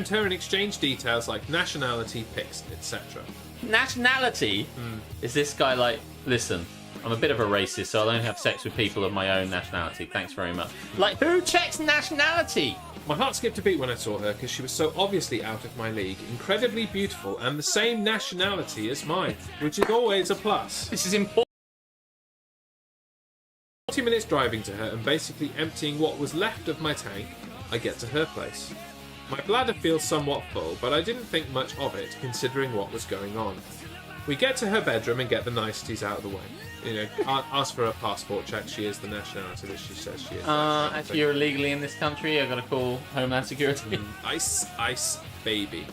her and exchange details like nationality, pics, etc. Nationality? Is this guy like, listen, I'm a bit of a racist, so I'll only have sex with people of my own nationality. Thanks very much. Like, who checks nationality? My heart skipped a beat when I saw her because she was so obviously out of my league, incredibly beautiful, and the same nationality as mine, which is always a plus. This is important. 40 minutes driving to her and basically emptying what was left of my tank, I get to her place. My bladder feels somewhat full, but I didn't think much of it considering what was going on. We get to her bedroom and get the niceties out of the way. You know, ask for a passport check. She is the nationality that she says she is. If you're illegally in this country, I've got to call Homeland Security. Ice, baby.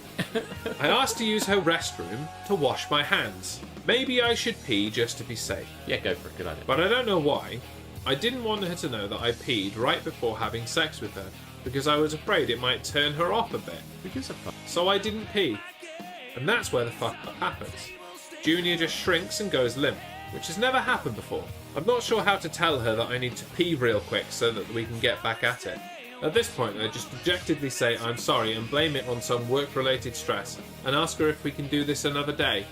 I asked to use her restroom to wash my hands. Maybe I should pee just to be safe. Yeah, go for it. Good idea. But I don't know why. I didn't want her to know that I peed right before having sex with her, because I was afraid it might turn her off a bit. Who gives a fuck? So I didn't pee. And that's where the fuck up happens. Junior just shrinks and goes limp, which has never happened before. I'm not sure how to tell her that I need to pee real quick so that we can get back at it. At this point, I just dejectedly say I'm sorry and blame it on some work-related stress, and ask her if we can do this another day.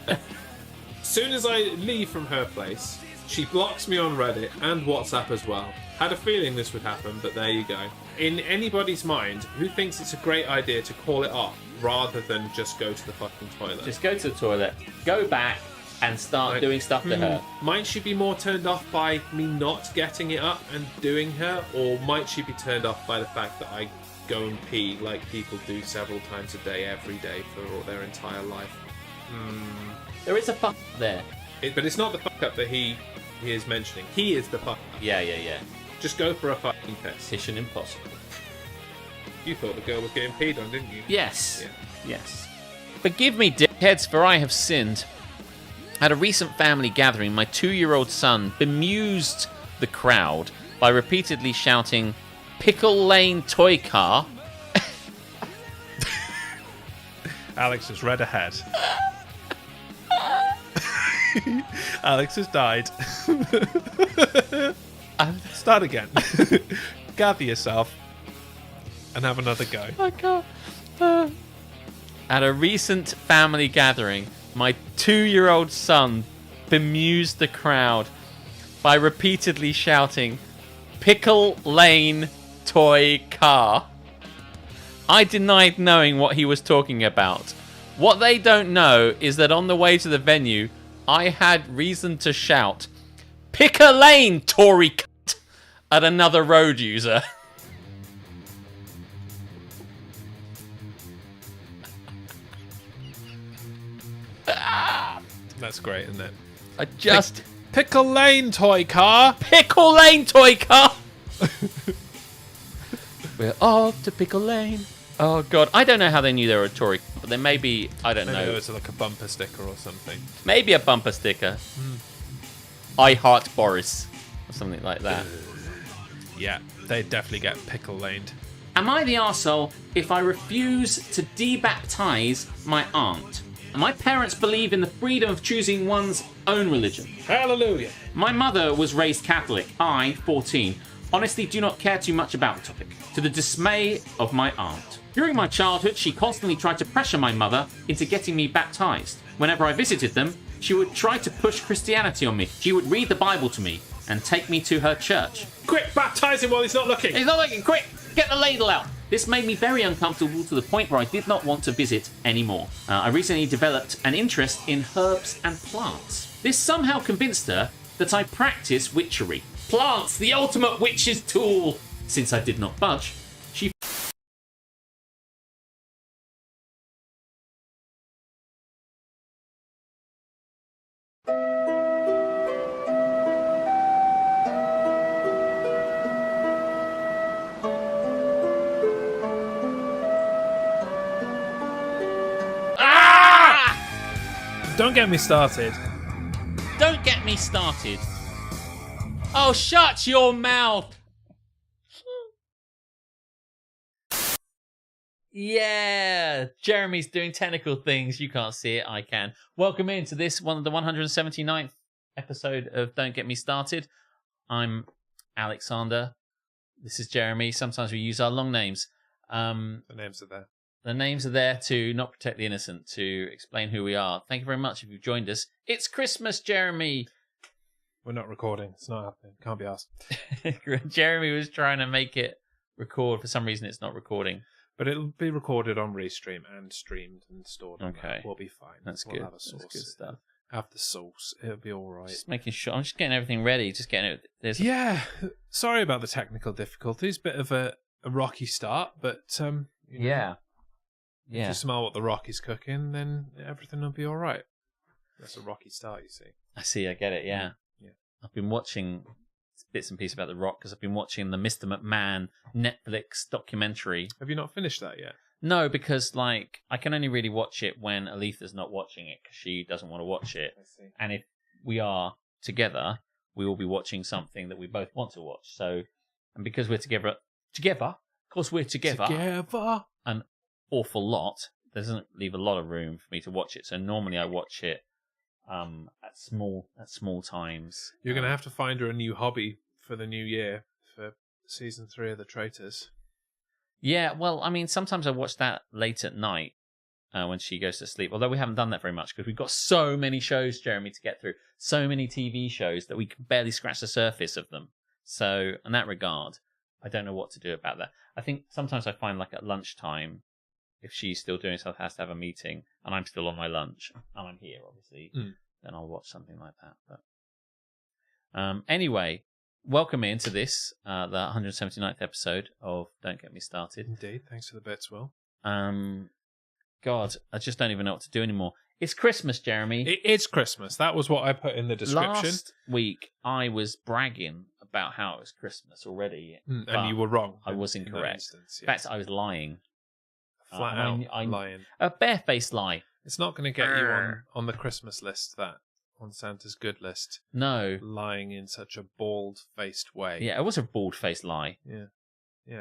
Soon as I leave from her place, she blocks me on Reddit and WhatsApp as well. Had a feeling this would happen, but there you go. In anybody's mind, who thinks it's a great idea to call it off rather than just go to the fucking toilet? Just go to the toilet, go back, and start doing stuff to her. Might she be more turned off by me not getting it up and doing her, or might she be turned off by the fact that I go and pee like people do several times a day, every day, for their entire life? There is a fuck there. But it's not the fuck up that he is mentioning. He is the fuck up. Yeah. Just go for a fucking piss. Mission impossible. You thought the girl was getting peed on, didn't you? Yes. Yeah. Yes. Forgive me, dickheads, for I have sinned. At a recent family gathering, my 2-year-old son bemused the crowd by repeatedly shouting, "Pickle Lane toy car." Alex has read ahead. Alex has died. Start again. Gather yourself and have another go. I can't. At a recent family gathering, my 2-year-old son bemused the crowd by repeatedly shouting, "Pickle Lane toy car." I denied knowing what he was talking about. What they don't know is that on the way to the venue, I had reason to shout, "Pick a lane, Tory cunt," at another road user. That's great, isn't it? I just... Pickle Lane toy car. Pickle Lane toy car. We're off to Pickle Lane. Oh, God. I don't know how they knew they were a Tory, but they may be, I don't know. Maybe it was like a bumper sticker or something. Maybe a bumper sticker. I heart Boris. Or something like that. Yeah, they definitely get pickle laned. Am I the arsehole if I refuse to debaptize my aunt? My parents believe in the freedom of choosing one's own religion. Hallelujah. My mother was raised Catholic. I, 14, honestly do not care too much about the topic, to the dismay of my aunt. During my childhood, she constantly tried to pressure my mother into getting me baptized. Whenever I visited them, she would try to push Christianity on me. She would read the Bible to me and take me to her church. Quick, baptize him while he's not looking. He's not looking, quick! Get the ladle out! This made me very uncomfortable to the point where I did not want to visit anymore. I recently developed an interest in herbs and plants. This somehow convinced her that I practice witchery. Plants, the ultimate witch's tool! Since I did not budge, she Don't get me started. Don't get me started. Oh, shut your mouth! Yeah, Jeremy's doing technical things. You can't see it, I can. Welcome into this one of the 179th episode of Don't Get Me Started. I'm Alexander. This is Jeremy. Sometimes we use our long names. The names are there. The names are there to not protect the innocent, to explain who we are. Thank you very much if you've joined us. It's Christmas, Jeremy. We're not recording. It's not happening. Can't be asked. Jeremy was trying to make it record. For some reason, it's not recording. But it'll be recorded on Restream and streamed and stored. Okay. We'll be fine. That's we'll good. Have a sauce. That's good stuff. Have the sauce. It'll be all right. Just making sure. I'm just getting everything ready. Just getting it. Yeah. Sorry about the technical difficulties. Bit of a rocky start, but Yeah. If you smell what the rock is cooking, then everything will be all right. That's a rocky start, you see. I see. I get it. Yeah. I've been watching bits and pieces about The Rock because I've been watching the Mr. McMahon Netflix documentary. Have you not finished that yet? No, because I can only really watch it when Aletha's not watching it because she doesn't want to watch it. I see. And if we are together, we will be watching something that we both want to watch. So, and because we're together, of course we're together an awful lot. Doesn't leave a lot of room for me to watch it. So normally I watch it at small times. You're going to have to find her a new hobby for the new year for season 3 of The Traitors. Yeah, well, I mean, sometimes I watch that late at night when she goes to sleep. Although we haven't done that very much because we've got so many shows, Jeremy, to get through. So many TV shows that we can barely scratch the surface of them. So, in that regard, I don't know what to do about that. I think sometimes I find at lunchtime, if she's still doing something, has to have a meeting, and I'm still on my lunch, and I'm here, obviously, then I'll watch something like that. But anyway, welcome into this, the 179th episode of Don't Get Me Started. Indeed, thanks for the bits, Will. God, I just don't even know what to do anymore. It's Christmas, Jeremy. It is Christmas. That was what I put in the description. Last week, I was bragging about how it was Christmas already. And you were wrong. I was incorrect. Instance, yes. In fact, I was lying. Flat out lying. A barefaced lie. It's not going to get you on the Christmas list, on Santa's good list. No. Lying in such a bald-faced way. Yeah, it was a bald-faced lie. Yeah,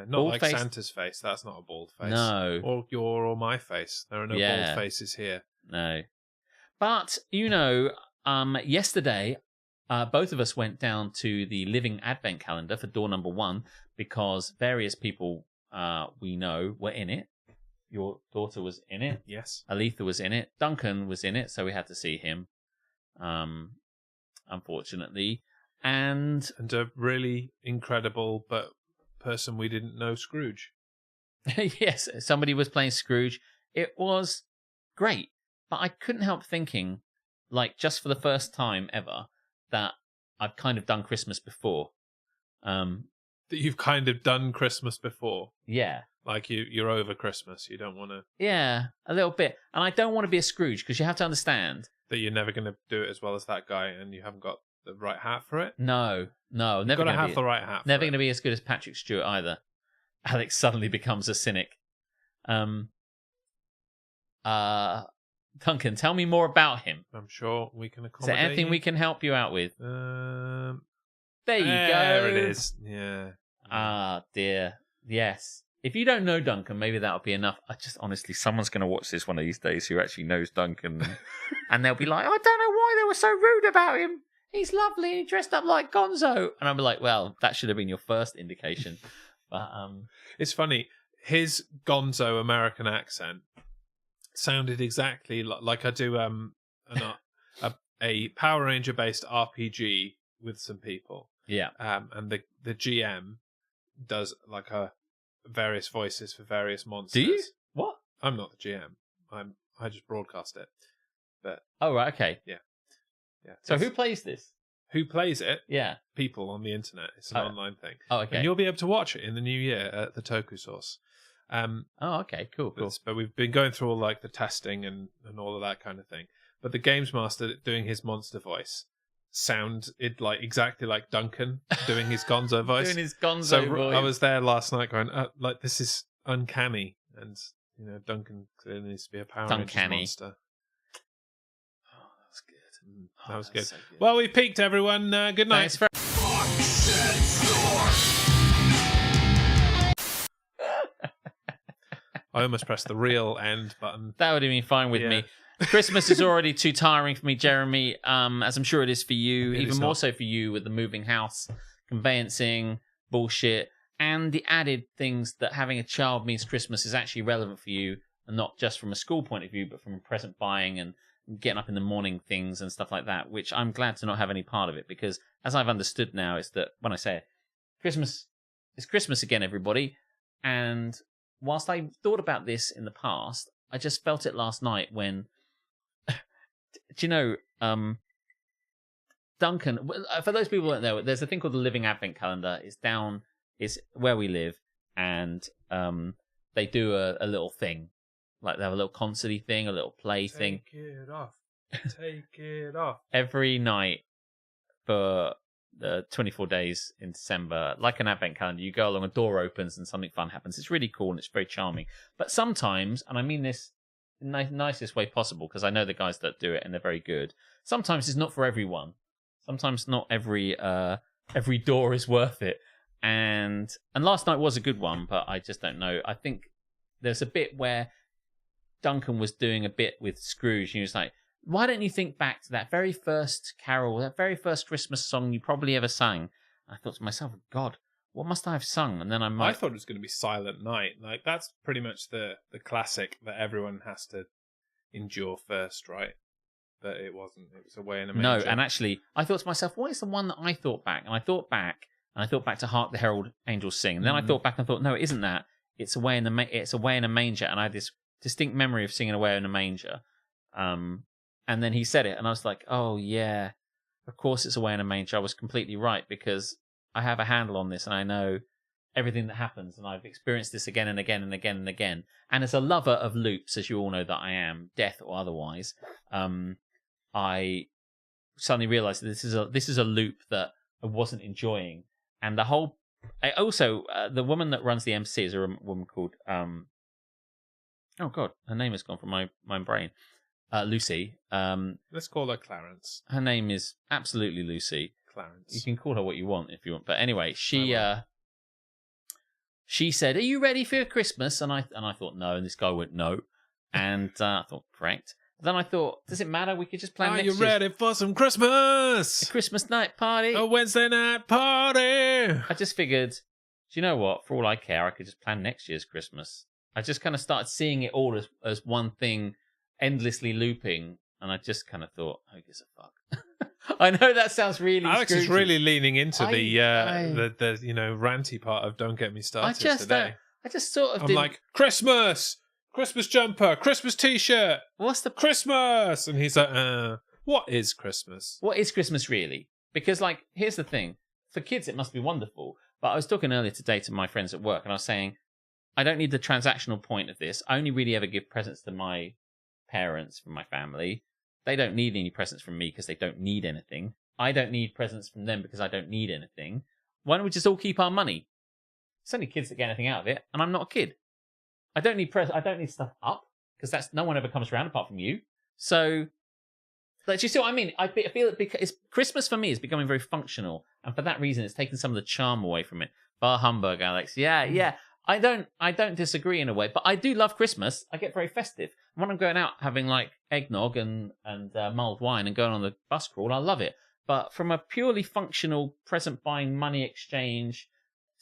not like Santa's face. That's not a bald face. No. Or your or my face. There are no bald faces here. No. But, yesterday, both of us went down to the Living Advent Calendar for door number 1 because various people we know were in it. Your daughter was in it. Yes. Aletha was in it. Duncan was in it, so we had to see him, unfortunately. And a really incredible but person we didn't know, Scrooge. Yes, somebody was playing Scrooge. It was great, but I couldn't help thinking, just for the first time ever, that I've kind of done Christmas before. That you've kind of done Christmas before? Yeah. You're over Christmas. You don't want to... Yeah, a little bit. And I don't want to be a Scrooge, because you have to understand... that you're never going to do it as well as that guy, and you haven't got the right hat for it? No. Never You've got to have the right hat for Never going to be as good as Patrick Stewart, either. Alex suddenly becomes a cynic. Duncan, tell me more about him. I'm sure we can accommodate. Is there anything we can help you out with? There you go. There it is. Yeah. Ah, dear. Yes. If you don't know Duncan, maybe that'll be enough. Honestly, someone's going to watch this one of these days who actually knows Duncan. And they'll be like, I don't know why they were so rude about him. He's lovely and he dressed up like Gonzo. And I'll be like, well, that should have been your first indication. But it's funny. His Gonzo American accent sounded exactly like I do a Power Ranger based RPG with some people. Yeah. And the GM does various voices for various monsters. Do you? What? I'm not the GM. I just broadcast it. But oh right, okay. Yeah. So who plays this? Who plays it? Yeah. People on the internet. It's an online thing. Oh, okay. And you'll be able to watch it in the new year at the Toku Source. Oh, okay, cool. But we've been going through all the testing and all of that kind of thing. But the Games Master doing his monster voice sound exactly like Duncan doing his Gonzo voice. Doing his Gonzo voice. I was there last night going, this is uncanny. And, Duncan clearly needs to be a Power Rangers monster. Oh, that's good. That was good. So good. Well, we peaked, everyone. Good night. I almost pressed the real end button. That would have been fine with me. Christmas is already too tiring for me, Jeremy, as I'm sure it is for you, even more so for you with the moving house, conveyancing, bullshit, and the added things that having a child means Christmas is actually relevant for you. and not just from a school point of view, but from a present buying and getting up in the morning things and stuff like that, which I'm glad to not have any part of it, because as I've understood now is that when I say Christmas, it's Christmas again, everybody. And whilst I thought about this in the past, I just felt it last night when, do you know, Duncan, for those people who don't know, there's a thing called the Living Advent Calendar. It's where we live, and they do a little thing. Like they have a little concert-y thing, a little play thing. Take it off. Take it off. Every night for the 24 days in December, like an advent calendar, you go along, a door opens and something fun happens. It's really cool and it's very charming. But sometimes, and I mean this in the nicest way possible, because I know the guys that do it and they're very good, sometimes it's not for everyone. Sometimes not every door is worth it. And last night was a good one, but I just don't know. I think there's a bit where Duncan was doing a bit with Scrooge, and he was like, why don't you think back to that very first carol, that very first Christmas song you probably ever sang? And I thought to myself, God, what must I have sung? And then I thought it was going to be Silent Night. Like, that's pretty much the classic that everyone has to endure first, right? But it wasn't. It was Away in a Manger. No, and actually, I thought to myself, what is the one that I thought back? And I thought back to Hark the Herald Angels Sing. And then I thought back and thought, no, it isn't that. It's Away in a Manger. And I had this distinct memory of singing Away in a Manger. And then he said it, and I was like, oh, yeah, of course it's Away in a Manger. I was completely right, because I have a handle on this, and I know everything that happens, and I've experienced this again and again and again and again. And as a lover of loops, as you all know that I am, death or otherwise, I suddenly realised that this is a loop that I wasn't enjoying. And the whole... the woman that runs the MC is a woman called... oh, God, her name has gone from my brain. Lucy. Let's call her Clarence. Her name is absolutely Lucy. Clarence. You can call her what you want if you want. But anyway, she said, "Are you ready for Christmas?" And I thought no, and this guy went no. And I thought, correct. Then I thought, does it matter? We could just plan next Are you ready for some Christmas? A Christmas night party. A Wednesday night party. I just figured, do you know what? For all I care, I could just plan next year's Christmas. I just kind of started seeing it all as one thing, endlessly looping, and I just kind of thought, who gives a fuck? I know that sounds really Alex Scroogey. is really leaning into the ranty part of Don't Get Me Started today. I just sort of I'm like, Christmas jumper, Christmas t-shirt, what's the Christmas? And he's like, what is Christmas? What is Christmas really? Because, like, here's the thing. For kids, it must be wonderful. But I was talking earlier today to my friends at work, and I was saying, I don't need the transactional point of this. I only really ever give presents to my parents from my family. They don't need any presents from me because they don't need anything. I don't need presents from them because I don't need anything. Why don't we just all keep our money? It's only kids that get anything out of it, and I'm not a kid. I don't need stuff up because that's no one ever comes around apart from you. So, like, do you see what I mean? I feel it because Christmas for me is becoming very functional, and for that reason, it's taken some of the charm away from it. Bar humbug, Alex. Yeah. I don't disagree in a way, but I do love Christmas. I get very festive. When I'm going out having like eggnog and mulled wine and going on the bus crawl, I love it. But from a purely functional present buying money exchange,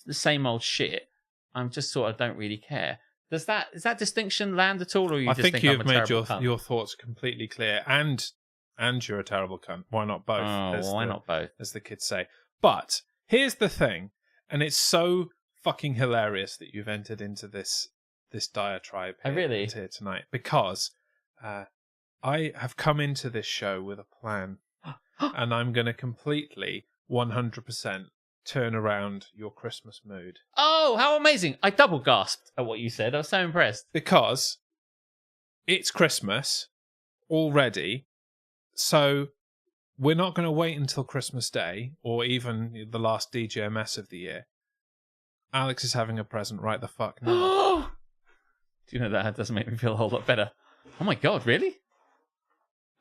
the same old shit, I'm just sort of don't really care. Is that distinction land at all, or you I just think think you've I'm a made terrible your thoughts completely clear, and you're a terrible cunt. Why not both? Why not both? As the kids say. But here's the thing, and it's so fucking hilarious that you've entered into this diatribe here tonight, because I have come into this show with a plan, and I'm going to completely 100% turn around your Christmas mood. Oh, how amazing! I double gasped at what you said. I was so impressed. Because it's Christmas already, so we're not going to wait until Christmas Day or even the last DGMS of the year. Alex is having a present right the fuck now. Do you know that doesn't make me feel a whole lot better? Oh my god, really?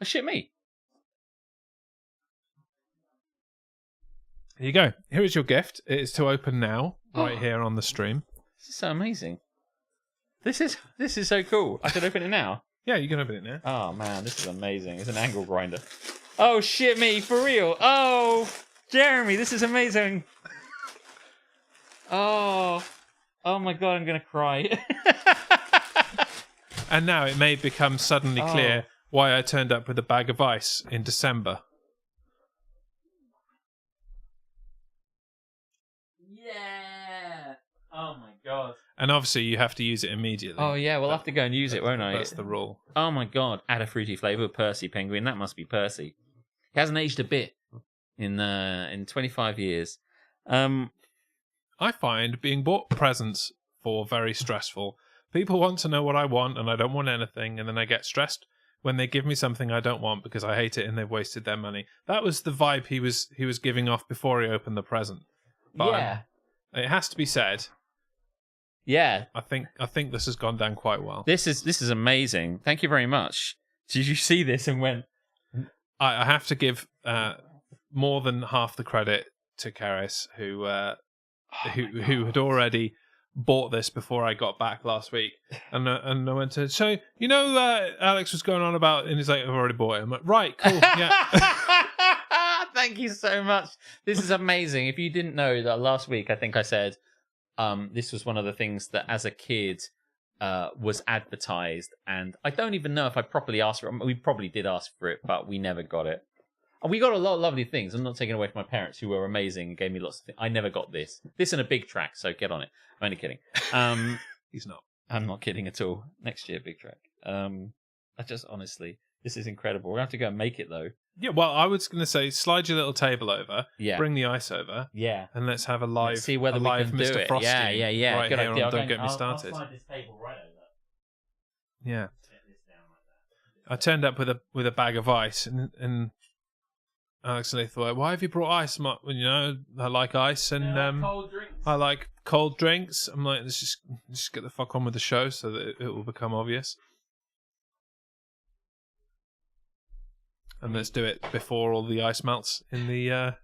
Oh shit me. Here you go. Here is your gift. It is to open now, right here on the stream. This is so amazing. This is so cool. I can open it now. Yeah, you can open it now. Oh man, this is amazing. It's an angle grinder. Oh shit me, for real. Oh, Jeremy, this is amazing. Oh my god, I'm gonna cry. And now it may become suddenly clear why I turned up with a bag of ice in December. Yeah. Oh my god. And obviously you have to use it immediately. Oh yeah, we'll have to go and use it, won't I? That's the rule. Oh my god. Add a fruity flavour with Percy Penguin. That must be Percy. He hasn't aged a bit in 25 years. I find being bought presents for very stressful. People want to know what I want, and I don't want anything, and then I get stressed when they give me something I don't want because I hate it and they've wasted their money. That was the vibe he was giving off before he opened the present. But yeah. It has to be said. Yeah. I think this has gone down quite well. This is amazing. Thank you very much. Did you see this and went? I have to give more than half the credit to Karis, who had already bought this before I got back last week, and I went to, so Alex was going on about, and he's like, I've already bought it. I'm like, right, cool, yeah. Thank you so much. This is amazing. If you didn't know that last week, I think I said this was one of the things that as a kid was advertised, and I don't even know if I properly asked for it. We probably did ask for it, but we never got it. And we got a lot of lovely things. I'm not taking away from my parents, who were amazing and gave me lots of things. I never got this. This and a big track, so get on it. I'm only kidding. He's not. I'm not kidding at all. Next year, big track. I just, honestly, this is incredible. We're going to have to go and make it, though. Yeah, well, I was going to say, slide your little table over, bring the ice over, and let's have a live, let's see whether we can Mr. do it. Frosty. Yeah. Right Good here idea. on Don't Get Me Started. I'll slide this table right over. Yeah. Set this down like that. I turned up with a bag of ice, and Alex and I thought, why have you brought ice? I like ice, and cold drinks. I like cold drinks. I'm like, let's just get the fuck on with the show so that it will become obvious. And let's do it before all the ice melts in the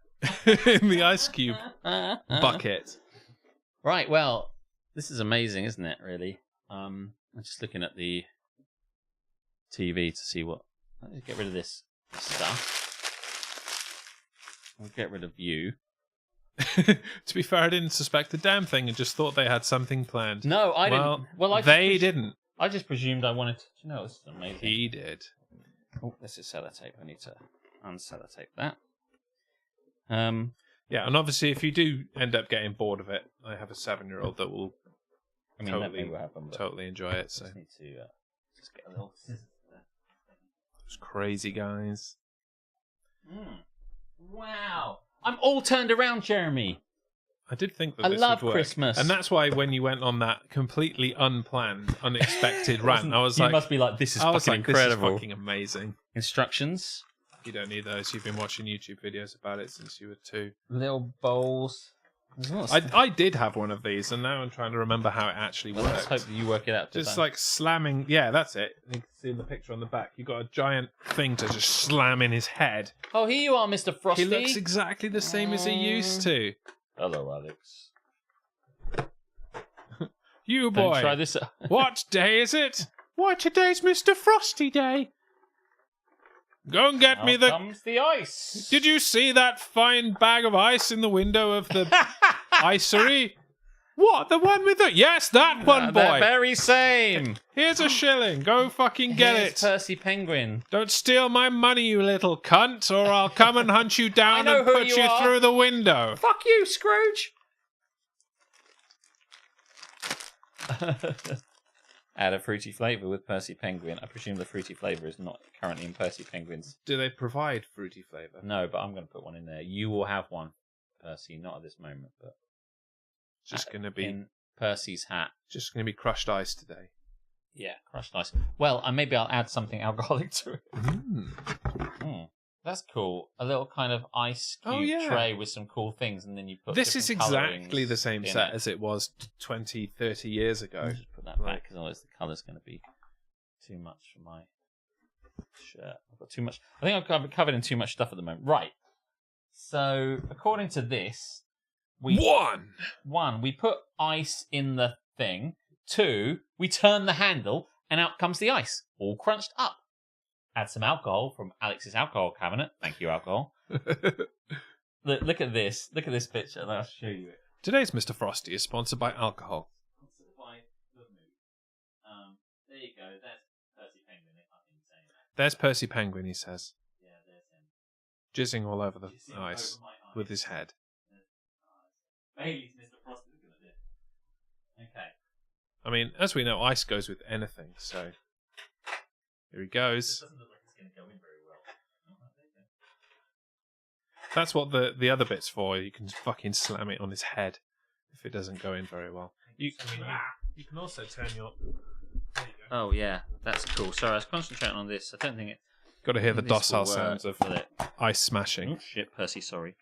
in the ice cube bucket. Right, well, this is amazing, isn't it, really? I'm just looking at the TV to see what... Let's get rid of this stuff. I'll get rid of you. To be fair, I didn't suspect a damn thing and just thought they had something planned. No, I didn't. Well, they didn't. I just presumed I wanted to... You know, this is amazing. He did. Oh, this is sellotape. I need to unsellotape that. Yeah, and obviously, if you do end up getting bored of it, I have a 7-year-old that will totally enjoy it. So I just need to just get a little scissors there. Those crazy guys. Wow, I'm all turned around, Jeremy. I did think that I this love would work. Christmas, and that's why when you went on that completely unplanned, unexpected rant, I was like, "You must be like, this is fucking incredible, this is fucking amazing." Instructions. You don't need those. You've been watching YouTube videos about it since you were 2. Little bowls. I did have one of these, and now I'm trying to remember how it actually works. Let's hope that you work it out. Just like slamming. Yeah, that's it. You can see in the picture on the back. You got a giant thing to just slam in his head. Oh, here you are, Mr. Frosty. He looks exactly the same as he used to. Hello, Alex. You boy. Don't try this. What day is it? Why, today's Mr. Frosty Day. Go and get me the... comes the ice. Did you see that fine bag of ice in the window of the icery? What? The one with the... Yes, that one, boy. The very same. Here's a shilling. Go fucking get Here's it. Percy Penguin. Don't steal my money, you little cunt, or I'll come and hunt you down and put you through the window. Fuck you, Scrooge. Add a fruity flavour with Percy Penguin. I presume the fruity flavour is not currently in Percy Penguin's. Do they provide fruity flavour? No, but I'm going to put one in there. You will have one, Percy. Not at this moment, but just going to be in Percy's hat. Just going to be crushed ice today. Yeah, crushed ice. Well, maybe I'll add something alcoholic to it. That's cool. A little kind of ice cube tray with some cool things, and then you put. This is exactly the same set as it was 20, 30 years ago. Just put that back because otherwise the colour's going to be too much for my shirt. I've got too much. I think I'm covered in too much stuff at the moment. Right. So according to this, we put ice in the thing. 2, we turn the handle, and out comes the ice, all crunched up. Add some alcohol from Alex's alcohol cabinet. Thank you, alcohol. Look at this. Look at this picture, and I'll show you it. Today's Mr. Frosty is sponsored by alcohol. Sponsored by Good Mood. There you go. That's There's Percy Penguin, he says. Yeah, there's him. Jizzing all over the Jizzing ice over my eyes. with his head. Maybe Mr. Frosty was going to do. Okay. I mean, as we know, ice goes with anything, so... Here he goes. It doesn't look like it's going to go in very well. That's what the other bit's for. You can fucking slam it on his head if it doesn't go in very well. You can also turn your... There you go. Oh, yeah. That's cool. Sorry, I was concentrating on this. I don't think it... Got to hear the this will docile work, sounds of will it? ice smashing. Oh, shit, Percy, sorry.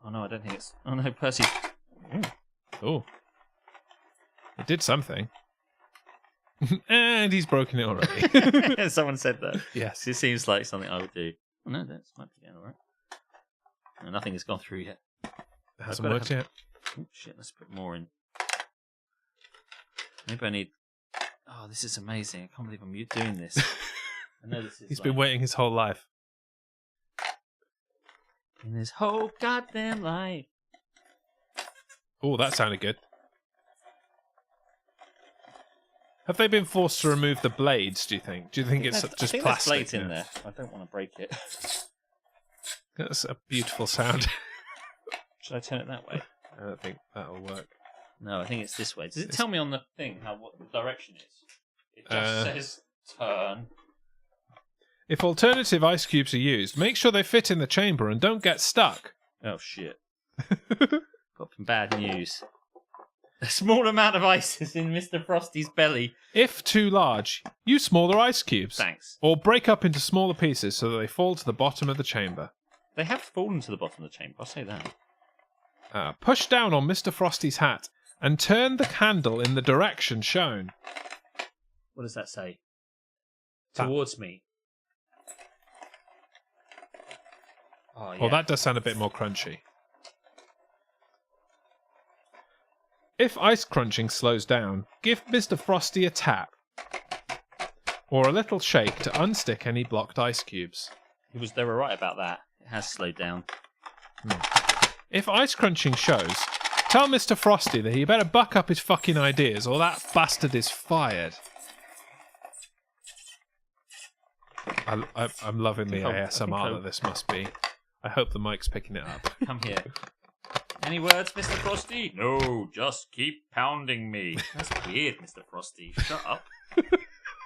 Oh, no, I don't think it's... Oh, no, Percy... Oh. It did something. And he's broken it already. Someone said that. Yes. It seems like something I would do. Oh, no, that's might be getting all right. No, nothing has gone through yet. It hasn't worked yet. Oh, shit, let's put more in. Maybe I need... Oh, this is amazing. I can't believe I'm doing this. I know this is He's been waiting his whole life. In his whole goddamn life. Oh, that sounded good. Have they been forced to remove the blades, do you think? Do you think it's just I think plastic? there's blades in now? there. I don't want to break it. That's a beautiful sound. Should I turn it that way? I don't think that'll work. No, I think it's this way. Does it tell me on the thing what the direction is? It just says turn. If alternative ice cubes are used, make sure they fit in the chamber and don't get stuck. Oh, shit. Got some bad news. A small amount of ice is in Mr. Frosty's belly. If too large, use smaller ice cubes. Thanks. Or break up into smaller pieces so that they fall to the bottom of the chamber. They have fallen to the bottom of the chamber, I'll say that. Push down on Mr. Frosty's hat and turn the candle in the direction shown. What does that say? That- Towards me. Oh, yeah. Well, that does sound a bit more crunchy. If ice crunching slows down, give Mr. Frosty a tap. Or a little shake to unstick any blocked ice cubes. They were right about that. It has slowed down. If ice crunching shows, tell Mr. Frosty that he better buck up his fucking ideas or that bastard is fired. I'm loving the ASMR that this must be. I hope the mic's picking it up. Come here. Any words, Mr. Frosty? No, just keep pounding me. That's weird, Mr. Frosty. Shut up.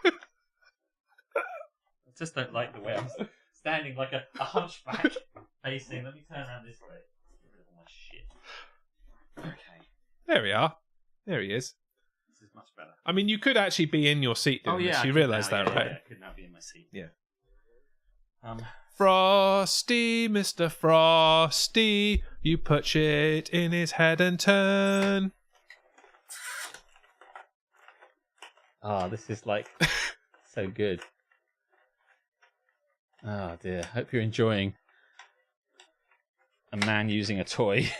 I just don't like the way I'm standing like a hunchback facing. Let me turn around this way. Get rid of all my shit. Okay. There we are. There he is. This is much better. I mean, you could actually be in your seat doing this. You realise that, right? Yeah, I could now be in my seat. Yeah. Frosty, Mr. Frosty, you put shit in his head and turn. Oh, this is like so good. Oh dear. Hope you're enjoying a man using a toy.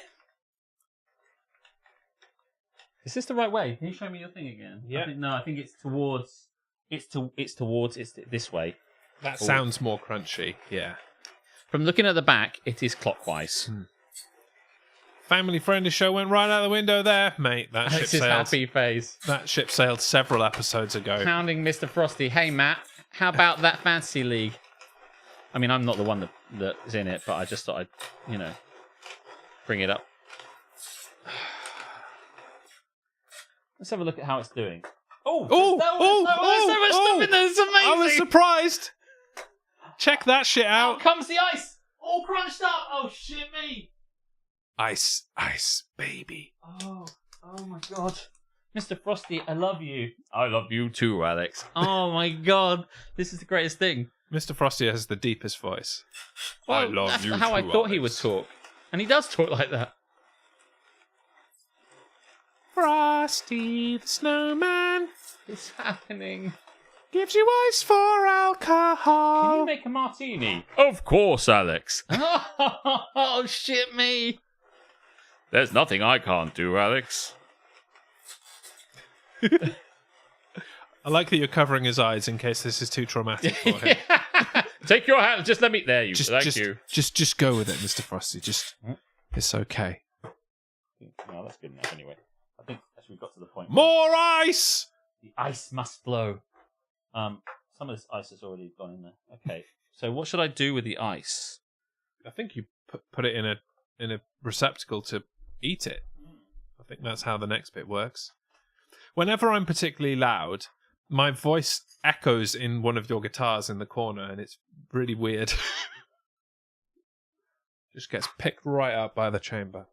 Is this the right way? Can you show me your thing again? Yeah. I think it's towards. It's this way. That sounds more crunchy, yeah. From looking at the back, it is clockwise. Family friendly show went right out the window there, mate. That ship That's his sailed. happy face. That ship sailed several episodes ago. Pounding Mr. Frosty. Hey, Matt, how about that fantasy league? I mean, I'm not the one that's in it, but I just thought I'd, bring it up. Let's have a look at how it's doing. So much stuff in there. It's amazing. I was surprised. Check that shit out. Out comes the ice, all crunched up. Oh shit, me. Ice, baby. Oh my god, Mr. Frosty, I love you. I love you too, Alex. Oh my god, this is the greatest thing. Mr. Frosty has the deepest voice. Well, I love that's you how I too, thought he Alex. would talk, and he does talk like that. Frosty the snowman It's happening. gives you ice for alcohol. Can you make a martini? Of course, Alex. Oh, shit me. There's nothing I can't do, Alex. I like that you're covering his eyes in case this is too traumatic for him. Take your hand. Just let me. There you. Just, you. Just go with it, Mr. Frosty. It's okay. No, that's good enough anyway. I think as we got to the point. More ice. The ice must flow. So some of this ice has already gone in there. Okay. So what should I do with the ice? I think you put it in a receptacle to eat it. I think that's how the next bit works. Whenever I'm particularly loud, my voice echoes in one of your guitars in the corner, and it's really weird. Just gets picked right up by the chamber.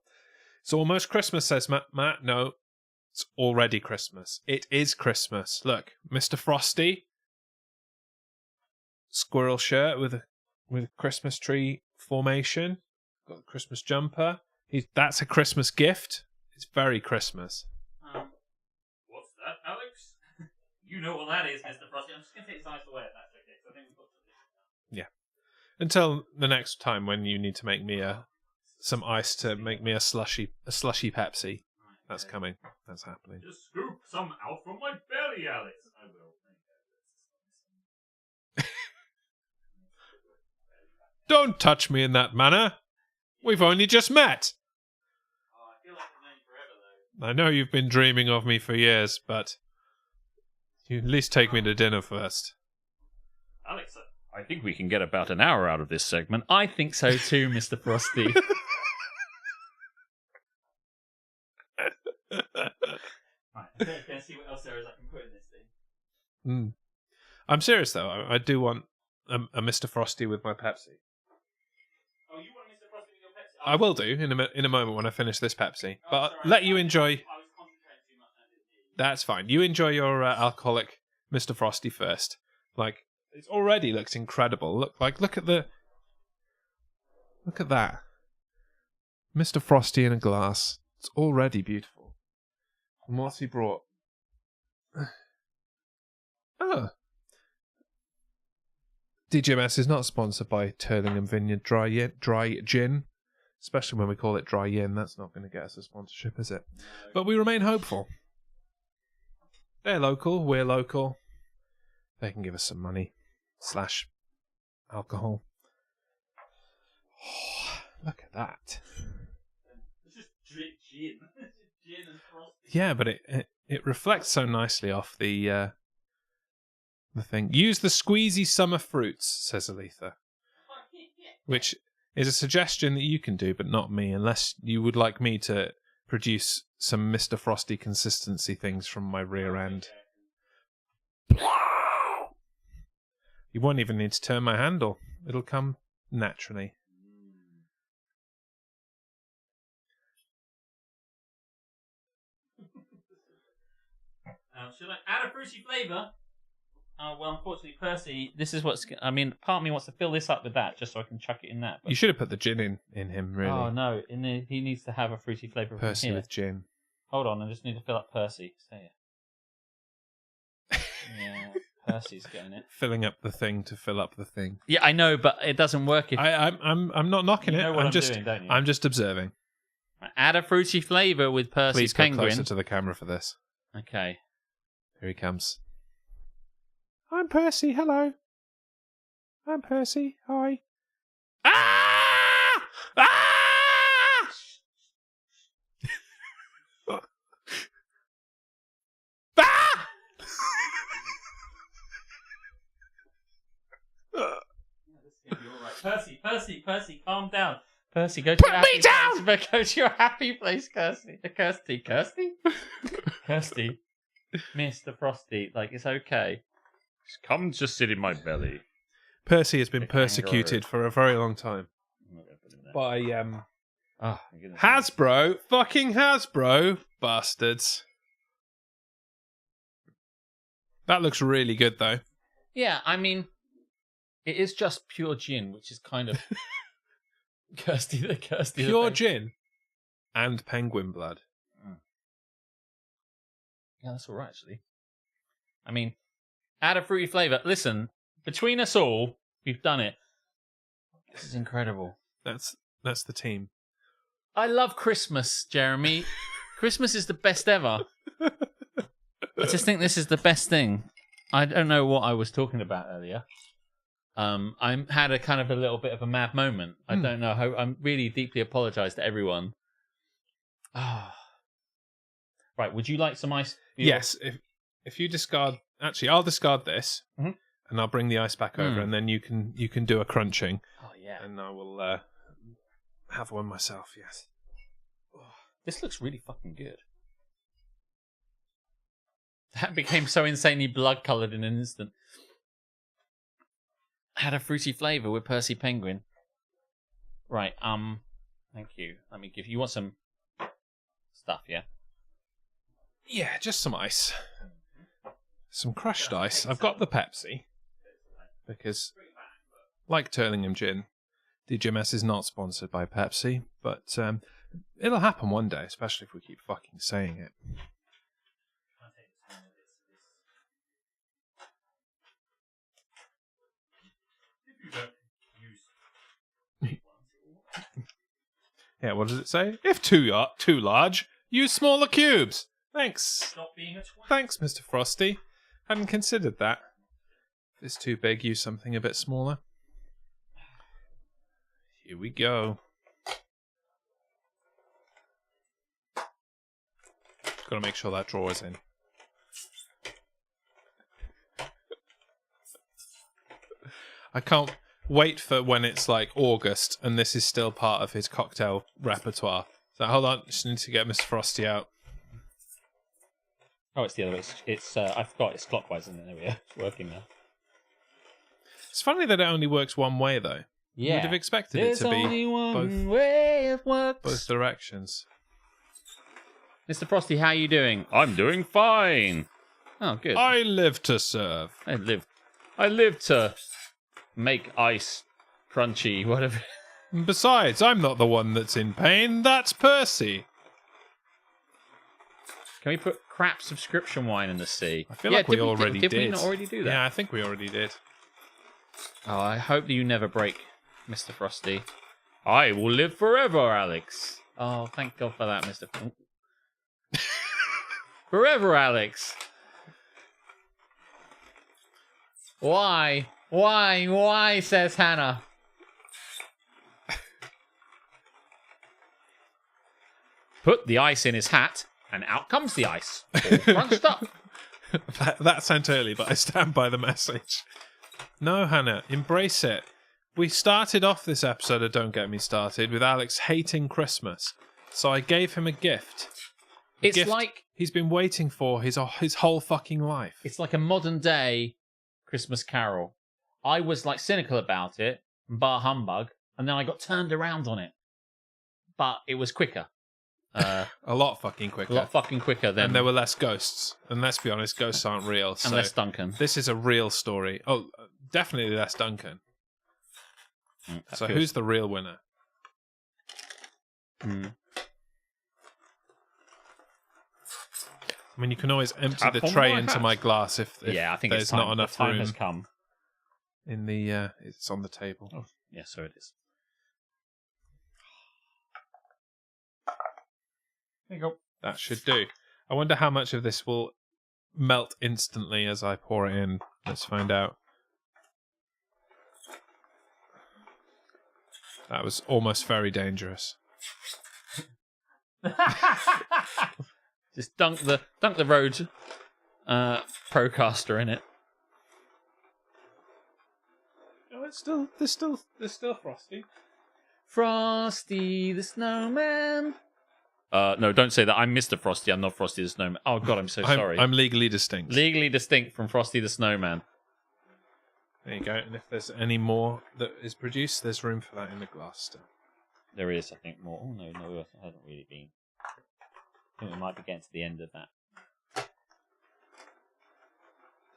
It's almost Christmas, says Matt. No, it's already Christmas. It is Christmas. Look, Mr. Frosty. Squirrel shirt with a Christmas tree formation. Got the Christmas jumper. That's a Christmas gift. It's very Christmas. What's that, Alex? You know what that is, Mr. Frosty. I'm just going to take his ice away if that's okay, because I think we've got to. Yeah. Until the next time when you need to make me some ice to make me a slushy Pepsi. That's coming. That's happening. Just scoop some out from my belly, Alex. I will. Don't touch me in that manner. We've only just met. Oh, I feel like I've known you forever, though. I know you've been dreaming of me for years, but you at least take me to dinner first. Alex, I think we can get about an hour out of this segment. I think so too, Mr. Frosty. Right, can I see what else there is I can put in this thing? I'm serious though. I do want a Mr. Frosty with my Pepsi. Oh, you want Mr. Frosty with your Pepsi? I will do in a moment when I finish this Pepsi. But let you enjoy. I was concentrating too much. That's fine. You enjoy your alcoholic Mr. Frosty first. Like, it already looks incredible. Look at that. Mr. Frosty in a glass. It's already beautiful. And what's he brought? Oh. DGMS is not sponsored by Turlingham Vineyard Dry Gin. Especially when we call it Dry Yin. That's not going to get us a sponsorship, is it? No. But we remain hopeful. They're local. We're local. They can give us some money. / alcohol. Oh, look at that. It's just gin. Gin and Frosty. Yeah, but it reflects so nicely off the thing. Use the squeezy summer fruits, says Aletha. Which is a suggestion that you can do, but not me, unless you would like me to produce some Mr. Frosty consistency things from my rear end. You won't even need to turn my handle. It'll come naturally. Should I add a fruity flavour? Well, unfortunately, Percy, this is what's... I mean, part of me wants to fill this up with that, just so I can chuck it in that. But... You should have put the gin in him, really. Oh, no. He needs to have a fruity flavour from Percy here. with gin. Hold on, I just need to fill up Percy. Stay here. Yeah, Percy's getting it. Filling up the thing to fill up the thing. Yeah, I know, but it doesn't work if... I'm not knocking it. You know what I'm doing, don't you? I'm just observing. Add a fruity flavour with Percy's Please go penguin. closer to the camera for this. Okay. Here he comes. I'm Percy, hello. I'm Percy, hi. Ah! Ah! Ah! Percy, calm down. Percy, go to your happy place. Go to your happy place, Kirsty. Kirsty. Mr. Frosty, like, it's okay. Come just sit in my belly. Percy has been persecuted for a very long time. By, Hasbro. Fucking Hasbro. Bastards. That looks really good, though. Yeah, I mean, it is just pure gin, which is kind of... Kirsty. Pure gin and penguin blood. Yeah, that's all right, actually. I mean, add a fruity flavour. Listen, between us all, we've done it. This is incredible. That's the team. I love Christmas, Jeremy. Christmas is the best ever. I just think this is the best thing. I don't know what I was talking about earlier. I had a kind of a little bit of a mad moment. I don't know how. I'm really deeply apologise to everyone. Right, would you like some ice? Yes, if you discard... Actually, I'll discard this, and and I'll bring the ice back over, and then you can do a crunching. Oh yeah. And I will have one myself. Yes. This looks really fucking good. That became so insanely blood-coloured in an instant. Had a fruity flavour with Percy Penguin. Right, thank you. Let me give you... You want some stuff, yeah? Yeah, just some ice. Some crushed ice. I've got the Pepsi. Because, like Turlingham Gin, DGMS is not sponsored by Pepsi, but it'll happen one day, especially if we keep fucking saying it. Yeah, what does it say? If too large, use smaller cubes. Thanks. Stop being a twat. Thanks, Mr. Frosty. Hadn't considered that. If it's too big, use something a bit smaller. Here we go. Got to make sure that drawer is in. I can't wait for when it's like August and this is still part of his cocktail repertoire. So hold on, just need to get Mr. Frosty out. Oh, it's the other way. It's I forgot it's clockwise, isn't it? There we go. It's working now. It's funny that it only works one way, though. Yeah. You'd have expected There's it to be only one way it works. both directions. Mr. Frosty, how are you doing? I'm doing fine. Oh, good. I live to serve. I live to make ice crunchy, whatever. Besides, I'm not the one that's in pain. That's Percy. Can we put crap subscription wine in the sea? I feel like we already did. Did we not already do that? Yeah, I think we already did. Oh, I hope that you never break, Mr. Frosty. I will live forever, Alex. Oh, thank God for that, Mr. Forever, Alex. Why? Why, says Hannah. Put the ice in his hat, and out comes the ice, all crunched up. That sent early, but I stand by the message. No, Hannah, embrace it. We started off this episode of Don't Get Me Started with Alex hating Christmas, so I gave him a gift. It's Gift like he's been waiting for his whole fucking life. it's like a modern day Christmas Carol. I was like cynical about it, bar humbug, and then I got turned around on it. But it was quicker. A lot fucking quicker. A lot fucking quicker than And there were less ghosts. And let's be honest, ghosts aren't real. So less Duncan. this is a real story. Oh, definitely less Duncan. So good. who's the real winner? I mean, you can always empty the Tap on tray my into hat. my glass if Yeah, I think there's it's time. not enough the time room has come. in the. It's on the table. Oh, yeah, so it is. There you go. That should do. I wonder how much of this will melt instantly as I pour it in. Let's find out. That was almost very dangerous. Just dunk the Rhodes Procaster in it. Oh, there's still Frosty. Frosty the Snowman. No, don't say that. I'm Mr. Frosty. I'm not Frosty the Snowman. Oh God, I'm so sorry. I'm legally distinct. Legally distinct from Frosty the Snowman. There you go. And if there's any more that is produced, there's room for that in the glass still. There is, I think, more. Oh no, it hasn't really been. I think we might be getting to the end of that.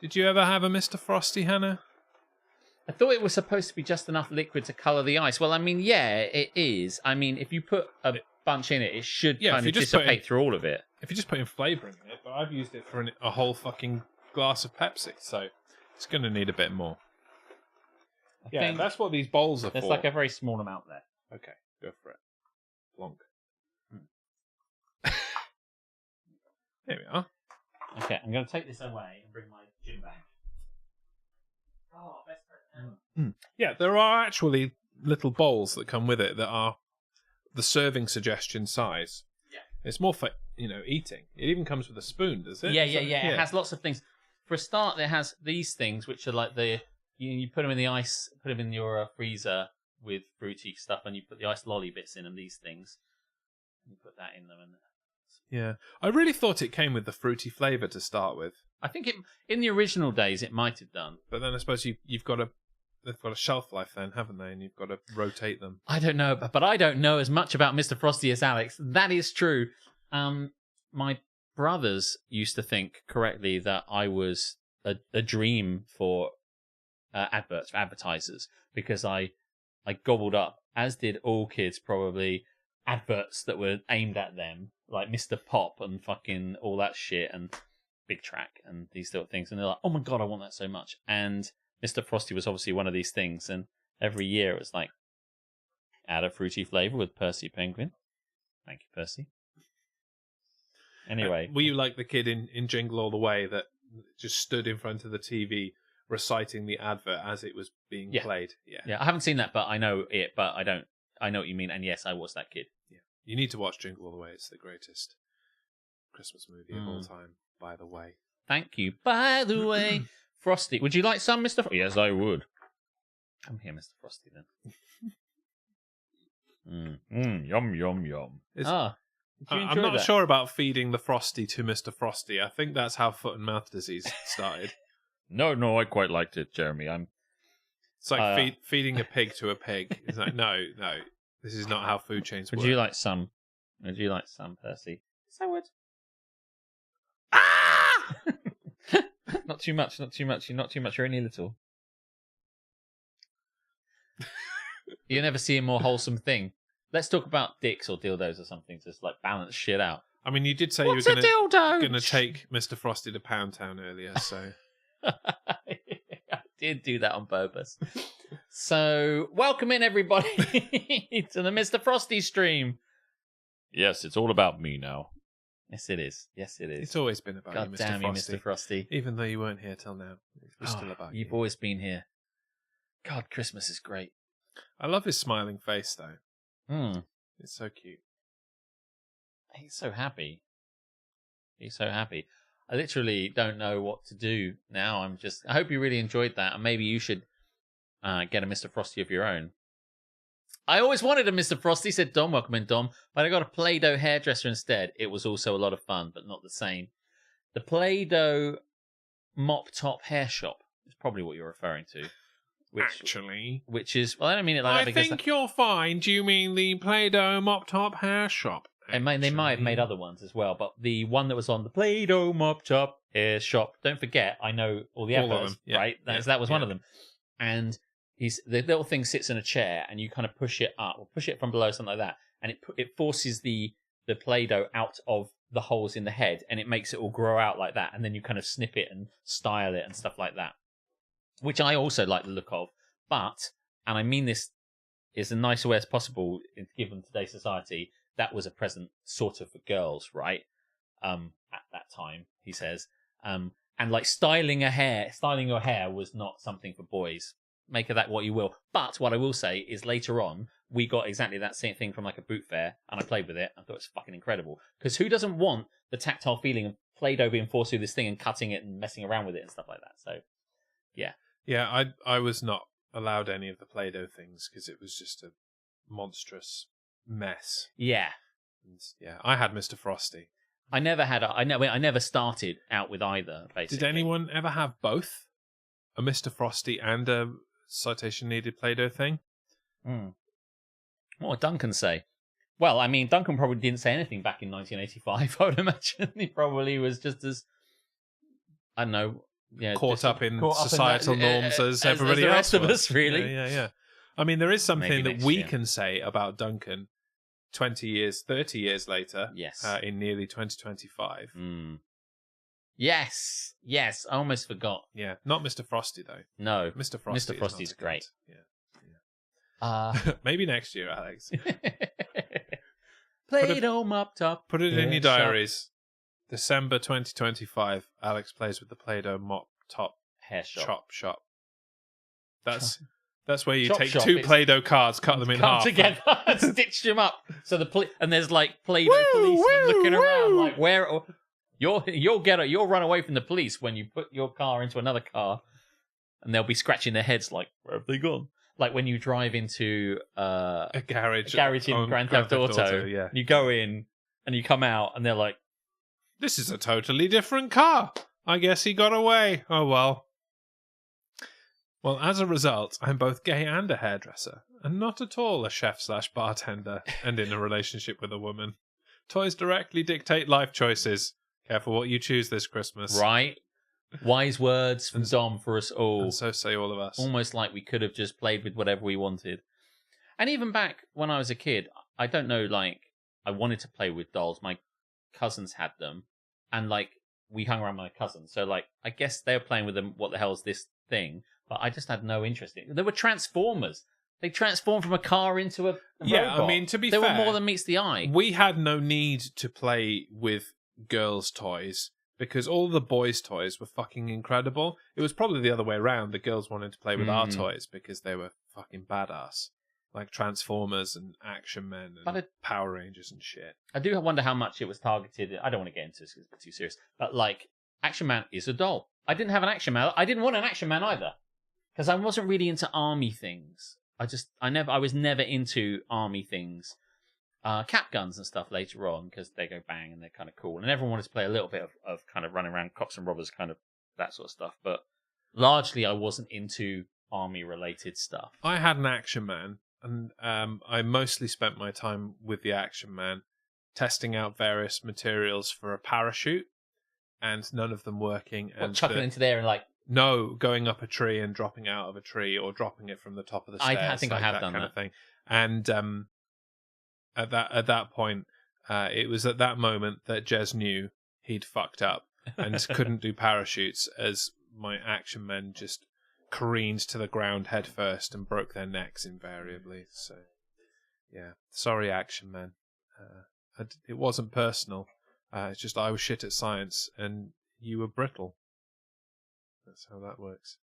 Did you ever have a Mr. Frosty, Hannah? I thought it was supposed to be just enough liquid to colour the ice. Well, I mean, yeah, it is. I mean, if you put a bunch in it, it should kind of dissipate through all of it. If you just put in flavouring in it, but I've used it for a whole fucking glass of Pepsi, so it's going to need a bit more. I Yeah, think that's what these bowls are there's for. like a very small amount there. Okay, go for it. Plonk. There we are. Okay, I'm going to take this away and bring my gin back. Oh, best present ever. Yeah, there are actually little bowls that come with it that are the serving suggestion size. Yeah. It's more for, eating. It even comes with a spoon, does it? Yeah. It has lots of things. For a start, it has these things, which are like you put them in the ice, put them in your freezer with fruity stuff, and you put the ice lolly bits in, and these things, and you put that in them. And Yeah, I really thought it came with the fruity flavour to start with, I think in the original days it might have done. but then I suppose they've got a shelf life then, haven't they? And you've got to rotate them. I don't know, but I don't know as much about Mr. Frosty as Alex. That is true. My brothers used to think correctly that I was a dream for adverts, for advertisers, because I gobbled up, as did all kids probably, adverts that were aimed at them, like Mr. Pop and fucking all that shit and Big Track and these sort of things. And they're like, oh my God, I want that so much. And Mr. Frosty was obviously one of these things. And every year it was like, add a fruity flavour with Percy Penguin. Thank you, Percy. Anyway. Were you like the kid in Jingle All the Way that just stood in front of the TV reciting the advert as it was being played? Yeah, I haven't seen that, but I know it, but I know what you mean. And yes, I was that kid. Yeah. You need to watch Jingle All the Way. It's the greatest Christmas movie of all time, by the way. Thank you. By the way, Frosty. Would you like some, Mr. Frosty? Yes, I would. Come here, Mr. Frosty, then. Yum, yum, yum. I'm not sure about feeding the Frosty to Mr. Frosty. I think that's how foot and mouth disease started. No, I quite liked it, Jeremy. It's like feeding a pig to a pig. It's like, no, this is not how food chains work. Would you like some? Percy? Yes, I would. Ah! Not too much. You're not too much. You're only little. You never see a more wholesome thing. Let's talk about dicks or dildos or something to just like balance shit out. I mean, you did say What's you were dildo? going to take Mr. Frosty to Pound Town earlier, so... I did do that on purpose. So, welcome in, everybody, to the Mr. Frosty stream. Yes, it's all about me now. Yes, it is. It's always been about God you, Mr. damn you, Frosty. Mr. Frosty. Even though you weren't here till now, it's still about you. You've always been here. God, Christmas is great. I love his smiling face, though. It's so cute. He's so happy. I literally don't know what to do now. I hope you really enjoyed that, and maybe you should get a Mr. Frosty of your own. I always wanted a Mr. Frosty, said Dom. Welcome in, Dom. But I got a Play-Doh hairdresser instead. It was also a lot of fun, but not the same. The Play-Doh mop top hair shop is probably what you're referring to. Which is, well, I don't mean it like that. I think you're fine. Do you mean the Play-Doh mop top hair shop? They might have made other ones as well, but the one that was on the Play-Doh mop top hair shop, don't forget, I know all the adverts, right? That was one of them. And the little thing sits in a chair, and you kind of push it up, or push it from below, something like that, and it forces the Play-Doh out of the holes in the head, and it makes it all grow out like that, and then you kind of snip it and style it and stuff like that, which I also like the look of. But, and I mean this is the nicest way as possible given today's society, that was a present sort of for girls, right? At that time, he says. And like styling your hair was not something for boys. Make of that what you will. But what I will say is later on, we got exactly that same thing from like a boot fair, and I played with it. I thought it was fucking incredible. Because who doesn't want the tactile feeling of Play-Doh being forced through this thing and cutting it and messing around with it and stuff like that? So, yeah. Yeah, I was not allowed any of the Play-Doh things because it was just a monstrous mess. Yeah. And, yeah, I had Mr. Frosty. I never started out with either, basically. Did anyone ever have both? A Mr. Frosty and a citation needed Play-Doh thing? What would Duncan say? Well, I mean, Duncan probably didn't say anything back in 1985, I would imagine. He probably was just as, I don't know, caught up in societal norms as everybody the else rest of us, really. Yeah. I mean, there is something that we year. can say about Duncan 20 years, 30 years later, yes, in nearly 2025. Yes, I almost forgot. Yeah, not Mr. Frosty, though. No. Mr. Frosty's great. Yeah. Maybe next year, Alex. Play-Doh mop top. Put it in your diaries. December 2025, Alex plays with the Play-Doh mop top hair shop. That's where you Chop take shop two Play-Doh cards, cut them in half, together, and stitch them up. So and there's like Play-Doh policemen looking around, like where You'll run away from the police when you put your car into another car, and they'll be scratching their heads like, where have they gone? Like when you drive into a garage in Grand Theft Auto. Yeah. You go in and you come out, and they're like, "This is a totally different car. I guess he got away. Oh well." Well, as a result, I'm both gay and a hairdresser, and not at all a chef/bartender, and in a relationship with a woman. Toys directly dictate life choices. Careful what you choose this Christmas. right? Wise words from Dom for us all. And so say all of us. Almost like we could have just played with whatever we wanted. And even back when I was a kid, I don't know, like, I wanted to play with dolls. My cousins had them. And, like, we hung around my cousins. So, like, I guess they were playing with them, what the hell's this thing? But I just had no interest in it. They were Transformers. They transformed from a car into a robot. I mean, to be fair, fair, they were more than meets the eye. we had no need to play with girls' toys because all the boys' toys were fucking incredible. It was probably the other way around. The girls wanted to play with our toys because they were fucking badass. Like Transformers and Action Men and Power Rangers and shit. I do wonder how much it was targeted. I don't want to get into this because it's too serious. But, like, Action Man is a doll. I didn't have an Action Man. I didn't want an Action Man either. Because I wasn't really into army things. I was never into army things. Cap guns and stuff later on, because they go bang and they're kind of cool. And everyone wanted to play a little bit of kind of running around cops and robbers, kind of that sort of stuff. But largely I wasn't into army-related stuff. I had an Action Man, and I mostly spent my time with the Action Man testing out various materials for a parachute, and none of them working. And chucking into there and like... No, going up a tree and dropping out of a tree, or dropping it from the top of the stairs. I think I have done kind that of thing. And at that point, it was at that moment that Jez knew he'd fucked up and couldn't do parachutes, as my Action Men just careened to the ground head first and broke their necks invariably. So, yeah, sorry, Action Men. It wasn't personal. It's just I was shit at science and you were brittle. That's how that works.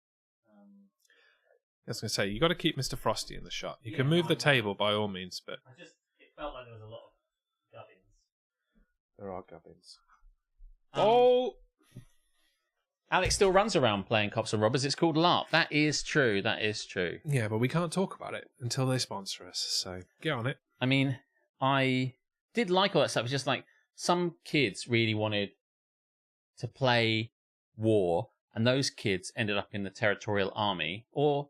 I was going to say, you got to keep Mr. Frosty in the shot. You can move the table by all means, but... It felt like there was a lot of gubbins. There are gubbins. Oh! Alex still runs around playing cops and robbers. It's called LARP. That is true. Yeah, but we can't talk about it until they sponsor us, so get on it. I mean, I did like all that stuff. It's just like, some kids really wanted to play war, and those kids ended up in the Territorial Army or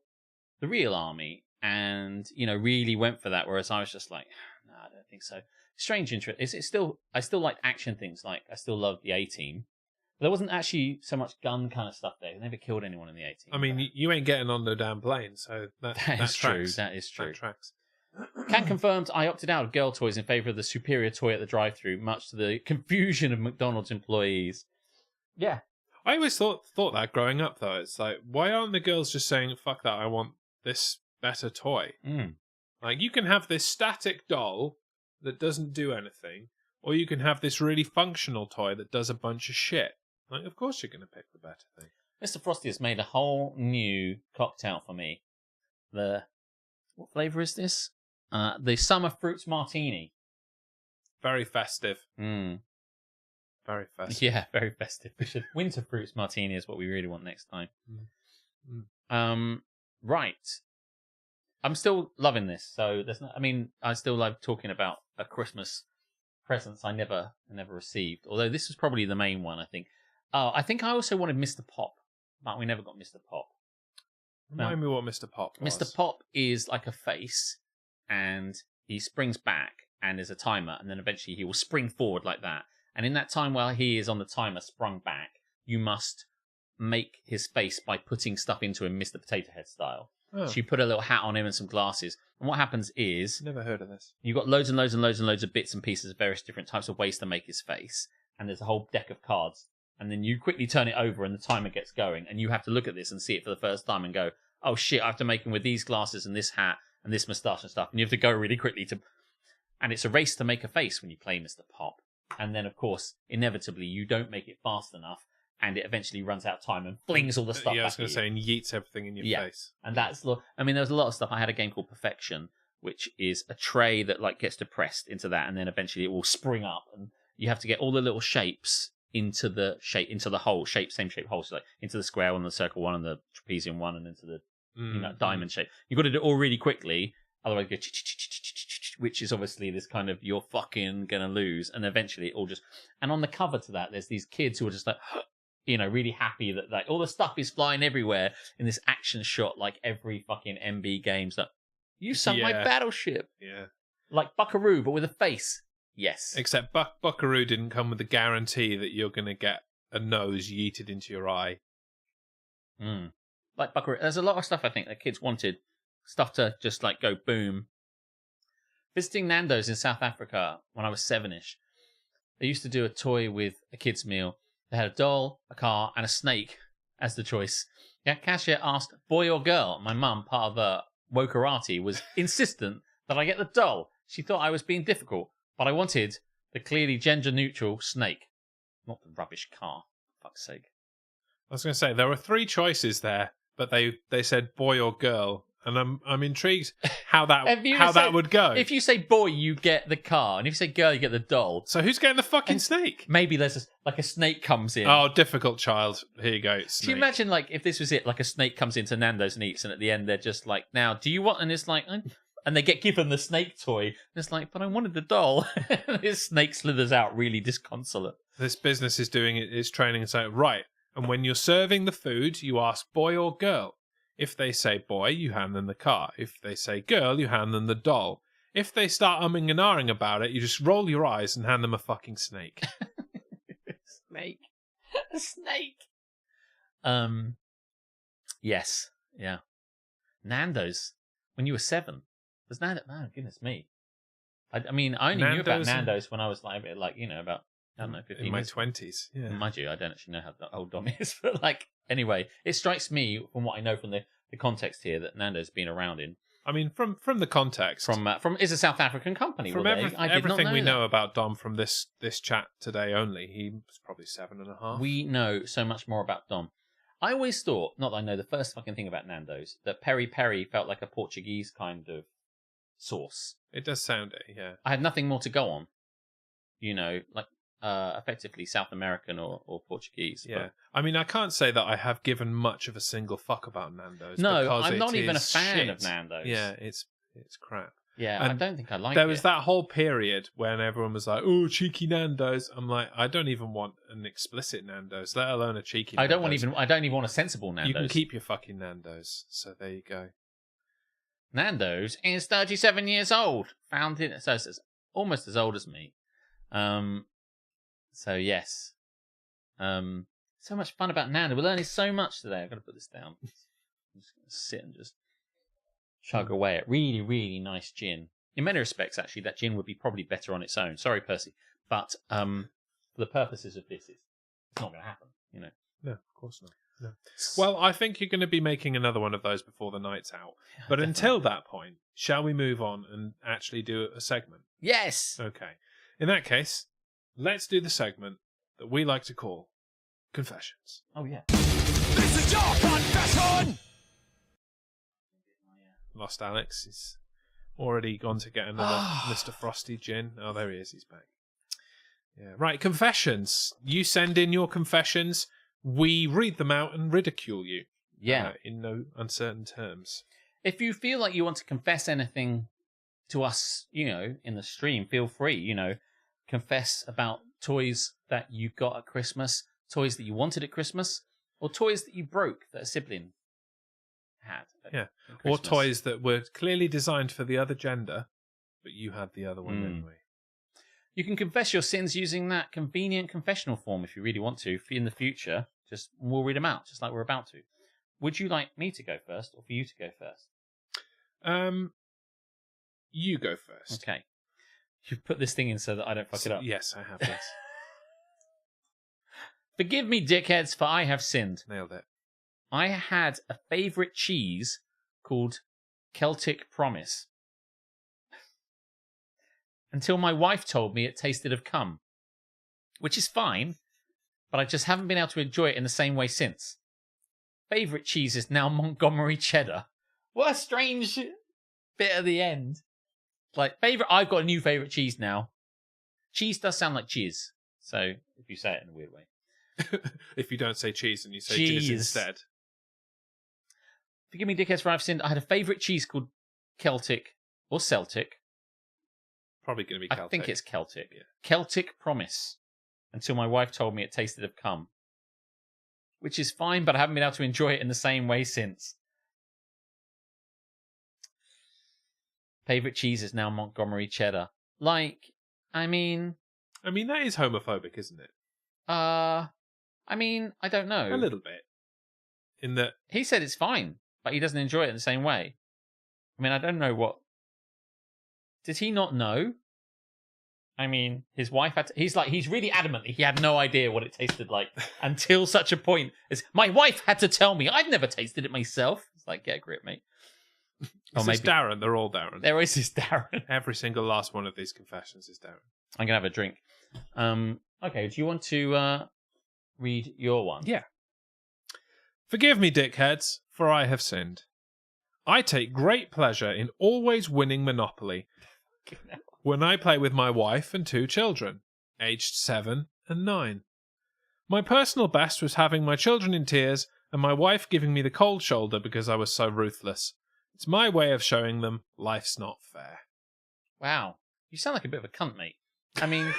the real army, and really went for that. Whereas I was just like, no, I don't think so. Strange interest. I still like action things. Like I still love the A-Team. But there wasn't actually so much gun kind of stuff there. They never killed anyone in the A-Team. I mean, you ain't getting on no damn plane, so that is true. tracks. That is true. That tracks. Can confirmed I opted out of girl toys in favour of the superior toy at the drive-thru, much to the confusion of McDonald's employees. Yeah. I always thought that growing up, though. It's like, why aren't the girls just saying, fuck that, I want this better toy? Like, you can have this static doll that doesn't do anything, or you can have this really functional toy that does a bunch of shit. Like, of course you're going to pick the better thing. Mr. Frosty has made a whole new cocktail for me. What flavour is this? The Summer Fruits Martini. Very festive. Very festive. Yeah, very festive. Winter Fruits Martini is what we really want next time. Right. I'm still loving this. So I still love talking about a Christmas presents I never received. Although this was probably the main one, I think. Oh, I think I also wanted Mr. Pop, but we never got Mr. Pop. Remind me what Mr. Pop was. Mr. Pop is like a face, and he springs back, and there's a timer, and then eventually he will spring forward like that. And in that time while he is on the timer sprung back, you must make his face by putting stuff into him, Mr. Potato Head style. Oh. So you put a little hat on him and some glasses. And what happens is... Never heard of this. You've got loads and loads and loads and loads of bits and pieces of various different types of ways to make his face. And there's a whole deck of cards. And then you quickly turn it over and the timer gets going. And you have to look at this and see it for the first time and go, oh shit, I have to make him with these glasses and this hat and this moustache and stuff. And you have to go really quickly to... And it's a race to make a face when you play Mr. Pop. And then, of course, inevitably, you don't make it fast enough, and it eventually runs out of time and flings all the stuff back. Yeah, I was going to say, and yeets everything in your face. And that's... there's a lot of stuff. I had a game called Perfection, which is a tray that gets depressed into that, and then eventually it will spring up, and you have to get all the little shapes into the hole, same shape hole. So like into the square one, the circle one, and the trapezium one, and into the diamond shape. You've got to do it all really quickly, otherwise you go which is obviously this kind of you're fucking gonna lose, and eventually it all just. And on the cover to that, there's these kids who are just like, really happy that like all the stuff is flying everywhere in this action shot, like every fucking MB game's like, you sunk my battleship, like Buckaroo but with a face. Yes. Except Buckaroo didn't come with the guarantee that you're going to get a nose yeeted into your eye. Like Buckaroo. There's a lot of stuff I think that kids wanted. Stuff to just like go boom. Visiting Nando's in South Africa when I was 7-ish. They used to do a toy with a kid's meal. They had a doll, a car, and a snake as the choice. Yeah, cashier asked, boy or girl? My mum, part of the wokerati, was insistent that I get the doll. She thought I was being difficult. But I wanted the clearly gender-neutral snake, not the rubbish car. For fuck's sake. I was going to say, there were 3 choices there, but they said boy or girl, and I'm intrigued how that would go. If you say boy, you get the car, and if you say girl, you get the doll. So who's getting the fucking snake? Maybe there's a snake comes in. Oh, difficult child. Here you go, snake. Can you imagine, like, if this was it, like a snake comes into Nando's and eats, and at the end they're just like, now, do you want, and it's like... And they get given the snake toy. And it's like, but I wanted the doll. This snake slithers out really disconsolate. This business is doing its training and saying, right, and when you're serving the food, you ask boy or girl. If they say boy, you hand them the car. If they say girl, you hand them the doll. If they start umming and ahhing about it, you just roll your eyes and hand them a fucking snake. Snake. A snake. Yes. Yeah. Nando's. When you were 7. Was Nando's? Oh, goodness me. I mean, I only knew about Nando's when I was like about, I don't know, 15 in my years. 20s. Yeah. Mind you, I don't actually know how old Dom is, but like, anyway, it strikes me from what I know from the context here that Nando's been around in. I mean, from the context, from is a South African company. From everything we know about Dom from this chat today only, he was probably 7.5. We know so much more about Dom. I always thought, not that I know the first fucking thing about Nando's, that peri peri felt like a Portuguese kind of sauce. It does sound it, yeah. I had nothing more to go on. Like effectively South American or Portuguese. Yeah. But... I mean, I can't say that I have given much of a single fuck about Nando's. No, I'm not even a fan of Nando's. Yeah, it's crap. Yeah, and I don't think I like it. There was that whole period when everyone was like, oh, cheeky Nando's. I'm like, I don't even want an explicit Nando's, let alone a cheeky Nando's. I don't even want a sensible Nando's. You can keep your fucking Nando's. So there you go. Nando's is 37 years old. Founded, so it's almost as old as me. So yes. So much fun about Nando's. We're learning so much today. I've got to put this down. I'm just going to sit and just chug away at really, really nice gin. In many respects, actually, that gin would be probably better on its own. Sorry, Percy. But for the purposes of this, it's not going to happen, No, of course not. No. Well, I think you're going to be making another one of those before the night's out. But definitely. Until that point, shall we move on and actually do a segment? Yes! Okay. In that case, let's do the segment that we like to call Confessions. Oh, yeah. This is your confession! Lost Alex. He's already gone to get another Mr. Frosty gin. Oh, there he is. He's back. Yeah. Right, confessions. You send in your confessions. We read them out and ridicule you. Yeah. In no uncertain terms. If you feel like you want to confess anything to us, in the stream, feel free, confess about toys that you got at Christmas, toys that you wanted at Christmas, or toys that you broke that a sibling had. Yeah. Or toys that were clearly designed for the other gender, but you had the other one anyway. You can confess your sins using that convenient confessional form if you really want to. In the future, we'll read them out, just like we're about to. Would you like me to go first, or for you to go first? You go first. Okay. You've put this thing in so that I don't fuck it up. Yes, I have, yes. Forgive me, dickheads, for I have sinned. Nailed it. I had a favourite cheese called Celtic Promise. Until my wife told me it tasted of cum. Which is fine, but I just haven't been able to enjoy it in the same way since. Favourite cheese is now Montgomery Cheddar. What a strange bit at the end. I've got a new favourite cheese now. Cheese does sound like jizz. So if you say it in a weird way. If you don't say cheese and you say Cheese. jizz instead. Forgive me, dickheads, for I've sinned. I had a favourite cheese called Celtic or Celtic. Probably going to be Celtic. I think it's Celtic. Yeah. Celtic Promise. Until my wife told me it tasted of cum. Which is fine, but I haven't been able to enjoy it in the same way since. Favourite cheese is now Montgomery cheddar. Like, I mean, that is homophobic, isn't it? I don't know. A little bit. In that... He said it's fine, but he doesn't enjoy it in the same way. I mean, I don't know what... Did he not know? I mean, his wife had to... He's really adamant that he had no idea what it tasted like until such a point as, my wife had to tell me. I've never tasted it myself. It's like, get a grip, mate. Is this Darren? They're all Darren. There is this Darren. Every single last one of these confessions is Darren. I'm going to have a drink. Okay, do you want to read your one? Yeah. Forgive me, dickheads, for I have sinned. I take great pleasure in always winning Monopoly when I play with my wife and 2 children, aged 7 and 9. My personal best was having my children in tears and my wife giving me the cold shoulder because I was so ruthless. It's my way of showing them life's not fair. Wow. You sound like a bit of a cunt, mate. I mean...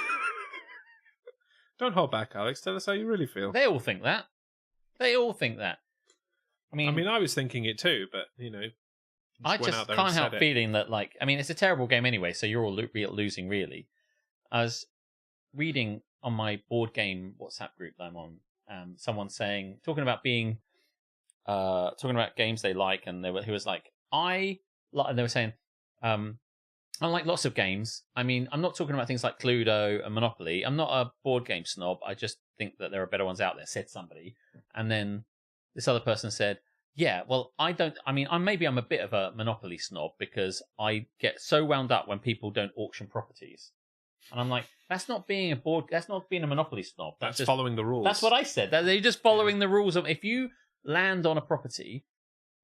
Don't hold back, Alex. Tell us how you really feel. They all think that. They all think that. I mean, I was thinking it too, but, I just can't help feeling that, like... I mean, it's a terrible game anyway, so you're all losing, really. I was reading on my board game WhatsApp group that I'm on, someone talking about games they like, and he was like, and they were saying, I like lots of games. I mean, I'm not talking about things like Cluedo and Monopoly. I'm not a board game snob. I just think that there are better ones out there, said somebody. And then this other person said, yeah, well, I'm a bit of a Monopoly snob because I get so wound up when people don't auction properties. And I'm like, that's not being a Monopoly snob. That's just following the rules. That's what I said. They're just following the rules of, if you land on a property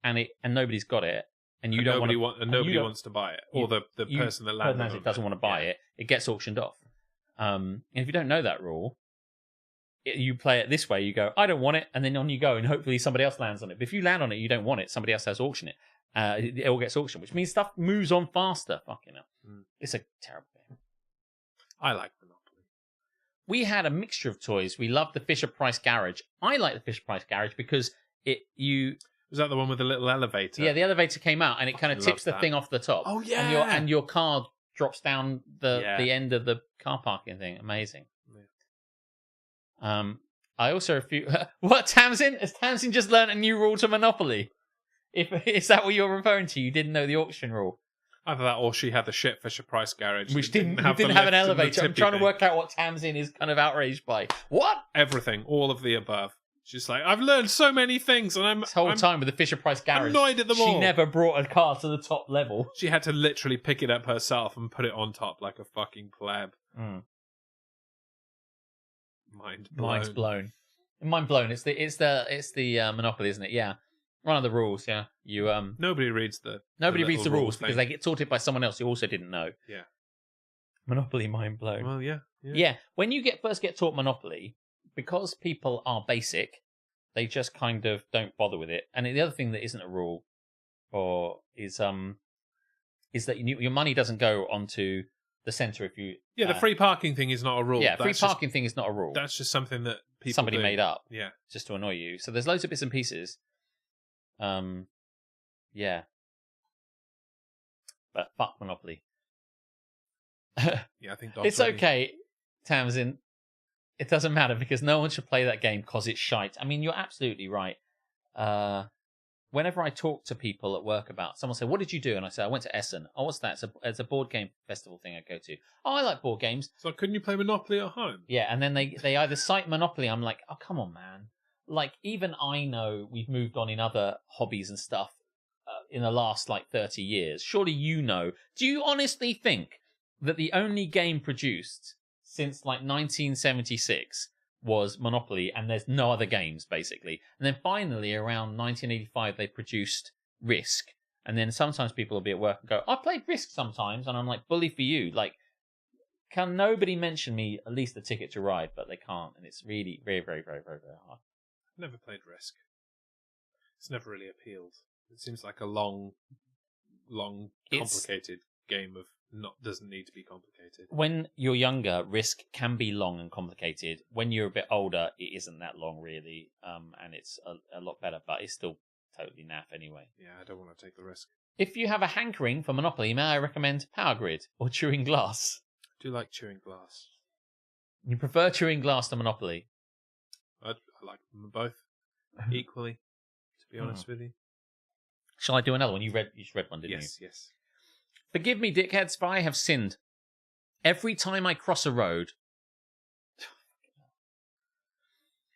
and nobody's got it, and you don't nobody wants to buy it, or the person that landed on it doesn't want to buy it, it gets auctioned off. And if you don't know that rule, you play it this way. You go, I don't want it, and then on you go, and hopefully somebody else lands on it. But if you land on it, you don't want it, somebody else has to auction it. It all gets auctioned, which means stuff moves on faster. Fucking hell, It's a terrible game. I like Monopoly. We had a mixture of toys. We loved the Fisher Price Garage. I like the Fisher Price Garage because Was that the one with the little elevator? Yeah, the elevator came out and it kind of tips the thing off the top. Oh, yeah. And your card drops down the end of the car parking thing. Amazing. Yeah. I also what, Tamsin? Has Tamsin just learned a new rule to Monopoly? Is that what you're referring to? You didn't know the auction rule? Either that or she had the shit Fisher Price Garage. Which didn't have an elevator. I'm trying to work out what Tamsin is kind of outraged by. What? Everything. All of the above. She's like, I've learned so many things, and this whole time with the Fisher Price Garage, annoyed at them all. She never brought a car to the top level. She had to literally pick it up herself and put it on top like a fucking pleb. Mind blown. Mind blown. It's the Monopoly, isn't it? Yeah. One of the rules. Yeah. Nobody reads the rules because they get taught it by someone else who also didn't know. Yeah. Monopoly, mind blown. Well, yeah. Yeah. When you first get taught Monopoly, because people are basic, they just kind of don't bother with it. And the other thing that isn't a rule, is that your money doesn't go onto the center if you. Yeah, the free parking thing is not a rule. Yeah, free parking thing is not a rule. That's just something that somebody made up. Yeah, just to annoy you. So there's loads of bits and pieces. Yeah. But fuck Monopoly. Yeah, I think it's okay, Tamsin. It doesn't matter because no one should play that game because it's shite. I mean, you're absolutely right. Whenever I talk to people at work about, someone say, "What did you do?" and I say, "I went to Essen." Oh, what's that? It's a board game festival thing I go to. Oh, I like board games. So couldn't you play Monopoly at home? Yeah, and then they either cite Monopoly. I'm like, oh, come on, man. Like, even I know we've moved on in other hobbies and stuff in the last, 30 years. Surely you know. Do you honestly think that the only game produced since, 1976 was Monopoly, and there's no other games, basically? And then finally, around 1985, they produced Risk. And then sometimes people will be at work and go, I played Risk sometimes. And I'm like, bully for you. Can nobody mention me at least a Ticket to Ride? But they can't, and it's really very, very, very, very, very hard. Never played Risk. It's never really appealed. It seems like a long, complicated game of doesn't need to be complicated. When you're younger, Risk can be long and complicated. When you're a bit older, it isn't that long really, and it's a lot better. But it's still totally naff anyway. Yeah, I don't want to take the risk. If you have a hankering for Monopoly, may I recommend Power Grid or Chewing Glass? I do like chewing glass. You prefer Chewing Glass to Monopoly? I like them both equally, to be honest with you. Shall I do another one? You just read one, didn't you? Yes. Forgive me, dickheads, for I have sinned. Every time I cross a road,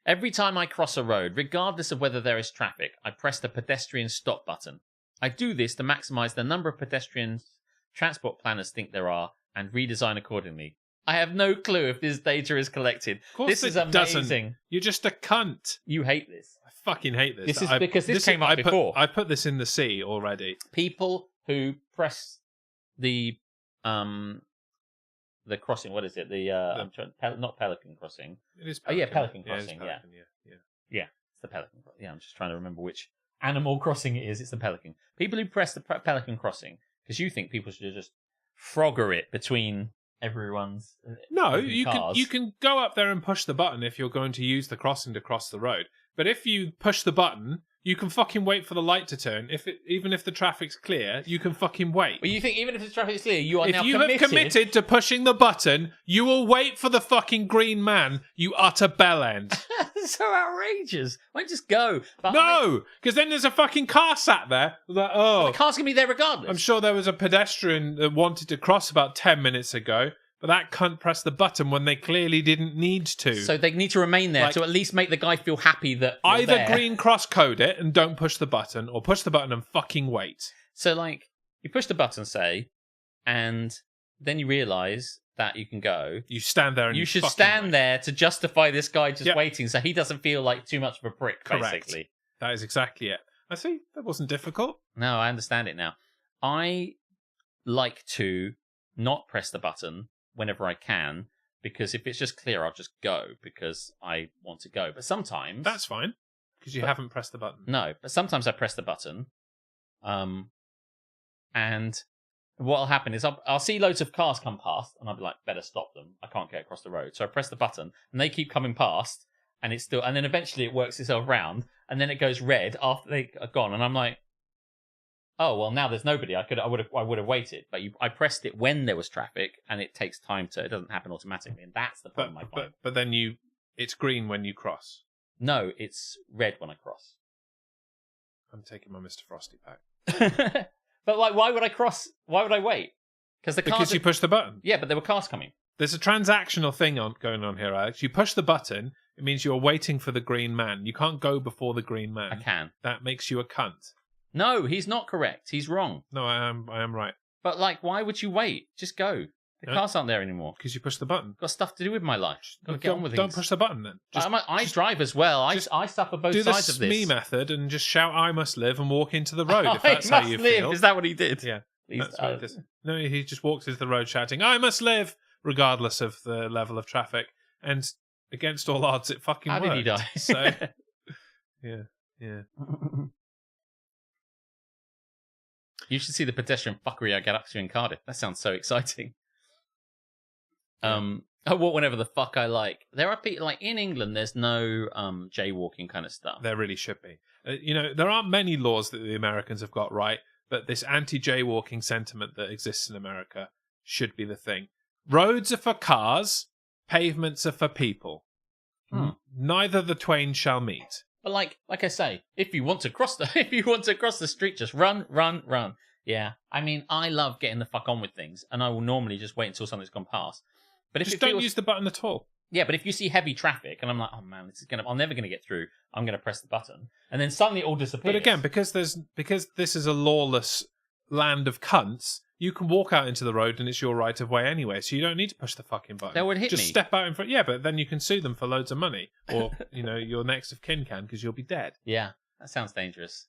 regardless of whether there is traffic, I press the pedestrian stop button. I do this to maximize the number of pedestrians transport planners think there are and redesign accordingly. I have no clue if this data is collected. Of course this is amazing. Doesn't. You're just a cunt. You hate this. I fucking hate this. This is because this came up before. I put this in the sea already. People who press the crossing. What is it? Not Pelican Crossing. It is. Pelican. Oh yeah, Pelican Crossing. It is Pelican, yeah, it's the Pelican. Yeah, I'm just trying to remember which Animal Crossing it is. It's the Pelican. People who press the Pelican Crossing because you think people should just Frogger it between everyone's. No, cars. you can go up there and push the button if you're going to use the crossing to cross the road. But if you push the button, you can fucking wait for the light to turn. Even if the traffic's clear, you can fucking wait. Well, you think even if the traffic's clear, you are if now you committed. have committed to pushing the button, you will wait for the fucking green man, you utter bellend. That's so outrageous. Why don't you just go? But No, because then there's a fucking car sat there. Like, the car's going to be there regardless. I'm sure there was a pedestrian that wanted to cross about 10 minutes ago, but that cunt pressed the button when they clearly didn't need to. So they need to remain there to at least make the guy feel happy that you're either there. green cross code it and don't push the button, or push the button and fucking wait. So, like, you push the button, say, and then you realise that you can go. You stand there and you should fucking stand wait. there to justify this guy just Yep. waiting so he doesn't feel like too much of a prick, Correct. basically. That is exactly it. I see. That wasn't difficult. No, I understand it now. I like to not press the button whenever I can, because if it's just clear, I'll just go because I want to go. But sometimes... That's fine, because you haven't pressed the button. No, but sometimes I press the button, and what'll happen is I'll see loads of cars come past, and I'll be like, better stop them. I can't get across the road. So I press the button, and they keep coming past, and it's still... And then eventually it works itself round, and then it goes red after they are gone, and I'm like, oh, well, now there's nobody. I would have waited, but I pressed it when there was traffic, and it takes time to. It doesn't happen automatically, and that's the problem I find. But then it's green when you cross. No, it's red when I cross. I'm taking my Mr. Frosty pack. But like, why would I cross? Why would I wait? Because you push the button. Yeah, but there were cars coming. There's a transactional thing going on here, Alex. You push the button, it means you're waiting for the green man. You can't go before the green man. I can. That makes you a cunt. No, he's not correct. He's wrong. No, I am right. But like, why would you wait? Just go. The cars aren't there anymore. Because you push the button. Got stuff to do with my life. Got to get on with Don't things. push the button then. I drive as well. I suffer both do sides of the this. Smee method and just shout "I must live" and walk into the road if that's how you feel. Is that what he did? Yeah. Please, That's what he does. No, he just walks into the road shouting "I must live," regardless of the level of traffic, and against all odds, it fucking How worked. did he die? So, yeah. You should see the pedestrian fuckery I get up to in Cardiff. That sounds so exciting. I walk whenever the fuck I like. There are people like in England. There's no jaywalking kind of stuff. There really should be. There aren't many laws that the Americans have got right, but this anti-jaywalking sentiment that exists in America should be the thing. Roads are for cars, pavements are for people. Neither the twain shall meet. But like I say, if you want to cross the street, just run. Yeah, I mean, I love getting the fuck on with things, and I will normally just wait until something's gone past. But if Just don't use the button at all. Yeah, but if you see heavy traffic, and I'm like, oh man, I'm never gonna get through. I'm gonna press the button, and then suddenly it all disappears. But again, because this is a lawless land of cunts, you can walk out into the road and it's your right of way anyway, so you don't need to push the fucking button. That would hit Just me. step out in front. Yeah, but then you can sue them for loads of money, or your next of kin can, because you'll be dead. Yeah, that sounds dangerous.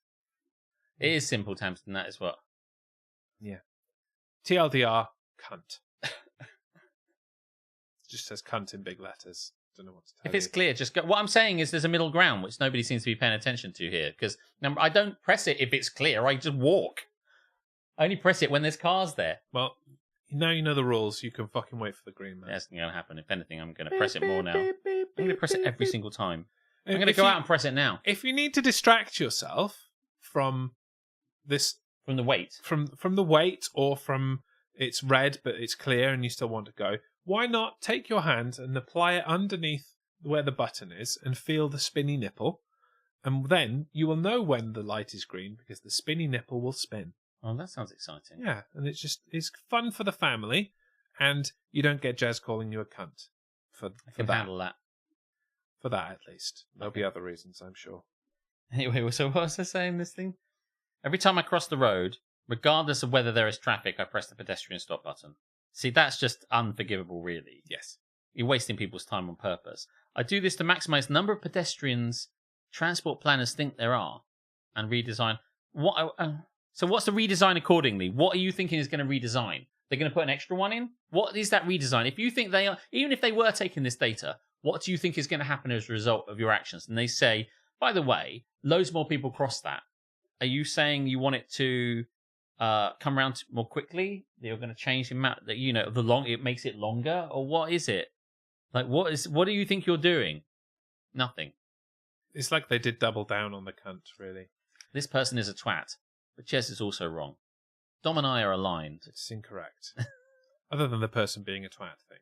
It is simple, Tamsin. That is what. Yeah. TLDR, cunt. just says cunt in big letters. Don't know what to tell If it's clear, just go. What I'm saying is there's a middle ground, which nobody seems to be paying attention to here. Because I don't press it if it's clear. I just walk. I only press it when there's cars there. Well, now you know the rules. You can fucking wait for the green man. That's not going to happen. If anything, I'm going to press it more now. I'm going to press it every single time. I'm going to go out and press it now. If you need to distract yourself from this, From the weight. from the wait, or from it's red but it's clear and you still want to go, why not take your hand and apply it underneath where the button is and feel the spinny nipple, and then you will know when the light is green because the spinny nipple will spin. Oh, that sounds exciting. Yeah, and it's fun for the family, and you don't get Jez calling you a cunt for I can that. handle that. For that, at least. There'll be other reasons, I'm sure. Anyway, so what was I saying this thing? Every time I cross the road, regardless of whether there is traffic, I press the pedestrian stop button. See, that's just unforgivable, really. Yes. You're wasting people's time on purpose. I do this to maximize the number of pedestrians transport planners think there are, and redesign. So what's the redesign accordingly? What are you thinking is going to redesign? They're going to put an extra one in? What is that redesign? If you think they are, even if they were taking this data, what do you think is going to happen as a result of your actions? And they say, by the way, loads more people cross that. Are you saying you want it to come around more quickly? That you're going to change the amount that it makes it longer, or what is it? Like, what do you think you're doing? Nothing. It's like they did double down on the cunt, really. This person is a twat, but Jez is also wrong. Dom and I are aligned. It's incorrect. Other than the person being a twat thing.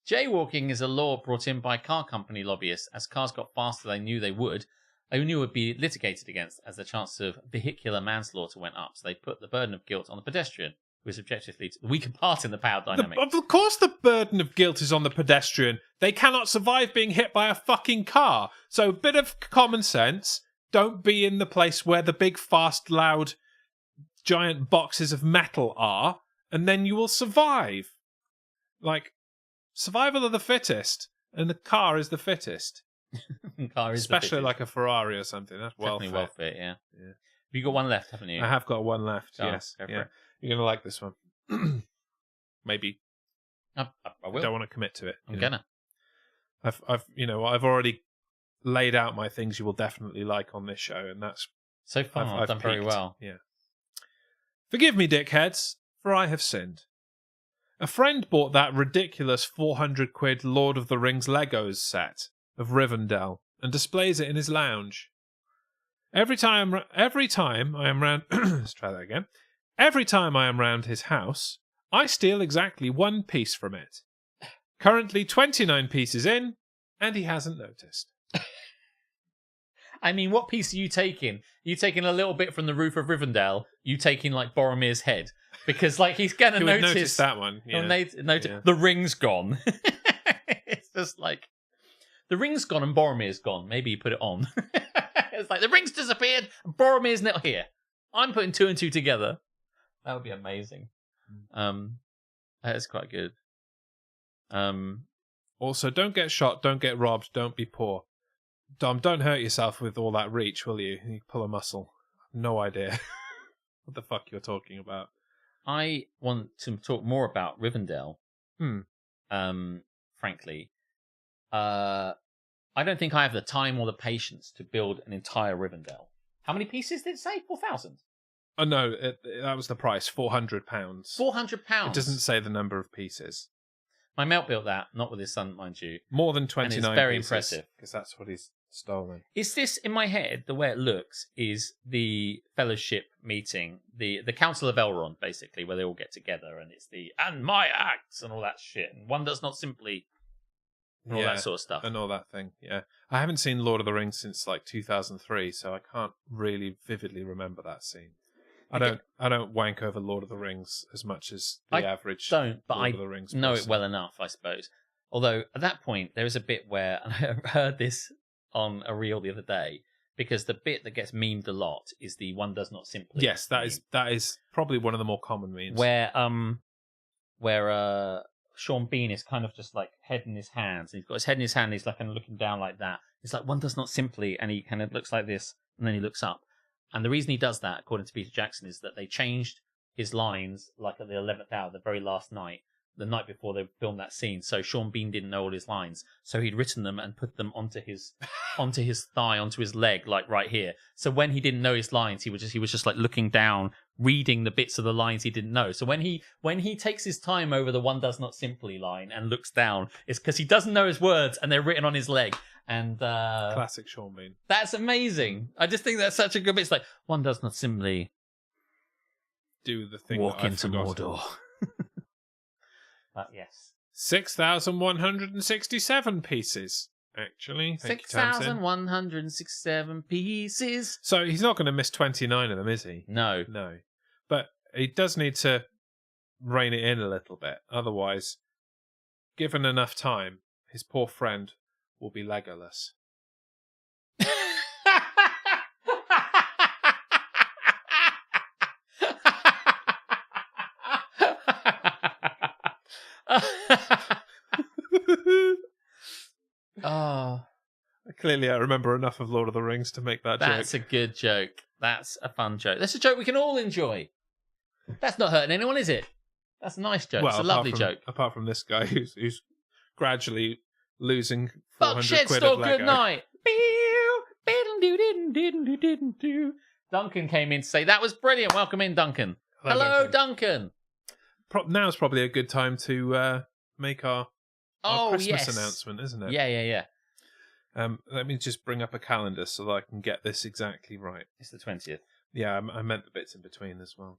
Jaywalking is a law brought in by car company lobbyists as cars got faster than they knew would be litigated against as the chance of vehicular manslaughter went up. So they put the burden of guilt on the pedestrian, who is objectively the weaker part in the power dynamic. Of course the burden of guilt is on the pedestrian. They cannot survive being hit by a fucking car. So a bit of common sense. Don't be in the place where the big, fast, loud, giant boxes of metal are, and then you will survive. Like, survival of the fittest, and the car is the fittest. Car is especially like a Ferrari or something. That's definitely well fit. Yeah. You got one left, haven't you? I have got one left. Oh, yes. go for Yeah. it. You're gonna like this one. Maybe. I will. Don't want to commit to it. I'm gonna. I've already laid out my things you will definitely like on this show, and that's so far I've done very peaked. well. Yeah. Forgive me, dickheads, for I have sinned. A friend bought that ridiculous 400 quid Lord of the Rings Legos set of Rivendell and displays it in his lounge. Every time I am round let's try that again. Every time I am round his house, I steal exactly one piece from it. Currently 29 pieces in, and he hasn't noticed. I mean, what piece are you taking? You taking a little bit from the roof of Rivendell? You taking like Boromir's head? Because like he's gonna notice that one. Yeah. The ring's gone. It's just like the ring's gone and Boromir's gone. Maybe you put it on. It's like the ring's disappeared and Boromir's not here. I'm putting two and two together. That would be amazing. That is quite good. Also, don't get shot, don't get robbed, don't be poor. Dom, don't hurt yourself with all that reach, will you? You pull a muscle. No idea what the fuck you're talking about. I want to talk more about Rivendell. Frankly, I don't think I have the time or the patience to build an entire Rivendell. How many pieces did it say? 4,000. Oh no, that was the price. £400. £400. It doesn't say the number of pieces. My mate built that, not with his son, mind you. More than 29 and it's very pieces, impressive. Because that's what he's stolen. Is this, in my head, the way it looks, is the fellowship meeting, the Council of Elrond, basically, where they all get together, and it's and my acts, and all that shit, and one does not simply, and all that sort of stuff. And all that thing, yeah. I haven't seen Lord of the Rings since like 2003, so I can't really vividly remember that scene. I don't wank over Lord of the Rings as much as the average don't, but Lord of the Rings know person. it well enough, I suppose. Although at that point there is a bit where, and I heard this on a reel the other day, because the bit that gets memed a lot is the one does not simply. Yes, that is probably one of the more common memes. Where Sean Bean is kind of just like head in his hands, and he's got his head in his hand, and he's like kind of looking down like that. It's like one does not simply, and he kind of looks like this, and then he looks up. And the reason he does that, according to Peter Jackson, is that they changed his lines like at the 11th hour, the very last night, the night before they filmed that scene. So Sean Bean didn't know all his lines, so he'd written them and put them onto his thigh, onto his leg, like right here. So when he didn't know his lines, he was just like looking down, reading the bits of the lines he didn't know. So when he takes his time over the "one does not simply" line and looks down, it's because he doesn't know his words and they're written on his leg. And Classic Sean Bean. that's amazing. I just think that's such a good bit. It's like, one does not simply Do the thing walk that I've into forgotten. Mordor. But yes. 6,167 pieces, actually. Thank you, Tamsin. 6,167 pieces. So he's not going to miss 29 of them, is he? No. No. But he does need to rein it in a little bit. Otherwise, given enough time, his poor friend will be Legolas. Oh, Clearly, I remember enough of Lord of the Rings to make that that's joke. a good joke. That's a fun joke. That's a joke we can all enjoy. That's not hurting anyone, is it? That's a nice joke. It's a lovely joke. Apart from this guy who's gradually losing Fuck 400 shit, quid store, of Lego. good night. Duncan came in to say, that was brilliant. Welcome in, Duncan. Hello, Duncan. Now's probably a good time to make our Christmas announcement, isn't it? Yeah. Let me just bring up a calendar so that I can get this exactly right. It's the 20th. Yeah, I meant the bits in between as well.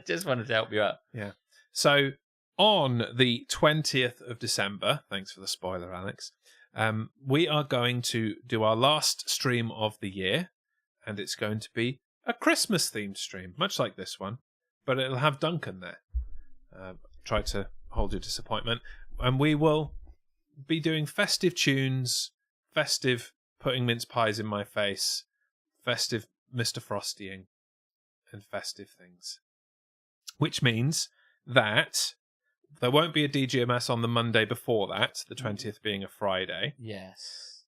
Just wanted to help you out. Yeah. So on the 20th of December, thanks for the spoiler, Alex, we are going to do our last stream of the year, and it's going to be a Christmas-themed stream, much like this one, but it'll have Duncan there. Try to hold your disappointment. And we will be doing festive tunes, festive putting mince pies in my face, festive Mr. Frostying, and festive things. Which means that there won't be a DGMS on the Monday before that, the 20th being a Friday. Yes.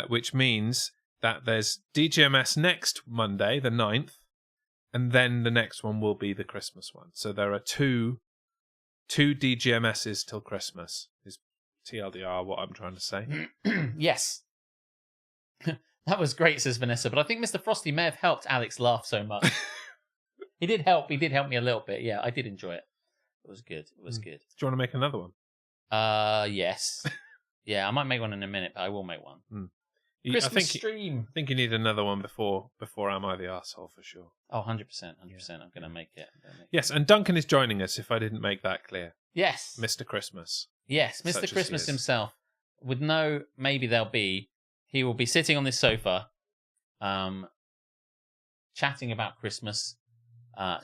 Which means that there's DGMS next Monday, the 9th, and then the next one will be the Christmas one. So there are two DGMSs till Christmas, is TLDR what I'm trying to say. Yes. That was great, says Vanessa, but I think Mr. Frosty may have helped Alex laugh so much. He did help me a little bit. Yeah, I did enjoy it. It was good. It was good. Do you want to make another one? Yes. Yeah, I might make one in a minute, but I will make one. Christmas stream. I think you need another one before Am I the Arsehole for sure. Oh, 100%. 100%. I'm going to make it. Yes, and Duncan is joining us, if I didn't make that clear. Yes. Mr. Christmas. Yes, Such Mr. as Christmas he is. himself. With no, maybe there'll be, he will be sitting on this sofa, chatting about Christmas,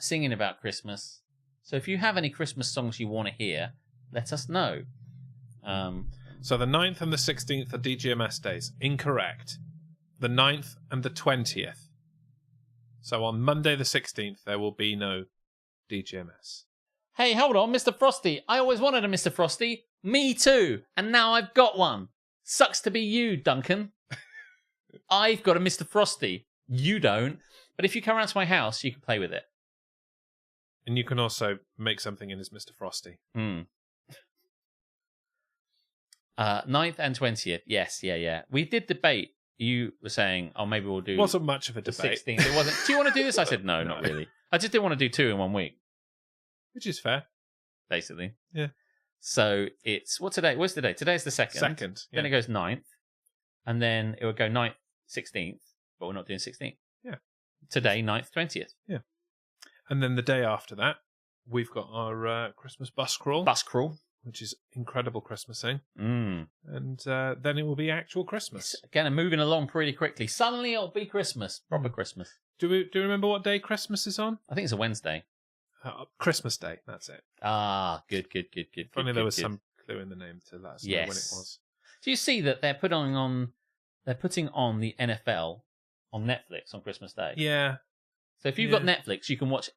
singing about Christmas. So if you have any Christmas songs you want to hear, let us know. So the 9th and the 16th are DGMS days. Incorrect. The 9th and the 20th. So on Monday the 16th, there will be no DGMS. Hey, hold on, Mr. Frosty. I always wanted a Mr. Frosty. Me too. And now I've got one. Sucks to be you, Duncan. I've got a Mr. Frosty. You don't. But if you come around to my house, you can play with it. And you can also make something in as Mr. Frosty. 9th and 20th. Yes, yeah. We did debate. You were saying, oh, maybe we'll do... Wasn't much of a the debate. 16th. It wasn't. Do you want to do this? I said, no, No. not really. I just didn't want to do 2 in 1 week, Which is fair. basically. Yeah. So it's... What's today? What's today? Today's the 2nd. Second. Then it goes 9th. And then it would go 9th, 16th. But we're not doing 16th. Yeah. Today, 9th, 20th. And then the day after that, we've got our Christmas bus crawl, Bus crawl. which is incredible Christmasing. Mm. And then it will be actual Christmas. It's, again, moving along pretty quickly. Suddenly it'll be Christmas. Proper Christmas. Do you remember what day Christmas is on? I think it's a Wednesday. Christmas Day, that's it. Ah, good. Funny there was some clue in the name to let us know when it was. Do you see that they're putting on the NFL on Netflix on Christmas Day? Yeah, So if you've got Netflix, you can watch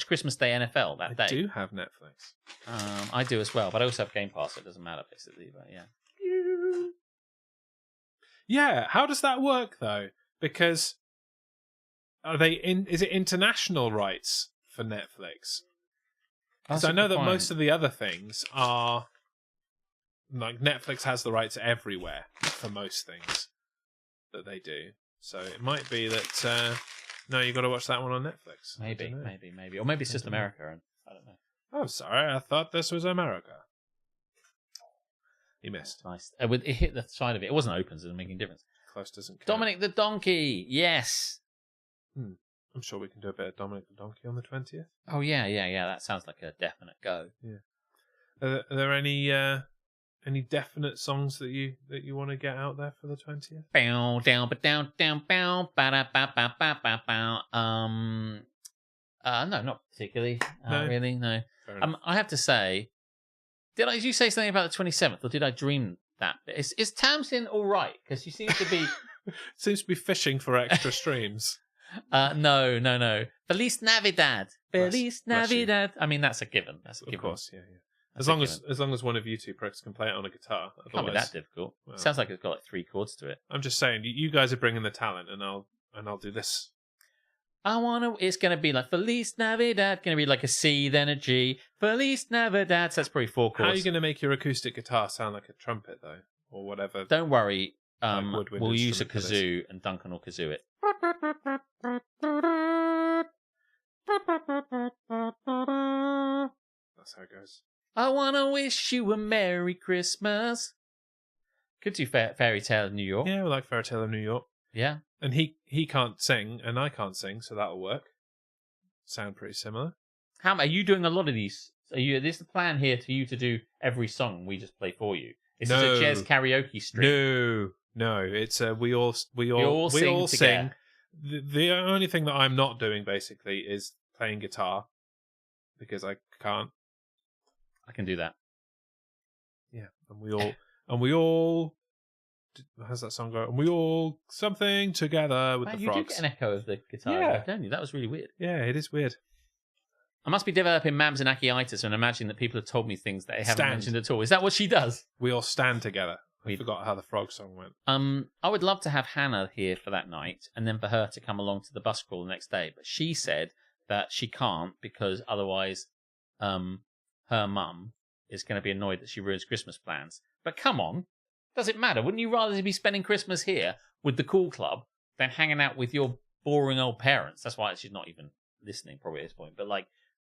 Christmas Day NFL that day. I do have Netflix. I do as well, but I also have Game Pass, so it doesn't matter basically. But yeah. Yeah, how does that work though? Because is it international rights for Netflix? Because I know that most of the other things are... Like, Netflix has the rights everywhere for most things that they do. So it might be that... no, you got to watch that one on Netflix. Maybe. Or maybe it's just America, and I don't know. Oh, sorry. I thought this was America. You missed. Nice. It hit the side of it. It wasn't open, so it doesn't make any difference. Close doesn't count. Dominic the Donkey. Yes. I'm sure we can do a bit of Dominic the Donkey on the 20th. Oh, yeah. That sounds like a definite go. Yeah. Are there any definite songs that you want to get out there for the 20th? Bow, down, but down, bow, ba da ba ba ba ba bow. No, not particularly. No? Really, no. Fair enough. I have to say, did you say something about the 27th, or did I dream that? Is Tamsin all right? Because she seems to be... Seems to be fishing for extra streams. No. Feliz Navidad. Feliz Bless you. Navidad. I mean, that's a given. That's a Of given. course, yeah. That's As long as one of you two pricks can play it on a guitar. Can't be Otherwise, that difficult. well. Sounds like it's got like 3 chords to it. I'm just saying, you guys are bringing the talent, and I'll do this. It's going to be like Feliz Navidad. Going to be like a C, then a G. Feliz Navidad. So that's probably 4 chords. How are you going to make your acoustic guitar sound like a trumpet, though? Or whatever? Don't worry. woodwind We'll use a instrument for kazoo, and Duncan will kazoo it. That's how it goes. I want to wish you a Merry Christmas. Could do Fairy Tale of New York. Yeah, we like Fairy Tale of New York. Yeah. And he can't sing, and I can't sing, so that'll work. Sound pretty similar. How are you doing a lot of these? Is this the plan here for you to do every song we just play for you? Is this a jazz karaoke stream? No. It's we all sing sing. The only thing that I'm not doing basically is playing guitar because I can't. I can do that. Yeah, and we all. How's that song go? And we all something together with the You frogs. do get an echo of the guitar, Yeah. don't you? That was really weird. Yeah, it is weird. I must be developing Mamzanakiitis and imagining that people have told me things that they haven't Stand. mentioned at all. Is that what she does? We all stand together. I forgot how the frog song went. I would love to have Hannah here for that night, and then for her to come along to the bus crawl the next day. But she said that she can't because otherwise, her mum is going to be annoyed that she ruins Christmas plans. But come on, does it matter? Wouldn't you rather be spending Christmas here with the cool club than hanging out with your boring old parents? That's why she's not even listening probably at this point. But like,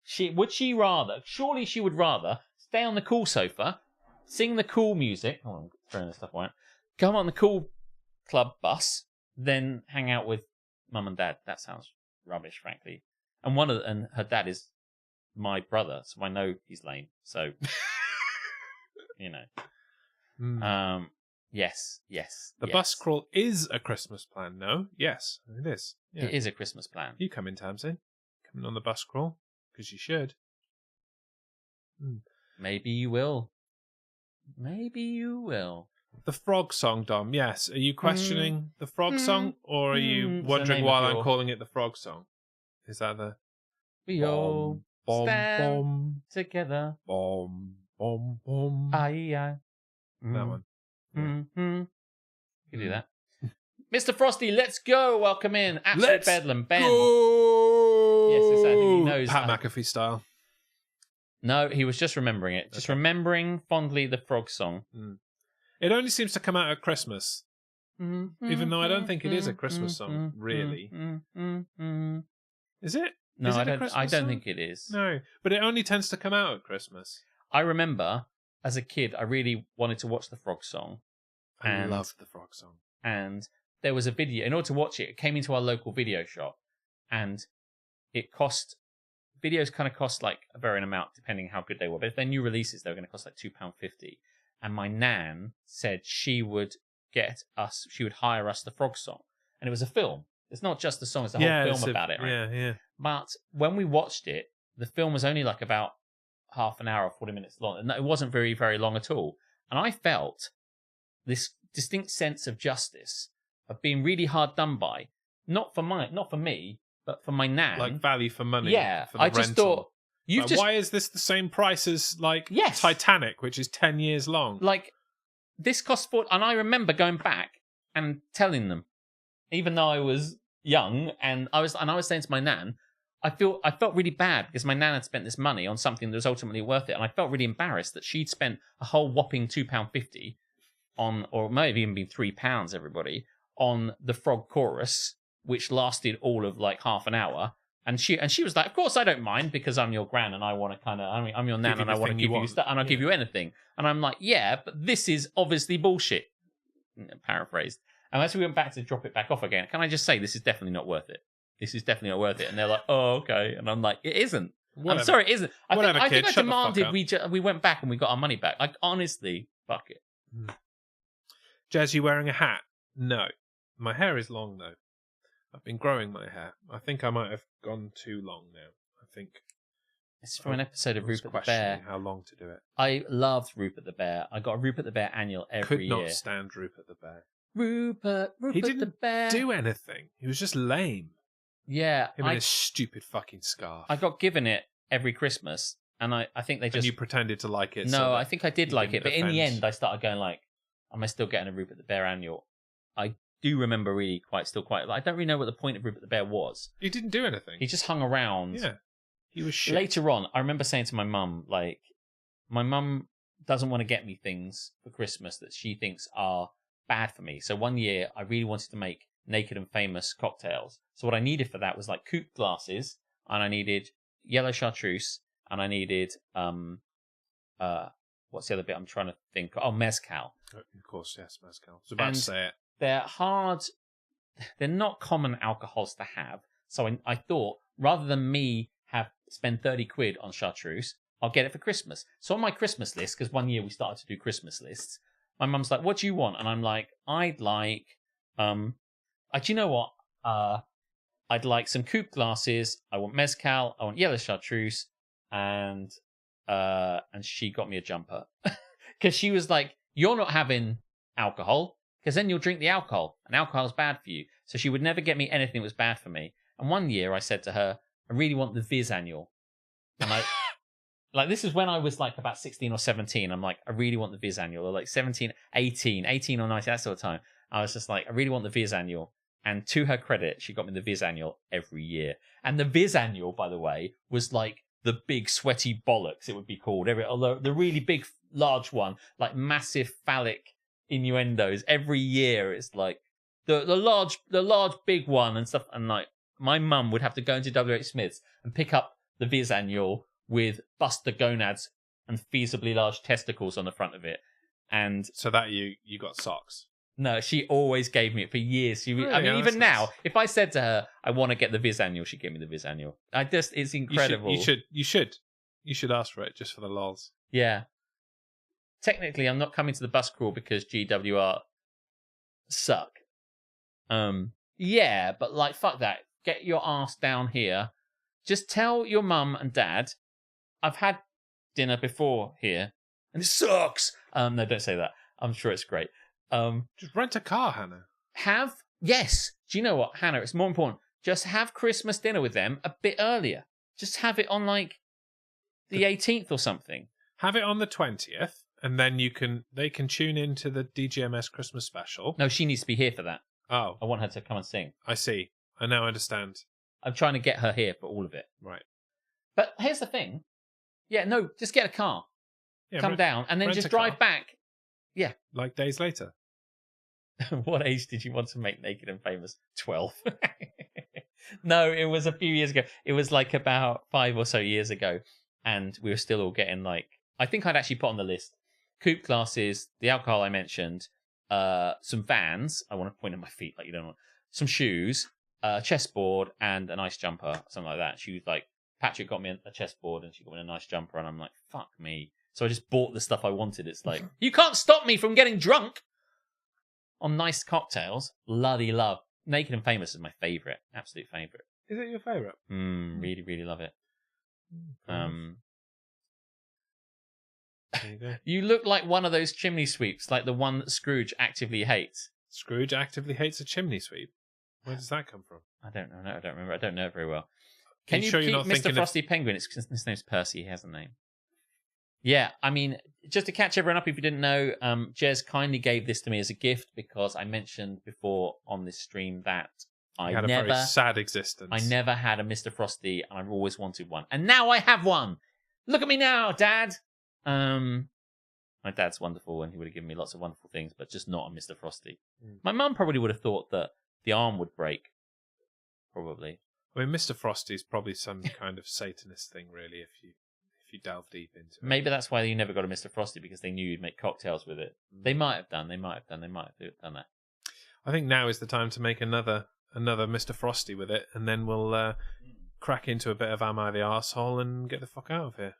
surely she would rather stay on the cool sofa, sing the cool music. Oh, I'm throwing this stuff away. Go on the cool club bus, then hang out with mum and dad. That sounds rubbish, frankly. And and her dad is my brother, so I know he's lame. So, you know. Yes. The bus crawl is a Christmas plan, no? Yes, it is. Yeah. It is a Christmas plan. You come in, Tamsin. Coming on the bus crawl, because you should. Maybe you will. The frog song, Dom, yes. Are you questioning the frog song, or are you wondering why I'm calling it the frog song? Is that the... We all Bom, stand bom, together. bom, bom, bom. Aye. That one. Mm-hmm. You do that. Mr. Frosty, let's go. Welcome in. Absolute Let's bedlam. Ben. Go! Yes, it's I think he knows. Pat McAfee style. No, he was just remembering it. Just remembering fondly the frog song. It only seems to come out at Christmas. Even though I don't think it is a Christmas song, really. Is it? No, Is it I a don't. Christmas I don't song? think it is. No, but it only tends to come out at Christmas. I remember as a kid, I really wanted to watch the frog song. I love the frog song. And there was a video. In order to watch it, it came into our local video shop, and it cost. Videos kind of cost like a varying amount depending how good they were. But if they're new releases, they were going to cost like £2.50. And my nan said she would hire us the frog song, and it was a film. It's not just the song; it's the whole film about it. Right? Yeah. But when we watched it, the film was only like about half an hour or 40 minutes long, and it wasn't very, very long at all. And I felt this distinct sense of justice of being really hard done by, not for me, but for my nan. Like value for money. Yeah, for the I just rental. thought why is this the same price as Yes. Titanic, which is 10 years long? Like this cost and I remember going back and telling them, even though I was young, and I was saying to my nan, I felt really bad because my nan had spent this money on something that was ultimately worth it, and I felt really embarrassed that she'd spent a whole whopping £2.50 on, or it may have even been £3, everybody, on the Frog Chorus, which lasted all of like half an hour. And she was like, of course I don't mind because I'm your gran and I want to I'm your nan and I want to give you stuff and I'll give you anything. And I'm like, yeah, but this is obviously bullshit. Paraphrased. And as we went back to drop it back off again, can I just say this is definitely not worth it? This is definitely not worth it. And they're like, oh, okay. And I'm like, it isn't. Whatever. I'm sorry, it isn't. I think I shut the fuck demanded up. we went back and we got our money back. Like, honestly, fuck it. Jazz, you wearing a hat? No. My hair is long, though. I've been growing my hair. I think I might have gone too long now. I think It's from an episode of I was Rupert the Bear. questioning how long to do it. I loved Rupert the Bear. I got a Rupert the Bear annual every Could not year. stand Rupert the Bear. Rupert He the didn't Bear. do anything. He was just lame. Yeah, Him and his stupid fucking scarf. I got given it every Christmas, and I think they and just... you pretended to like it. No, so I think I did you like it, didn't but in the offend. end I started going like, am I still getting a Rupert the Bear annual? I do remember really quite, I don't really know what the point of Rupert the Bear was. He didn't do anything. He just hung around. Yeah. He was shit. Later on, I remember saying to my mum, like, my mum doesn't want to get me things for Christmas that she thinks are bad for me. So one year, I really wanted to make Naked and Famous cocktails. So what I needed for that was like coupe glasses, and I needed yellow chartreuse, and I needed what's the other bit I'm trying to think? Oh, mezcal. Of course, yes, mezcal. I was about And to say it. They're hard. They're not common alcohols to have. So I thought rather than me spend 30 quid on chartreuse, I'll get it for Christmas. So on my Christmas list, because one year we started to do Christmas lists, my mum's like, "What do you want?" And I'm like, "I'd like, do you know what? I'd like some coupe glasses. I want mezcal. I want yellow chartreuse, and she got me a jumper because she was like, "You're not having alcohol because then you'll drink the alcohol, and alcohol's bad for you." So she would never get me anything that was bad for me. And one year I said to her, "I really want the Viz annual," and I. Like, this is when I was, like, about 16 or 17. I'm like, I really want the Viz annual. Or, like, 18 or 19, that sort of time. I was just like, I really want the Viz annual. And to her credit, she got me the Viz annual every year. And the Viz annual, by the way, was, like, the big sweaty bollocks, it would be called. Although the really big, large one, like, massive phallic innuendos. Every year, it's, like, the large, big one and stuff. And, like, my mum would have to go into WH Smith's and pick up the Viz annual with buster gonads and feasibly large testicles on the front of it. And So that you got socks. no, she always gave me it for years. Really? I mean, Oh, even that's now, nice. if I said to her, I want to get the Viz annual, she'd give me the Viz annual. It's incredible. You should ask for it just for the lols. Yeah. Technically, I'm not coming to the bus crawl because GWR suck. Yeah, but like, fuck that. Get your ass down here. Just tell your mum and dad, I've had dinner before here, and it sucks. No, don't say that. I'm sure it's great. Just rent a car, Hannah. Yes. Do you know what, Hannah? It's more important. Just have Christmas dinner with them a bit earlier. Just have it on like the 18th or something. Have it on the 20th, and then they can tune into the DGMS Christmas special. No, she needs to be here for that. Oh, I want her to come and sing. I see. I now understand. I'm trying to get her here for all of it. Right. But here's the thing. Yeah, no, just get a car. Yeah, Come down and then rent just a drive car. back. Yeah. Like days later. What age did you want to make Naked and Famous? 12. No, it was a few years ago. It was like about 5 or so years ago. And we were still all getting like, I think I'd actually put on the list coupe glasses, the alcohol I mentioned, some Vans. I want to point at my feet like you don't want. Some shoes, a chessboard, and a nice jumper, something like that. She was like, Patrick got me a chessboard and she got me a nice jumper. And I'm like, fuck me. So I just bought the stuff I wanted. It's like, you can't stop me from getting drunk on nice cocktails. Bloody love. Naked and Famous is my favourite. Absolute favourite. Is it your favourite? Really, really love it. There you go. You look like one of those chimney sweeps, like the one that Scrooge actively hates. Scrooge actively hates a chimney sweep. Where does that come from? I don't know. No, I don't remember. I don't know it very well. Are Can you you sure you're keep not Mr. thinking of- Frosty Penguin? His name's Percy. He has a name. Yeah, I mean, just to catch everyone up, if you didn't know, Jez kindly gave this to me as a gift because I mentioned before on this stream that He had a very sad existence. I never had a Mr. Frosty, and I've always wanted one. And now I have one! Look at me now, Dad! My dad's wonderful, and he would have given me lots of wonderful things, but just not a Mr. Frosty. My mum probably would have thought that the arm would break. Probably. I mean, Mr. Frosty is probably some kind of Satanist thing, really, if you delve deep into it. Maybe that's why you never got a Mr. Frosty, because they knew you'd make cocktails with it. They might have done that. I think now is the time to make another Mr. Frosty with it, and then we'll crack into a bit of Am I the Arsehole and get the fuck out of here.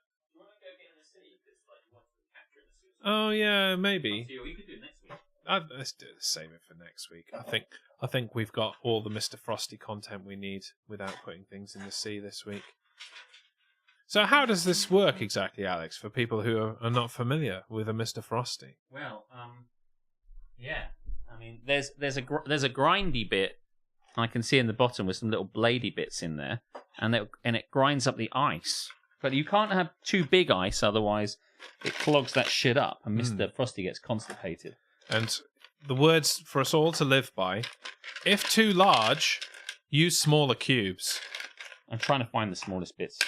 Oh yeah, maybe. You could do it next week. Let's save it for next week. I think we've got all the Mr. Frosty content we need without putting things in the sea this week. So how does this work exactly, Alex, for people who are not familiar with a Mr. Frosty? Well, yeah. I mean, there's a grindy bit I can see in the bottom with some little bladey bits in there, and it grinds up the ice. But you can't have too big ice, otherwise it clogs that shit up, and Mr. Frosty gets constipated. And the words for us all to live by: if too large, use smaller cubes. I'm trying to find the smallest bits.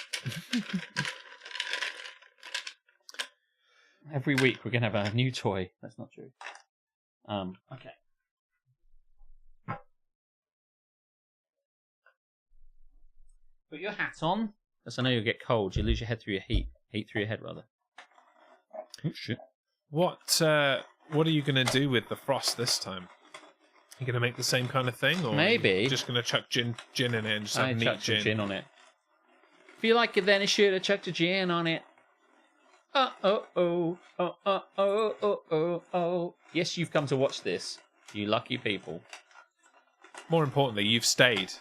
Every week we're going to have a new toy. That's not true. Okay. Put your hat on, because I know you'll get cold. You lose your head through your heat. Heat through your head, rather. Oh, shit. What are you going to do with the frost this time? You going to make the same kind of thing, or maybe are you just going to chuck gin in it and just have neat some gin on it? If you like it, then you should have chucked a gin on it. Oh. Yes, you've come to watch this, you lucky people. More importantly, you've stayed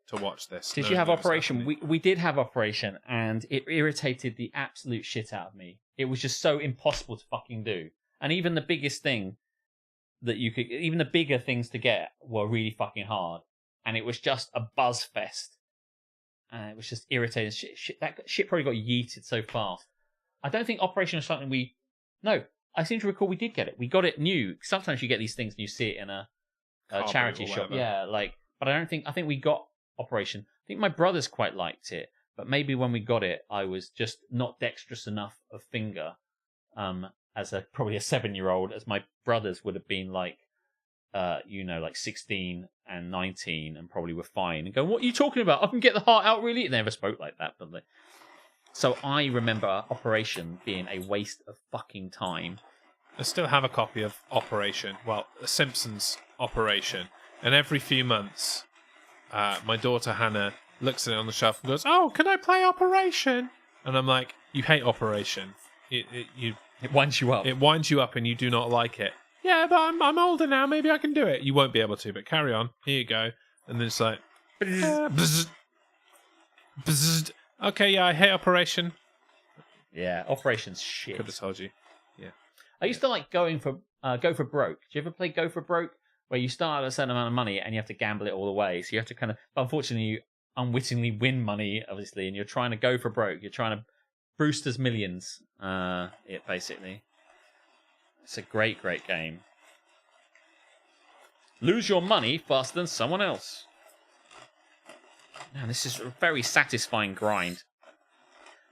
to watch this. Did you have Operation? We did have Operation, and it irritated the absolute shit out of me. It was just so impossible to fucking do. And even the biggest thing that you could, even the bigger things to get were really fucking hard. And it was just a buzz fest. And it was just irritating. That shit probably got yeeted so fast. I don't think Operation was something No, I seem to recall we did get it. We got it new. Sometimes you get these things and you see it in a charity shop. Yeah, but I think we got Operation. I think my brothers quite liked it. But maybe when we got it, I was just not dexterous enough of finger as probably a 7-year-old, as my brothers would have been like 16 and 19 and probably were fine and going, what are you talking about? I can get the heart out, really? They never spoke like that, but so I remember Operation being a waste of fucking time. I still have a copy of Operation, The Simpsons Operation, and every few months my daughter Hannah looks at it on the shelf and goes, oh, can I play Operation? And I'm like, you hate Operation. It winds you up. It winds you up and you do not like it. Yeah, but I'm older now. Maybe I can do it. You won't be able to, but carry on. Here you go. And then it's like... bzzz, bzzz. Okay, yeah, I hate Operation. Yeah, Operation's shit. Could have told you. Yeah. I used to like Go for Broke. Do you ever play Go for Broke? Where you start at a certain amount of money and you have to gamble it all away. So you have to kind of... Unfortunately, you unwittingly win money, obviously, and you're trying to go for broke. You're trying to... Brewster's Millions, basically. It's a great, great game. Lose your money faster than someone else. Man, this is a very satisfying grind.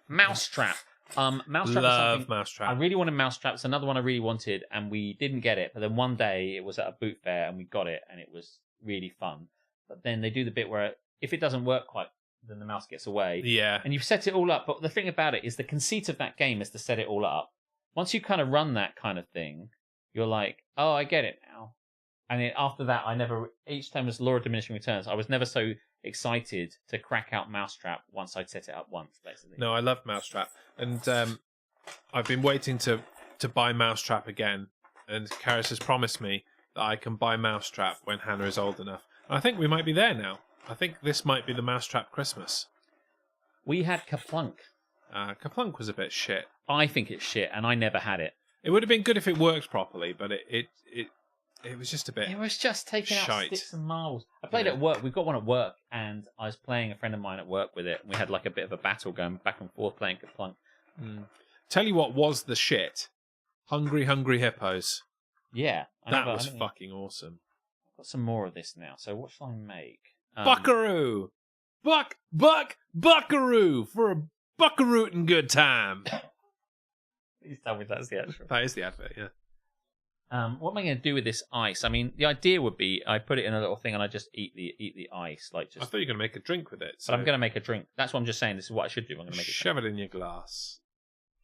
Mousetrap. Mousetrap. Love Mousetrap. I really wanted Mousetrap. It's another one I really wanted, and we didn't get it. But then one day it was at a boot fair, and we got it, and it was really fun. But then they do the bit where if it doesn't work quite, then the mouse gets away. Yeah. And you've set it all up. But the thing about it is the conceit of that game is to set it all up. Once you kind of run that kind of thing, you're like, oh, I get it now. And after that, each time was law of diminishing returns. I was never so excited to crack out Mousetrap once I'd set it up once, basically. No, I love Mousetrap. And I've been waiting to buy Mousetrap again. And Karis has promised me that I can buy Mousetrap when Hannah is old enough. And I think we might be there now. I think this might be the Mousetrap Christmas. We had Kaplunk. Kaplunk was a bit shit. I think it's shit, and I never had it. It would have been good if it worked properly, but it was just a bit. It was just taking out shite. sticks and marbles. I played it at work. We got one at work, and I was playing a friend of mine at work with it. And we had like a bit of a battle going back and forth playing Kaplunk. Tell you what was the shit. Hungry Hippos. Yeah, That was fucking awesome. got some more of this now. So what shall I make? Buckaroo! Buckaroo! For a buckarootin' good time. Please tell me that's the actual. That is the advert, yeah. What am I going to do with this ice? I mean, the idea would be I put it in a little thing and I just eat the ice, like just. I thought you were going to make a drink with it. So But I'm going to make a drink. That's what I'm just saying. This is what I should do. I'm going to make a drink. shove it in your glass.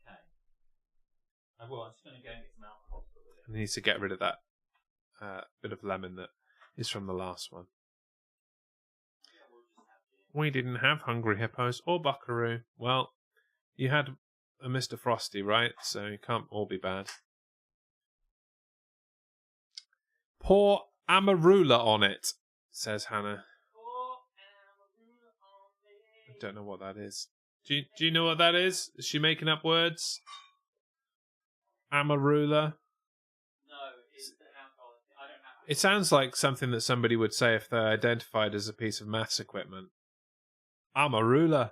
Okay. I will. I'm just going to go and get some alcohol. And you need to get rid of that bit of lemon that is from the last one. We didn't have Hungry Hippos or Buckaroo. Well, you had a Mr. Frosty, right? So you can't all be bad. Pour Amarula on it, says Hannah. I don't know what that is. Do you know what that is? Is she making up words? Amarula? It sounds like something that somebody would say if they're identified as a piece of maths equipment. Amarula.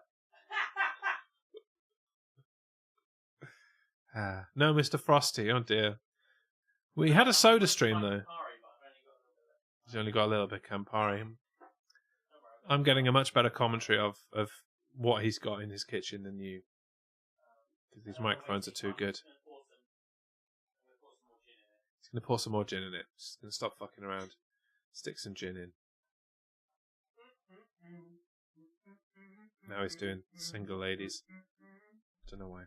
No, Mr. Frosty. Oh dear. We had a soda stream though. He's only got a little bit Campari. I'm getting a much better commentary of what he's got in his kitchen than you. Because these microphones are too good. He's going to pour some more gin in it. He's going to stop fucking around. Stick some gin in. Now he's doing single ladies. Don't know why.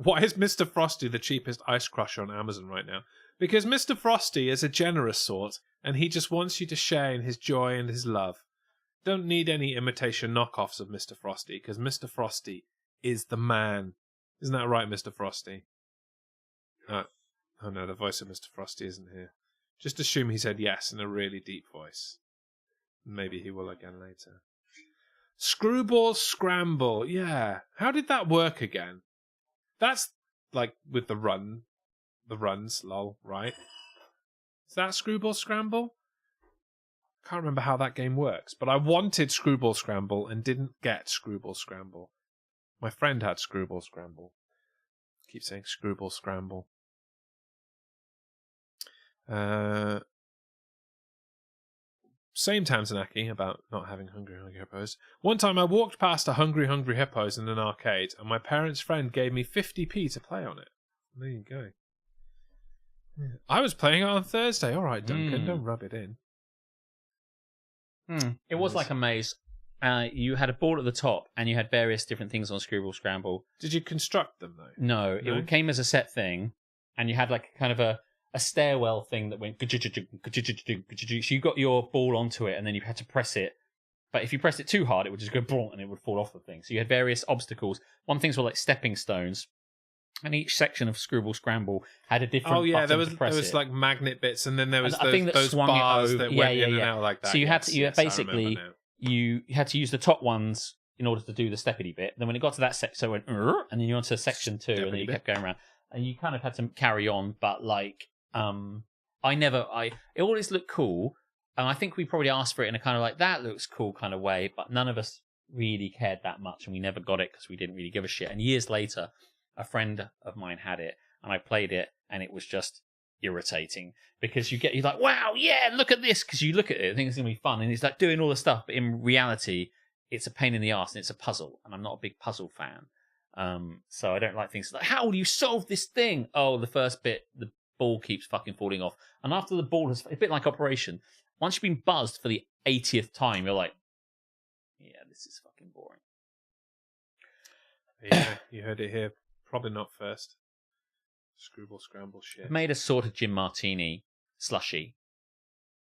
Why is Mr. Frosty the cheapest ice crusher on Amazon right now? Because Mr. Frosty is a generous sort, and he just wants you to share in his joy and his love. Don't need any imitation knockoffs of Mr. Frosty, because Mr. Frosty is the man. Isn't that right, Mr. Frosty? Oh no, the voice of Mr. Frosty isn't here. Just assume he said yes in a really deep voice. Maybe he will again later. Screwball Scramble, yeah. How did that work again? That's like with the runs, lol, right? Is that Screwball Scramble? I can't remember how that game works, but I wanted Screwball Scramble and didn't get Screwball Scramble. My friend had Screwball Scramble. I keep saying Screwball Scramble. Same Tanzanaki about not having Hungry Hippos. One time I walked past a Hungry Hippos in an arcade, and my parents' friend gave me 50p to play on it. There you go. I was playing it on Thursday. All right, Duncan, don't rub it in. It was like a maze. You had a ball at the top, and you had various different things on Screwball Scramble. Did you construct them, though? No, it came as a set thing, and you had like kind of a stairwell thing that went. So you got your ball onto it, and then you had to press it. But if you pressed it too hard, it would just go boom, and it would fall off the thing. So you had various obstacles. One things were like stepping stones, and each section of Screwball Scramble had a different. Oh yeah, there was like magnet bits, and then there was those bars that went in and out like that. So you had to basically you had to use the top ones in order to do the steppity bit. Then when it got to that section, so it went, and then you went to section 2, and then you kept going around, and you kind of had to carry on. But like, it always looked cool, and I think we probably asked for it in a kind of like that looks cool kind of way, but none of us really cared that much, and we never got it because we didn't really give a shit. And years later, a friend of mine had it, and I played it, and it was just irritating because you're like, wow, yeah, look at this, because you look at it, I think it's gonna be fun, and it's like doing all the stuff, but in reality, it's a pain in the arse and it's a puzzle, and I'm not a big puzzle fan. So I don't like things like, how do you solve this thing? Oh, the first bit, the ball keeps fucking falling off, and after the ball has, a bit like Operation, once you've been buzzed for the 80th time, you're like, yeah, this is fucking boring. Yeah, you heard it here. Probably not first. Screwball Scramble shit. I've made a sort of gin martini slushy.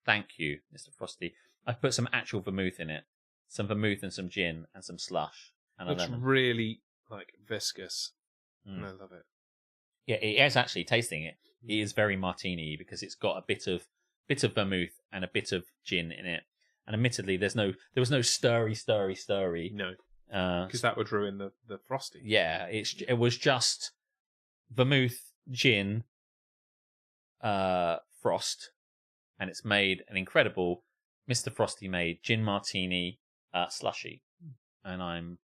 Thank you, Mr. Frosty. I've put some actual vermouth in it. Some vermouth and some gin and some slush. And looks really like viscous. And I love it. Yeah, it is actually, tasting it. It is very martini because it's got a bit of vermouth and a bit of gin in it. And admittedly, there was no stirry. No. Because that would ruin the Frosty. Yeah, it was just vermouth, gin, frost, and it's made an incredible Mr. Frosty made gin martini slushy, and I'm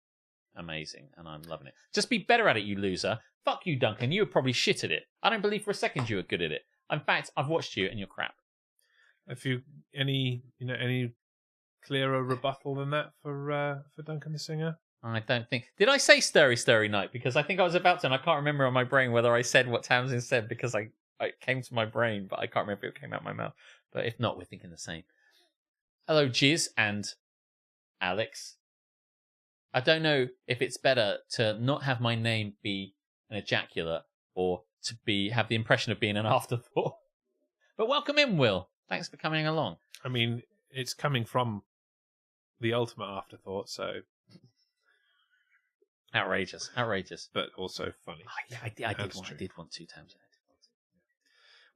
amazing, and I'm loving it. Just be better at it, you loser. Fuck you, Duncan. You were probably shit at it. I don't believe for a second you were good at it. In fact, I've watched you and you're crap. If you any clearer rebuttal than that for Duncan the Singer? I don't think. Did I say Stirry Stirry Night? Because I think I was about to, and I can't remember on my brain whether I said what Tamsin said because it came to my brain, but I can't remember if it came out my mouth. But if not, we're thinking the same. Hello, Jiz and Alex. I don't know if it's better to not have my name be an ejaculate or to have the impression of being an afterthought. But welcome in, Will. Thanks for coming along. I mean, it's coming from the ultimate afterthought, so outrageous, but also funny. Oh, yeah, I did want 2 times.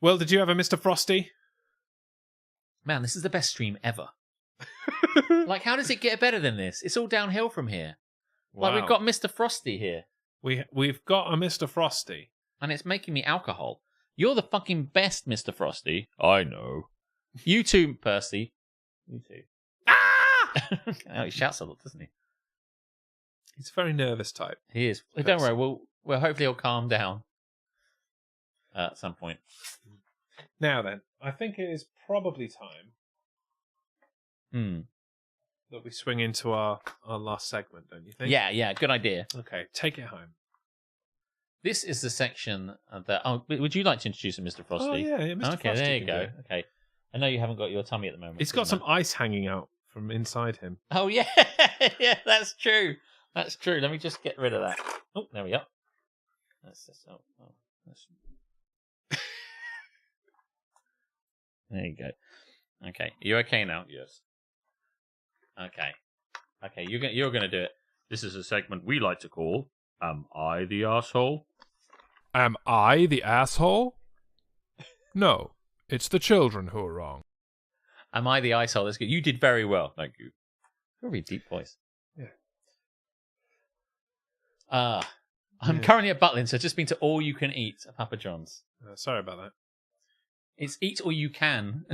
Well, did you have a Mr. Frosty? Man, this is the best stream ever. Like, how does it get better than this? It's all downhill from here. Wow. Like, we've got Mr. Frosty here. We've got a Mr. Frosty. And it's making me alcohol. You're the fucking best, Mr. Frosty. I know. You too, Percy. You too. Ah! Oh, he shouts a lot, doesn't he? He's a very nervous type. He is. Don't worry, we'll hopefully he'll calm down at some point. Now then, I think it is probably time that we swing into our last segment, don't you think? Yeah, good idea. Okay, take it home. This is the section that... Oh, would you like to introduce him, Mr. Frosty? Oh, yeah, Mr. Okay, Frosty there you can go. do it. Okay. I know you haven't got your tummy at the moment. He's got some ice hanging out from inside him. Oh, yeah. Yeah, that's true. That's true. Let me just get rid of that. Oh, there we go. There you go. Okay. Are you okay now? Yes. Okay. Okay, you're going to do it. This is a segment we like to call Am I the Asshole? Am I the asshole? No, it's the children who are wrong. Am I the asshole? That's good. You did very well. Thank you. Very deep voice. Yeah. I'm currently at Butlin, so I've just been to All You Can Eat at Papa John's. Sorry about that. It's eat all you can.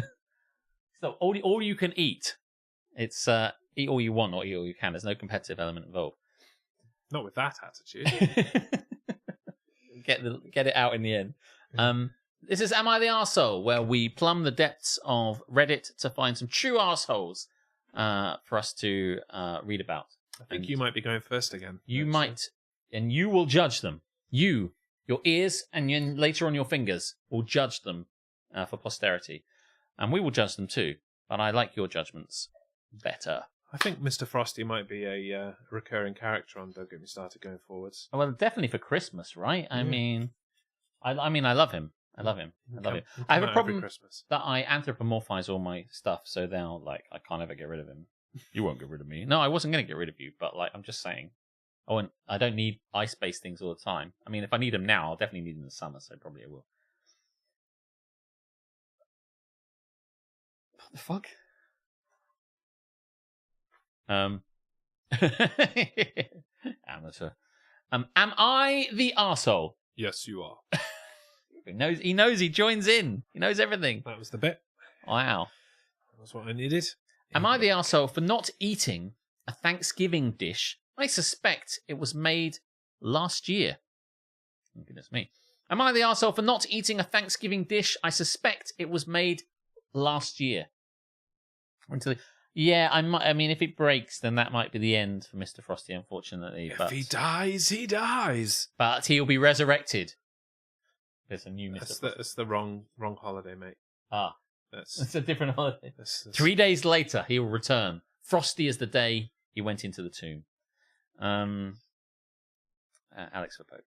So all you can eat. It's eat all you want or eat all you can. There's no competitive element involved. Not with that attitude. Get it out in the end. This is Am I the Arsehole, where we plumb the depths of Reddit to find some true arseholes for us to read about. I think you might be going first again. You might, and you will judge them. Your ears, and later on your fingers will judge them for posterity. And we will judge them too, but I like your judgments better. I think Mr. Frosty might be a recurring character on Don't Get Me Started going forwards. Well, definitely for Christmas, right? I mean, I love him. I love him. I have a problem that I anthropomorphize all my stuff, so now I can't ever get rid of him. You won't get rid of me. No, I wasn't going to get rid of you, but I'm just saying. Oh, and I don't need ice-based things all the time. I mean, if I need them now, I'll definitely need them in the summer, so probably I will. What the fuck? Amateur. Am I the arsehole? Yes, you are. He knows, he joins in. He knows everything. That was the bit. Wow. That was what I needed. Am I the arsehole for not eating a Thanksgiving dish? I suspect it was made last year. Oh, goodness me. Am I the arsehole for not eating a Thanksgiving dish? I suspect it was made last year. Yeah, I mean, if it breaks, then that might be the end for Mr. Frosty, unfortunately. If he dies, he dies. But he'll be resurrected. There's a new Mr. Frosty. That's the wrong holiday, mate. Ah, that's a different holiday. That's... 3 days later, he will return. Frosty is the day he went into the tomb. Alex for Pope.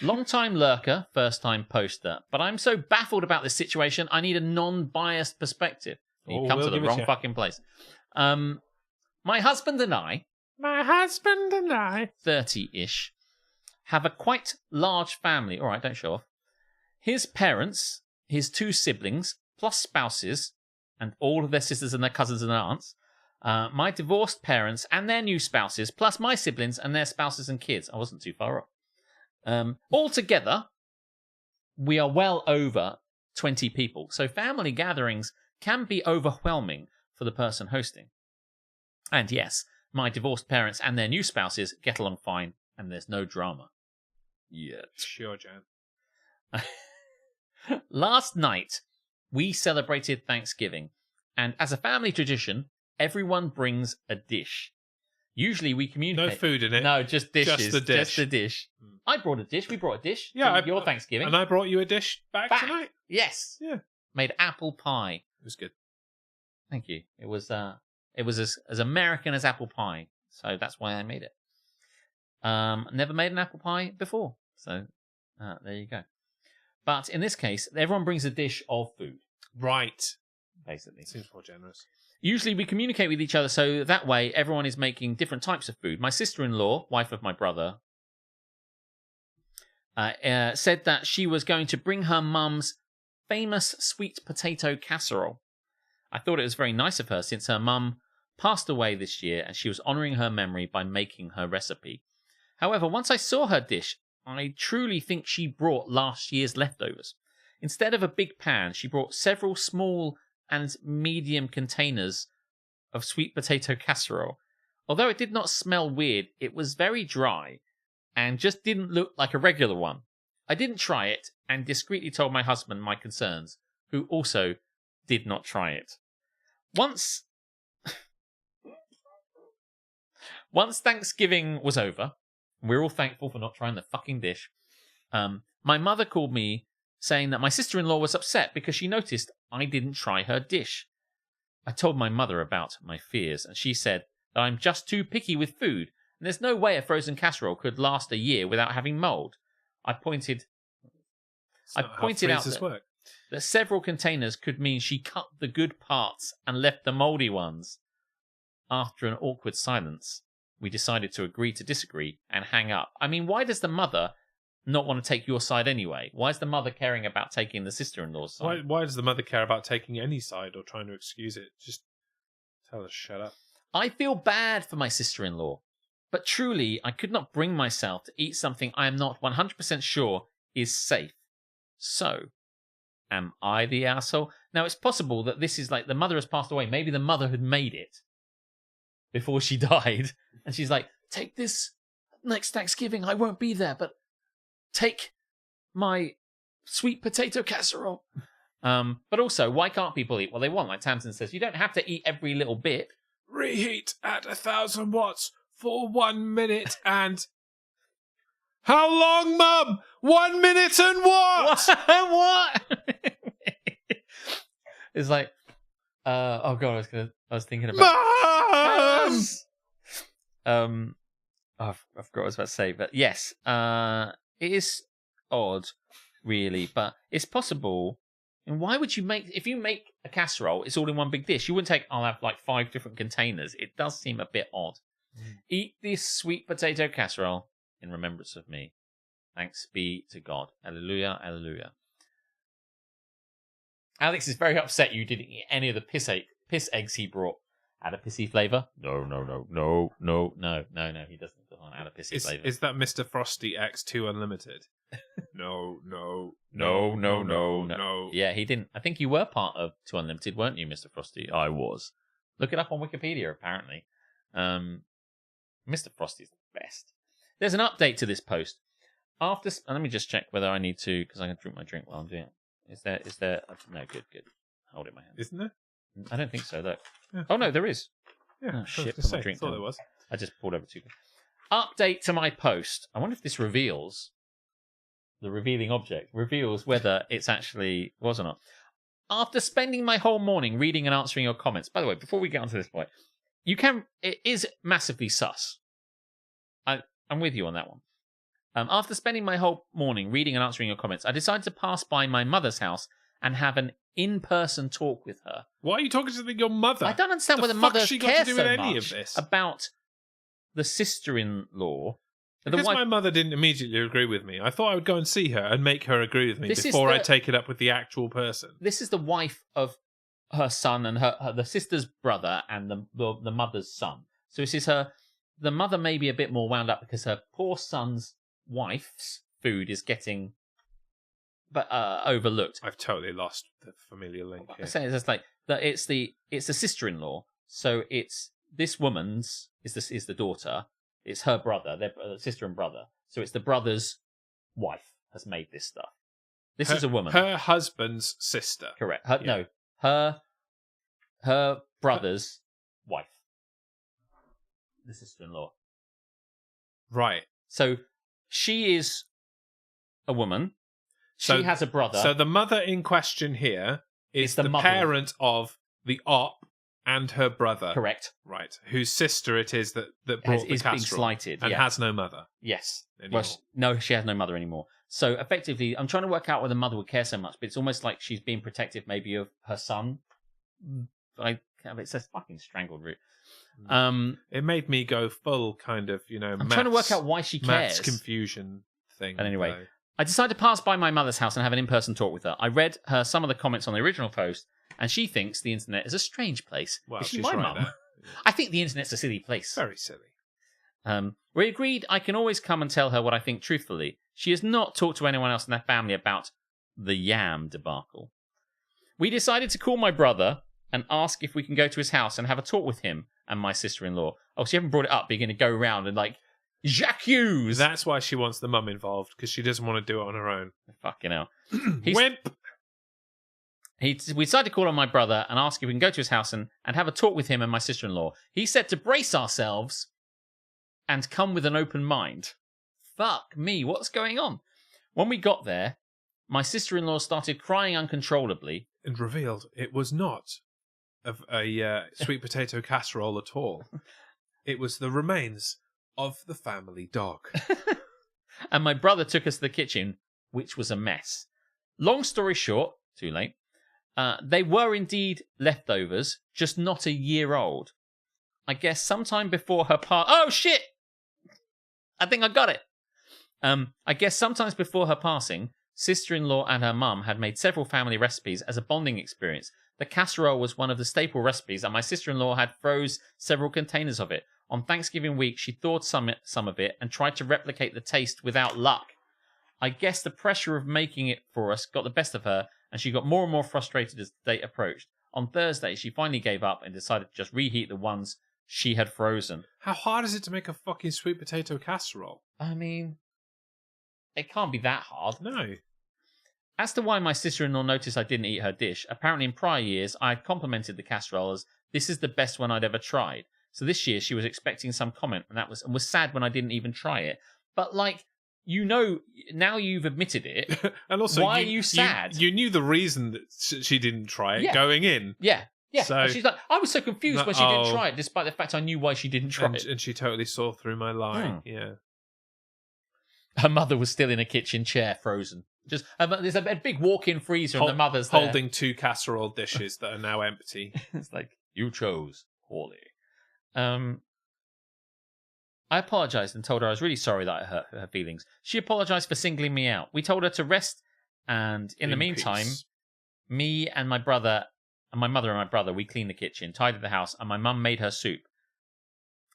Long-time lurker, first-time poster. But I'm so baffled about this situation, I need a non-biased perspective. You come to the wrong fucking place. My husband and I, 30-ish, have a quite large family. All right, don't show off. His parents, his 2 siblings, plus spouses, and all of their sisters and their cousins and aunts. My divorced parents and their new spouses, plus my siblings and their spouses and kids. I wasn't too far off. Altogether, we are well over 20 people. So family gatherings can be overwhelming for the person hosting. And yes, my divorced parents and their new spouses get along fine, and there's no drama. Yet. Sure, Jan. Last night, we celebrated Thanksgiving, and as a family tradition, everyone brings a dish. Usually we communicate... No food in it. No, just dishes. Just the dish. Just the dish. I brought a dish. We brought a dish Yeah, for your Thanksgiving. And I brought you a dish back tonight. Yes. Yeah. Made apple pie. It was good. Thank you. It was as American as apple pie, so that's why I made it. Never made an apple pie before, so there you go. But in this case, everyone brings a dish of food. Right. Basically. Seems more generous. Usually we communicate with each other, so that way everyone is making different types of food. My sister-in-law, wife of my brother, said that she was going to bring her mum's famous sweet potato casserole. I thought it was very nice of her, since her mum passed away this year and she was honouring her memory by making her recipe. However, once I saw her dish, I truly think she brought last year's leftovers. Instead of a big pan, she brought several small and medium containers of sweet potato casserole. Although it did not smell weird, it was very dry and just didn't look like a regular one. I didn't try it and discreetly told my husband my concerns, who also did not try it. Once Thanksgiving was over, we're all thankful for not trying the fucking dish, my mother called me saying that my sister-in-law was upset because she noticed I didn't try her dish. I told my mother about my fears, and she said that I'm just too picky with food, and there's no way a frozen casserole could last a year without having mold. I pointed out that several containers could mean she cut the good parts and left the moldy ones. After an awkward silence, we decided to agree to disagree and hang up. I mean, why does the mother not want to take your side anyway? Why is the mother caring about taking the sister-in-law's side? Why does the mother care about taking any side or trying to excuse it? Just tell her to shut up. I feel bad for my sister-in-law, but truly I could not bring myself to eat something I am not 100% sure is safe. So, am I the asshole? Now, it's possible that this is like the mother has passed away. Maybe the mother had made it before she died, and she's like, take this next Thanksgiving. I won't be there, but take my sweet potato casserole. But also, why can't people eat what they want? Like Tamsin says, you don't have to eat every little bit. Reheat at 1,000 watts for 1 minute and... How long, Mum? 1 minute and what? What? It's like, oh god, I was thinking about... Mum! I forgot what I was about to say, but yes, it is odd, really, but it's possible. And why would you if you make a casserole, it's all in one big dish. You wouldn't take, I'll have like 5 different containers. It does seem a bit odd. Eat this sweet potato casserole in remembrance of me. Thanks be to God. Alleluia, alleluia. Alex is very upset you didn't eat any of the piss eggs he brought. Add a pissy flavour? No. He doesn't add a pissy flavour. Is that Mr. Frosty X2 Unlimited? No. Yeah, he didn't. I think you were part of 2 Unlimited, weren't you, Mr. Frosty? I was. Look it up on Wikipedia, apparently. Mr. Frosty's the best. There's an update to this post. Let me just check whether I need to, because I can drink my drink while I'm doing it. Is there? No, good. Hold it in my hand. Isn't there? I don't think so, though. Yeah. Oh, no, there is. Yeah, oh, shit. I Drink thought there was. I just poured over 2. Update to my post. I wonder if this reveals, the revealing object, reveals whether it's actually was or not. After spending my whole morning reading and answering your comments, by the way, before we get onto this point, it is massively sus. I'm with you on that one. After spending my whole morning reading and answering your comments, I decided to pass by my mother's house and have an in-person talk with her. Why are you talking to your mother? I don't understand whether mothers care so much about the sister-in-law. Because my mother didn't immediately agree with me. I thought I would go and see her and make her agree with me before I take it up with the actual person. This is the wife of her son and the sister's brother and the mother's son. So this is her. The mother may be a bit more wound up because her poor son's wife's food is getting overlooked. I've totally lost the familiar link here. I say it's just like that. It's the sister-in-law, so it's this woman's is the daughter. It's her brother, their sister and brother. So it's the brother's wife has made this stuff. This is a woman. Her husband's sister. Correct. Yeah. No, her brother's wife. The sister-in-law. Right. So she is a woman. She has a brother. So the mother in question here is It's the the mother. parent of the op and her brother. Correct. Right. Whose sister it is that brought the Is being casserole. slighted. And yeah. has no mother. Yes. Anymore. Well, no, she has no mother anymore. So effectively, I'm trying to work out whether the mother would care so much, but it's almost like she's being protective maybe of her son. It's a fucking strangled root. It made me go full kind of, I'm trying to work out why she cares. maths confusion thing. But anyway, though. I decided to pass by my mother's house and have an in-person talk with her. I read her some of the comments on the original post, and she thinks the internet is a strange place. Well, Is she she's my right mum? there. I think the internet's a silly place. Very silly. We agreed I can always come and tell her what I think truthfully. She has not talked to anyone else in their family about the yam debacle. We decided to call my brother and ask if we can go to his house and have a talk with him and my sister-in-law. Oh, so you haven't brought it up, but you're going to go around and like, Jacques Hughes! That's why she wants the mum involved, because she doesn't want to do it on her own. Fucking hell. Wimp! We decided to call on my brother and ask if we can go to his house and have a talk with him and my sister-in-law. He said to brace ourselves and come with an open mind. Fuck me, what's going on? When we got there, my sister-in-law started crying uncontrollably. And revealed it was not a sweet potato casserole at all. It was the remains of the family dog. And my brother took us to the kitchen, which was a mess. Long story short, too late, they were indeed leftovers, just not a year old. I guess sometime before her Oh, shit! I think I got it. I guess sometimes before her passing, sister-in-law and her mum had made several family recipes as a bonding experience. The casserole was one of the staple recipes, and my sister-in-law had froze several containers of it. On Thanksgiving week, she thawed some of it and tried to replicate the taste without luck. I guess the pressure of making it for us got the best of her, and she got more and more frustrated as the date approached. On Thursday, she finally gave up and decided to just reheat the ones she had frozen. How hard is it to make a fucking sweet potato casserole? I mean, it can't be that hard. No. As to why my sister-in-law noticed I didn't eat her dish, apparently in prior years I had complimented the casserole as this is the best one I'd ever tried. So this year she was expecting some comment and was sad when I didn't even try it. But like, now you've admitted it. And also, why are you sad? You knew the reason that she didn't try it going in. Yeah. So, and she's like, I was so confused when she didn't try it, despite the fact I knew why she didn't try it. And she totally saw through my lie. Yeah. Her mother was still in a kitchen chair, frozen. Just there's a big walk-in freezer, and the mother's there. Holding 2 casserole dishes that are now empty. It's like, you chose poorly. I apologised and told her I was really sorry that I hurt her feelings. She apologised for singling me out. We told her to rest, and in the meantime, me and my brother, and my mother and my brother, we cleaned the kitchen, tidied the house, and my mum made her soup.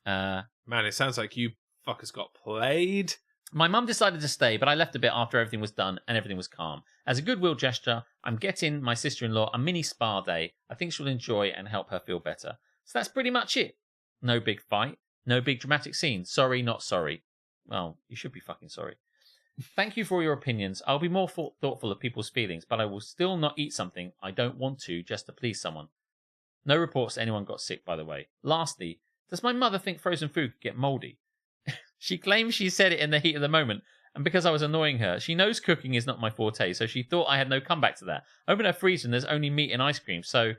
Man, it sounds like you fuckers got played. My mum decided to stay, but I left a bit after everything was done and everything was calm. As a goodwill gesture, I'm getting my sister-in-law a mini spa day. I think she'll enjoy and help her feel better. So that's pretty much it. No big fight. No big dramatic scene. Sorry, not sorry. Well, you should be fucking sorry. Thank you for all your opinions. I'll be more thoughtful of people's feelings, but I will still not eat something I don't want to just to please someone. No reports anyone got sick, by the way. Lastly, does my mother think frozen food could get mouldy? She claims she said it in the heat of the moment, and because I was annoying her, she knows cooking is not my forte, so she thought I had no comeback to that. Open her freezer and there's only meat and ice cream, so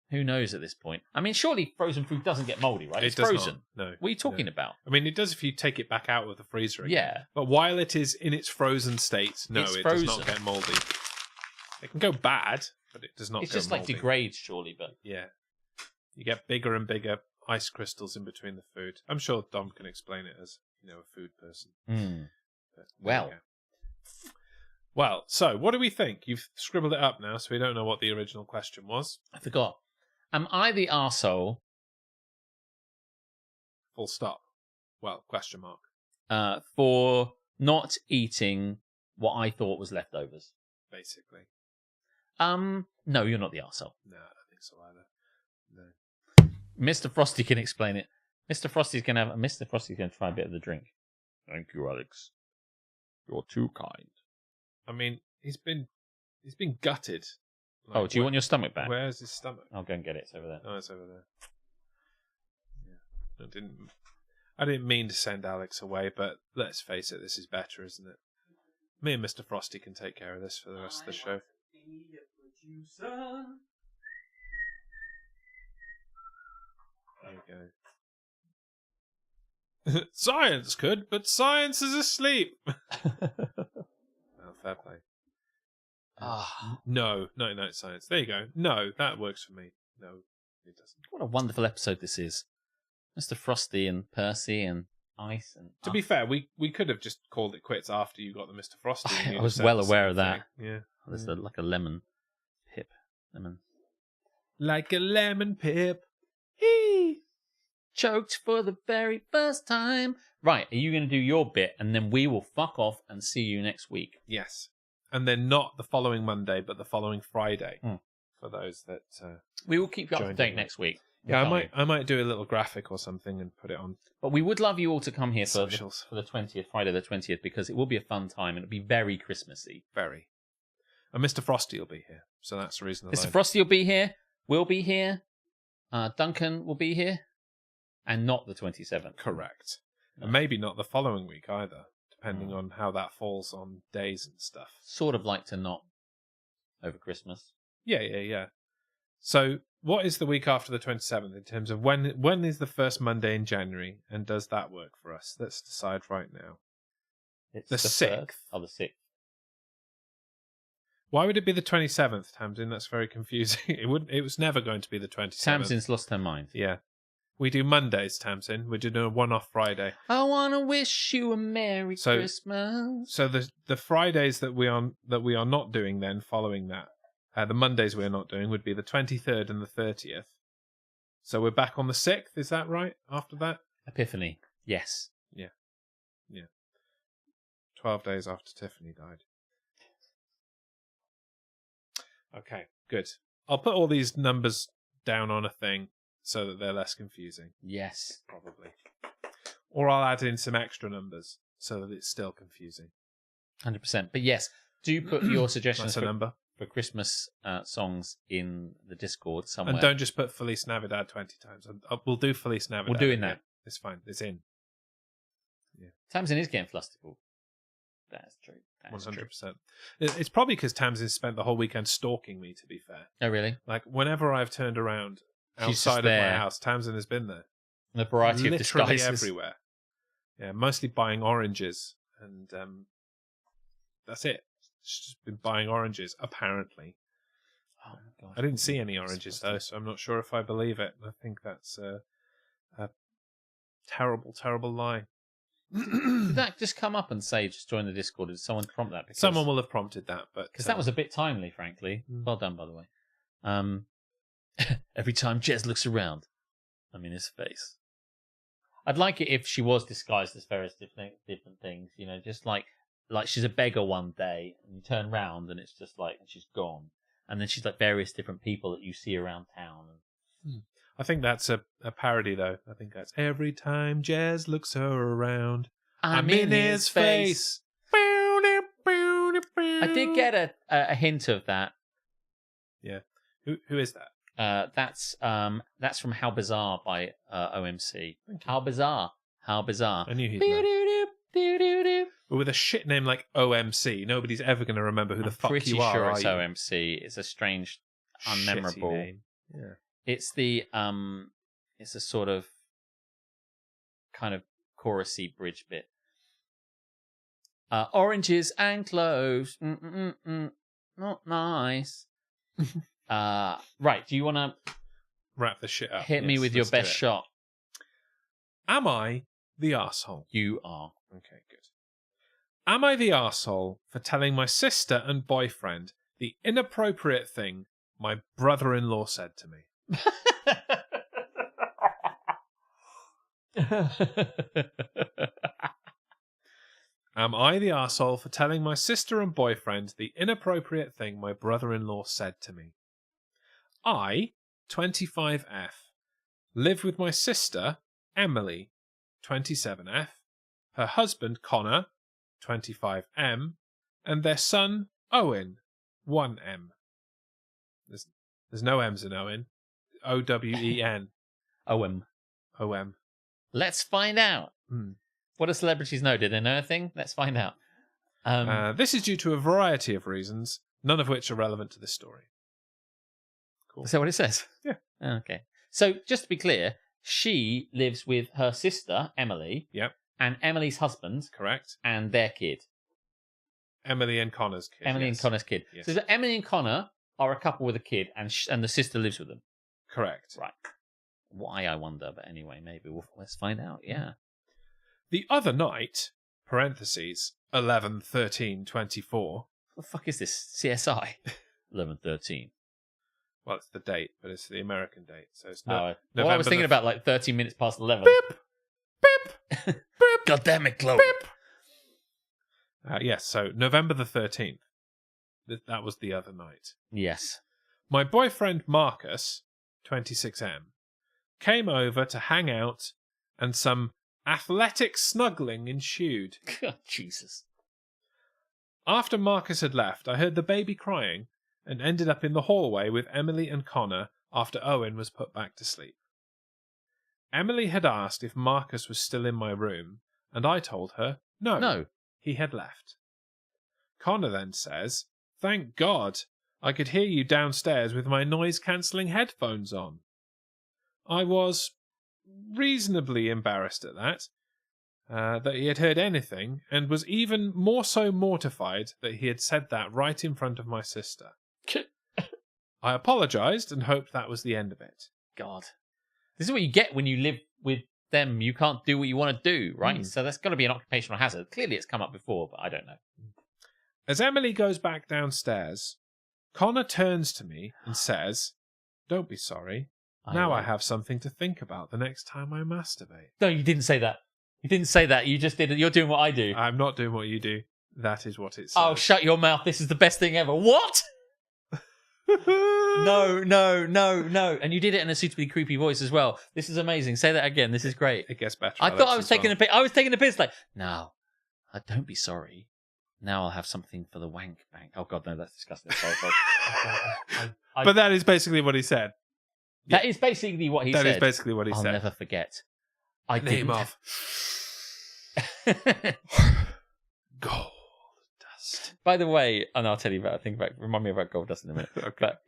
who knows at this point? I mean, surely frozen food doesn't get mouldy, right? It's frozen. No. What are you talking about? I mean, it does if you take it back out of the freezer again. Yeah. But while it is in its frozen state, no, It's it frozen. does not get mouldy. It can go bad, but it does not It's go just mouldy. like degrades, surely, but... Yeah. You get bigger and bigger ice crystals in between the food. I'm sure Dom can explain it as, a food person. But Well. Well, so what do we think? You've scribbled it up now, so we don't know what the original question was. I forgot. Am I the arsehole Full stop. Well, question mark. for not eating what I thought was leftovers? Basically. No, you're not the arsehole. No, I don't think so either. No. Mr. Frosty can explain it. Mr. Frosty's going to try a bit of the drink. Thank you, Alex. You're too kind. I mean, he's been gutted. Oh, do you want your stomach back? Where's his stomach? I'll go and get it. It's over there. Oh, it's over there. Yeah. I didn't mean to send Alex away, but let's face it, this is better, isn't it? Me and Mr. Frosty can take care of this for the rest of the show. There we go. Science could, but science is asleep. Well, fair play. No, science. There you go. No, that works for me. No, it doesn't. What a wonderful episode this is. Mr. Frosty and Percy and Ice. And to be fair, we could have just called it quits after you got the Mr. Frosty. I was well aware of that. Yeah. There's like a lemon pip. Like a lemon pip. He choked for the very first time. Right, are you going to do your bit and then we will fuck off and see you next week? Yes. And then not the following Monday, but the following Friday. For those that we will keep you up to date next week. Yeah, I might do a little graphic or something and put it on. But we would love you all to come here for socials. For the 20th, Friday the 20th, because it will be a fun time and it'll be very Christmassy. Very. And Mr. Frosty will be here, so that's the reason. Mr. Frosty will be here. We'll be here. Duncan will be here, and not the 27th. Correct. No. And maybe not the following week either, depending on how that falls on days and stuff. Sort of like to not over Christmas. Yeah. So, what is the week after the 27th in terms of when is the first Monday in January, and does that work for us? Let's decide right now. It's the 6th. Oh, the 6th. Why would it be the 27th, Tamsin? That's very confusing. It was never going to be the 27th. Tamsin's lost her mind. Yeah. We do Mondays, Tamsin. We're doing a one-off Friday. I want to wish you a Merry Christmas. So the Fridays that we are not doing then, following that, the Mondays we're not doing would be the 23rd and the 30th. So we're back on the 6th, is that right? After that? Epiphany. Yes. Yeah. 12 days after Tiffany died. Okay, good. I'll put all these numbers down on a thing so that they're less confusing. Yes. Probably. Or I'll add in some extra numbers so that it's still confusing. 100%. But yes, do put your suggestions for Christmas songs in the Discord somewhere. And don't just put Feliz Navidad 20 times. We'll do Feliz Navidad. We're doing that. It's fine. It's in. Yeah. Tamsin is getting flusterful. That's true. 100%. It's probably because Tamsin spent the whole weekend stalking me, to be fair. Oh, really? Like, whenever I've turned around outside of my house, Tamsin has been there. And a variety of disguises. Literally everywhere. Yeah, mostly buying oranges. And that's it. She's just been buying oranges, apparently. Oh, my God. I didn't see any oranges, though, so I'm not sure if I believe it. I think that's a terrible, terrible lie. Did that just come up and say, just join the Discord? Did someone prompt that? Someone will have prompted that, but because that was a bit timely, frankly. Well done, by the way. Every time Jez looks around, I'm in his face. I'd like it if she was disguised as various different things. You know, just like she's a beggar one day, and you turn round and it's just like, and she's gone, and then she's like various different people that you see around town. I think that's a parody, though. I think that's every time Jez looks around, I'm in his face. I did get a hint of that. Yeah. Who is that? That's from How Bizarre by OMC. How Bizarre. I knew he'd know. But with a shit name like OMC, nobody's ever going to remember who the fuck you are. I'm pretty sure it's OMC. It's a strange, unmemorable name. Yeah. It's it's a sort of kind of chorusy bridge bit. Oranges and cloves, not nice. Right, do you want to wrap the shit up? Hit me with your best shot. Am I the arsehole? You are. Okay, good. Am I the arsehole for telling my sister and boyfriend the inappropriate thing my brother-in-law said to me? Am I the arsehole for telling my sister and boyfriend the inappropriate thing my brother-in-law said to me? I, 25F, live with my sister, Emily, 27F, her husband, Connor, 25M, and their son, Owen, 1M. There's no M's in Owen. O-W-E-N. OM. O-M. Let's find out. Hmm. What do celebrities know? Did they know a thing? Let's find out. This is due to a variety of reasons, none of which are relevant to this story. Cool. Is that what it says? Yeah. Okay. So, just to be clear, she lives with her sister, Emily, Yep, and Emily's husband, correct. and their kid. Emily and Connor's kid. Emily yes. and Connor's kid. Yes. So, Emily and Connor are a couple with a kid, and the sister lives with them. Correct. Right. Why, I wonder. But anyway, maybe let's find out. Yeah. The other night, parentheses, 11/13/24. What the fuck is this? CSI? 11/13. Well, it's the date, but it's the American date, so it's Well, November I was thinking about like 13 minutes past 11. Beep! Beep! God damn it, Chloe. Yes, so November the 13th. That was the other night. Yes. My boyfriend Marcus, 26M, came over to hang out, and some athletic snuggling ensued. God, Jesus. After Marcus had left, I heard the baby crying and ended up in the hallway with Emily and Connor after Owen was put back to sleep. Emily had asked if Marcus was still in my room, and I told her no. He had left. Connor then says, "Thank God, I could hear you downstairs with my noise-cancelling headphones on." I was reasonably embarrassed at that he had heard anything, and was even more so mortified that he had said that right in front of my sister. I apologised and hoped that was the end of it. God. This is what you get when you live with them. You can't do what you want to do, right? So that's got to be an occupational hazard. Clearly it's come up before, but I don't know. As Emily goes back downstairs, Connor turns to me and says, "Don't be sorry. Now I have something to think about the next time I masturbate." No, you didn't say that. You didn't say that. You just did it. You're doing what I do. I'm not doing what you do. That is what it says. Oh, shut your mouth. This is the best thing ever. What? No. And you did it in a suitably creepy voice as well. This is amazing. Say that again. This is great. It gets better. I thought I was taking a piss. I was taking a piss like, don't be sorry. Now I'll have something for the wank bank. Oh, God, no, that's disgusting. But that is basically what he said. That is basically what he said. That is basically what he I'll said. never forget. I Name didn't. off. Gold dust. By the way, and I'll tell you about. Remind me about gold dust in a minute. Okay. But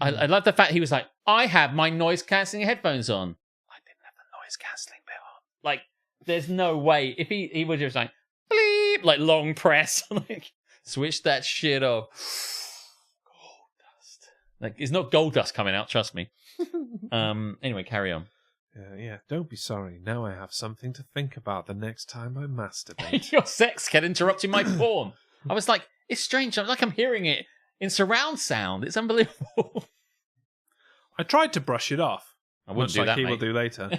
I love the fact he was like, I have my noise cancelling headphones on. I didn't have the noise cancelling bit on. Like, there's no way if he was just like bleep, like long press, like switch that shit off. Gold dust. Like, it's not gold dust coming out. Trust me. Anyway, carry on. Yeah, don't be sorry. Now I have something to think about the next time I masturbate. Your sex kept interrupting my porn. I was like, it's strange. I'm hearing it in surround sound. It's unbelievable. I tried to brush it off. I wouldn't much do like that, he mate. will do later.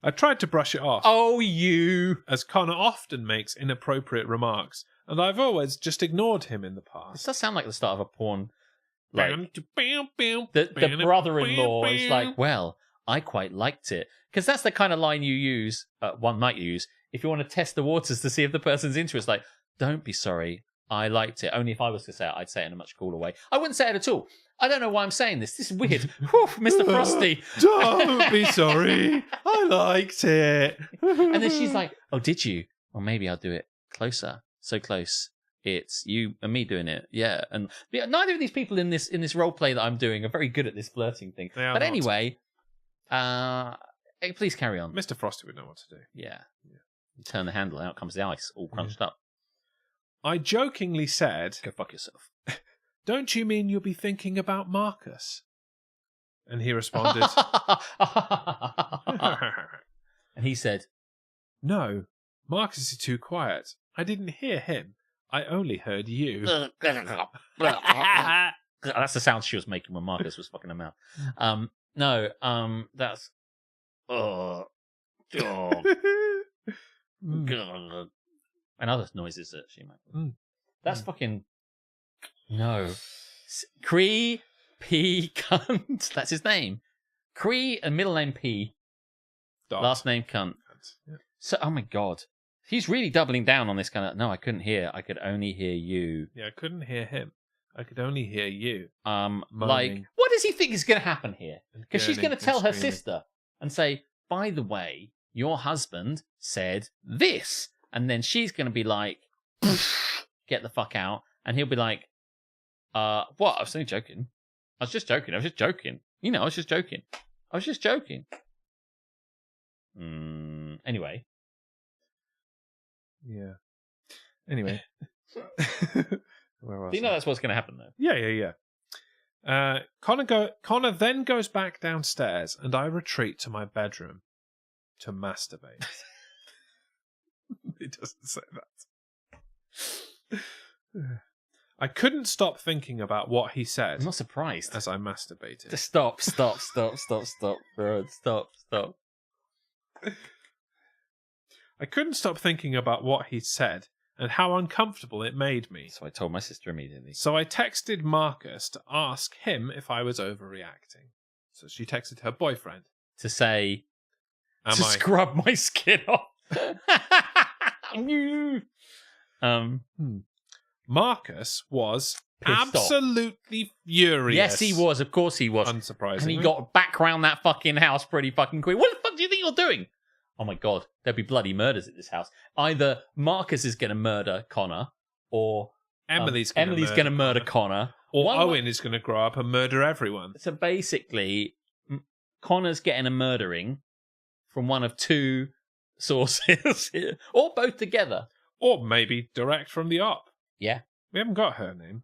I tried to brush it off. Oh, you. As Connor often makes inappropriate remarks, and I've always just ignored him in the This past. does sound like the start of a porn. Like, the brother-in-law is like, well, I quite liked it. Because that's the kind of line you use, one might use, if you want to test the waters to see if the person's into it. It's like, don't be sorry, I liked it. Only if I was to say it, I'd say it in a much cooler way. I wouldn't say it at all. I don't know why I'm saying this. This is weird. Whew, Mr. Frosty. Don't be sorry, I liked it. And then she's like, oh, did you? Well, maybe I'll do it closer. So close. It's you and me doing it, yeah. And neither of these people in this role play that I'm doing are very good at this flirting thing. They are but not. anyway, please carry on. Mr. Frosty would know what to do. Yeah. You turn the handle, out comes the ice, all crunched up. I jokingly said, Go fuck yourself. "Don't you mean you'll be thinking about Marcus?" And he responded, And he said, "No, Marcus is too quiet. I didn't hear him. I only heard you." that's the sound she was making when Marcus was fucking her mouth. That's God. And other noises that she made. That's fucking no. Cree P. Cunt. That's his name. Cree and middle name P. Dot. Last name Cunt. Yeah. So, oh my god. He's really doubling down on this kind of. No, I couldn't hear. I could only hear you. Yeah, I couldn't hear him. I could only hear you. Like, Moaning. what does he think is going to happen here? Because she's going to Gurning tell her and screaming. sister and say, by the way, your husband said this. And then she's going to be like, get the fuck out. And he'll be like, what? I was only joking. I was just joking. You know, I was just joking. Anyway. Yeah. Anyway. Where was Do you know I? that's what's going to happen, though? Yeah. Connor then goes back downstairs, and I retreat to my bedroom to masturbate. It doesn't say that. I couldn't stop thinking about what he said I'm not surprised. as I masturbated. Just stop, bro. Stop. I couldn't stop thinking about what he said and how uncomfortable it made me. So I told my sister immediately. So I texted Marcus to ask him if I was overreacting. So she texted her boyfriend. To say, Am to I? scrub my skin off. Marcus was Pissed off. absolutely furious. Yes, he was. Of course he was. Unsurprisingly. And he got back round that fucking house pretty fucking quick. What the fuck do you think you're doing? Oh my god, there'll be bloody murders at this house. Either Marcus is going to murder Connor, or Emily's going to murder Connor. Or One- Owen is going to grow up and murder everyone. So basically, Connor's getting a murdering from one of two sources, here, or both together. Or maybe direct from the op. Yeah. We haven't got her name.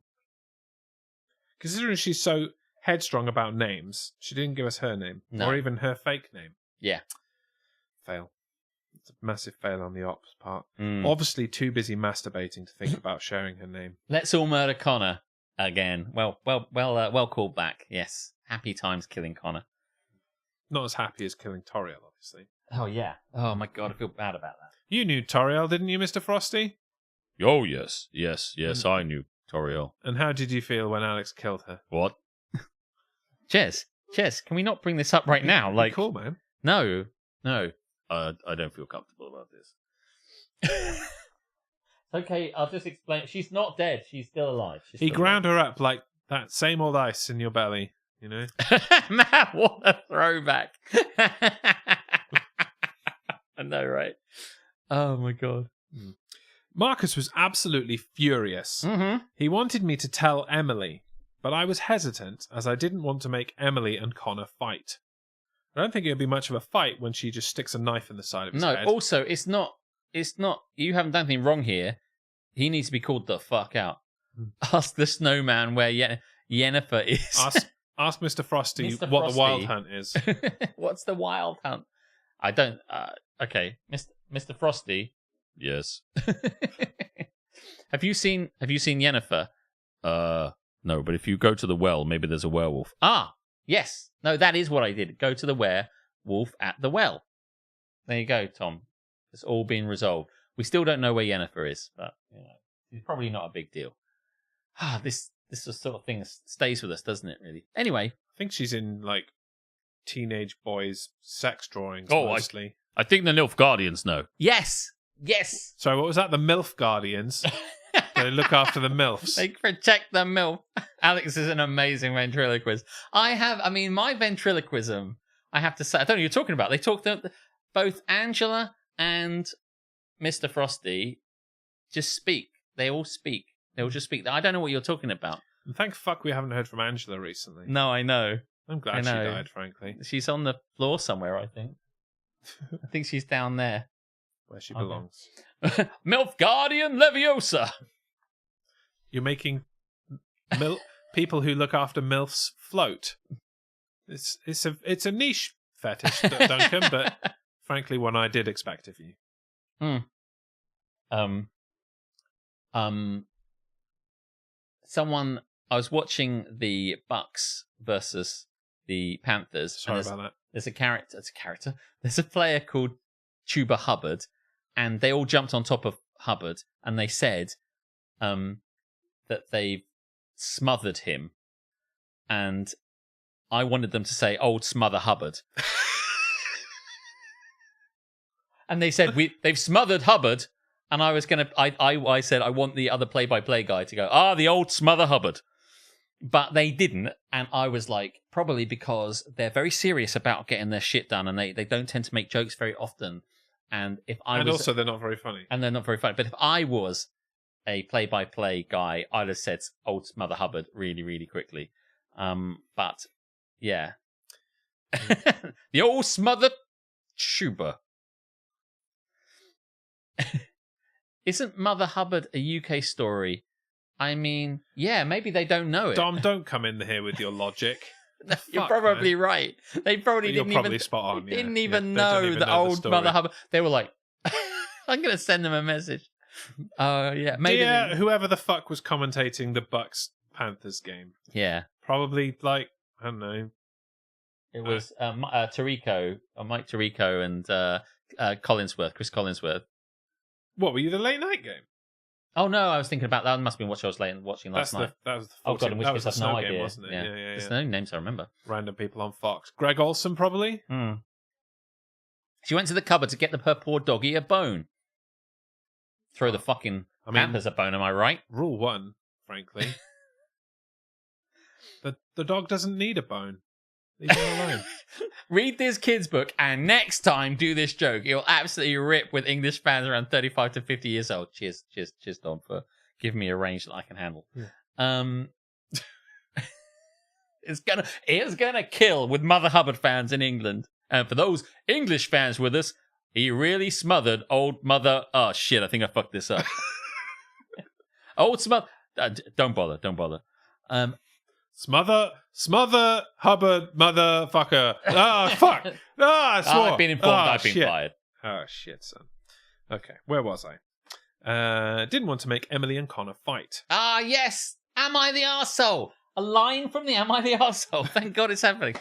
Considering she's so headstrong about names, she didn't give us her name. No. Or even her fake name. Yeah. Fail. It's a massive fail on the op's part. Mm. Obviously too busy masturbating to think about sharing her name. Let's all murder Connor again. Well called back. Yes. Happy times killing Connor. Not as happy as killing Toriel, obviously. Oh, yeah. Oh, my God. I feel bad about that. You knew Toriel, didn't you, Mr. Frosty? Oh, yes. I knew Toriel. And how did you feel when Alex killed her? What? Jez, can we not bring this up right now? Like, cool, man. No. I don't feel comfortable about this. Okay, I'll just explain. She's not dead. She's still alive. He ground her up like that same old ice in your belly, you know? Man, what a throwback. I know, right? Oh, my God. Marcus was absolutely furious. Mm-hmm. He wanted me to tell Emily, but I was hesitant as I didn't want to make Emily and Connor fight. I don't think it would be much of a fight when she just sticks a knife in the side of his No, head. also, it's not, you haven't done anything wrong here. He needs to be called the fuck out. Ask the snowman where Yennefer is. Ask Mr. Frosty Mr. what the Frosty. wild hunt is. What's the wild hunt? I don't, okay, Mr. Frosty. Yes. Have you seen Yennefer? No, but if you go to the well, maybe there's a werewolf. Ah, yes. No, that is what I did. Go to the werewolf at the well. There you go, Tom. It's all been resolved. We still don't know where Yennefer is, but it's probably not a big deal. Ah, this sort of thing stays with us, doesn't it? Really. Anyway, I think she's in like teenage boys' sex drawings Oh, mostly. I think the Nilf Guardians know. yes. So what was that? The MILF Guardians? They look after the MILFs. They protect the MILF. Alex is an amazing ventriloquist. My ventriloquism, I have to say, I don't know what you're talking about. They talked to both Angela and Mr. Frosty just speak. They all speak. They all just speak. I don't know what you're talking about. And thank fuck we haven't heard from Angela recently. No, I know. I'm glad I she know. died, frankly. She's on the floor somewhere, I think. I think she's down there. Where she Okay. belongs. MILF Guardian Leviosa. You're making people who look after MILFs float. It's a niche fetish, Duncan, but frankly one I did expect of you. Someone, I was watching the Bucks versus the Panthers. Sorry and about that. There's a character. There's a player called Chuba Hubbard, and they all jumped on top of Hubbard, and they said that they've smothered him, and I wanted them to say "Old Smother Hubbard," and they said they've smothered Hubbard, and I was gonna. I said I want the other play-by-play guy to go, the old Smother Hubbard. But they didn't, and I was like, probably because they're very serious about getting their shit done, and they don't tend to make jokes very often. And if I and was, also they're not very funny. and they're not very funny. But if I was a play-by-play guy, I'd have said "Old Mother Hubbard" really, really quickly. But yeah, the old Smother Schuber. Isn't Mother Hubbard a UK story? I mean, yeah, maybe they don't know it. Dom, don't come in here with your logic. You're Fuck, probably right. They probably You're didn't probably even spot on. didn't Yeah. even They don't know even the know old story. Mother Hubbard. They were like, I'm going to send them a message. Yeah, maybe. Dear whoever the fuck was commentating the Bucks Panthers game, Yeah, probably like I don't know. it was Tirico, Mike Tirico, and Chris Collinsworth. What were you the late night game? Oh no, I was thinking about that. Must have been what I was watching last night. That was the 14th. Oh god, in which that case was I the have no snow game, idea. wasn't it? Yeah. Yeah. There's no names I remember. Random people on Fox. Greg Olson, probably. She went to the cupboard to get her poor doggy a bone. Throw the fucking Panthers a bone, am I right? Rule 1, frankly. the dog doesn't need a bone. Leave him alone. Read this kid's book, and next time do this joke. You'll absolutely rip with English fans around 35 to 50 years old. Cheers, Dom, for giving me a range that I can handle. Yeah. It's gonna kill with Mother Hubbard fans in England. And for those English fans with us, he really smothered old Mother. Oh shit! I think I fucked this up. Old smother. Don't bother. Smother Hubbard motherfucker. Ah, fuck. Ah, I swore. I've been informed. Ah, I've been shit. fired. Oh, shit, son. Okay, where was I? Didn't want to make Emily and Connor fight. Ah, yes. Am I the arsehole? A line from the Am I the arsehole? Thank God it's happening.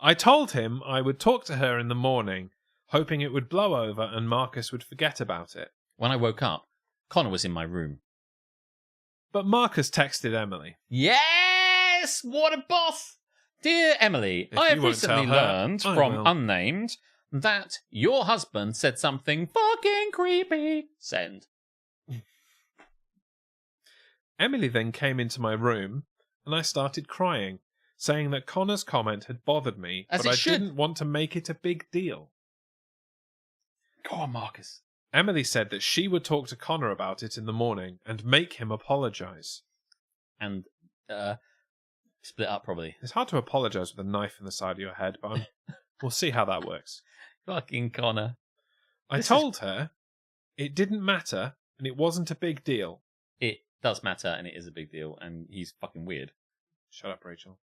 I told him I would talk to her in the morning, hoping it would blow over and Marcus would forget about it. When I woke up, Connor was in my room. But Marcus texted Emily. Yes! What a boss! Dear Emily, If I you have won't recently tell her, learned I from will. Unnamed that your husband said something fucking creepy. Send. Emily then came into my room and I started crying, saying that Connor's comment had bothered me, As but it I should. didn't want to make it a big deal. Go on, Marcus. Emily said that she would talk to Connor about it in the morning and make him apologise. And split up, probably. It's hard to apologise with a knife in the side of your head, but we'll see how that works. Fucking Connor. I told her it didn't matter and it wasn't a big deal. It does matter, and it is a big deal, and he's fucking weird. Shut up, Rachel.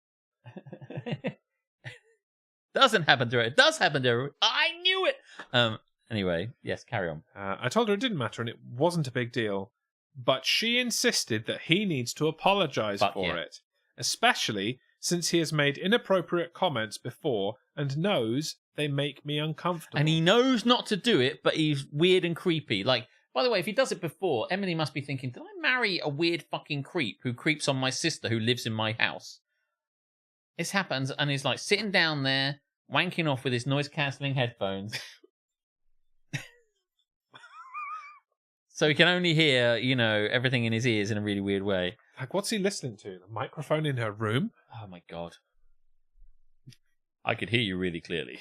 Doesn't happen to her. It does happen to her. I knew it. Anyway, yes, carry on. I told her it didn't matter and it wasn't a big deal, but she insisted that he needs to apologise for it, especially since he has made inappropriate comments before and knows they make me uncomfortable. And he knows not to do it, but he's weird and creepy. Like, by the way, if he does it before, Emily must be thinking, did I marry a weird fucking creep who creeps on my sister who lives in my house? This happens, and he's like sitting down there, wanking off with his noise-cancelling headphones. So he can only hear, everything in his ears in a really weird way. Like, what's he listening to? The microphone in her room? Oh my God. I could hear you really clearly.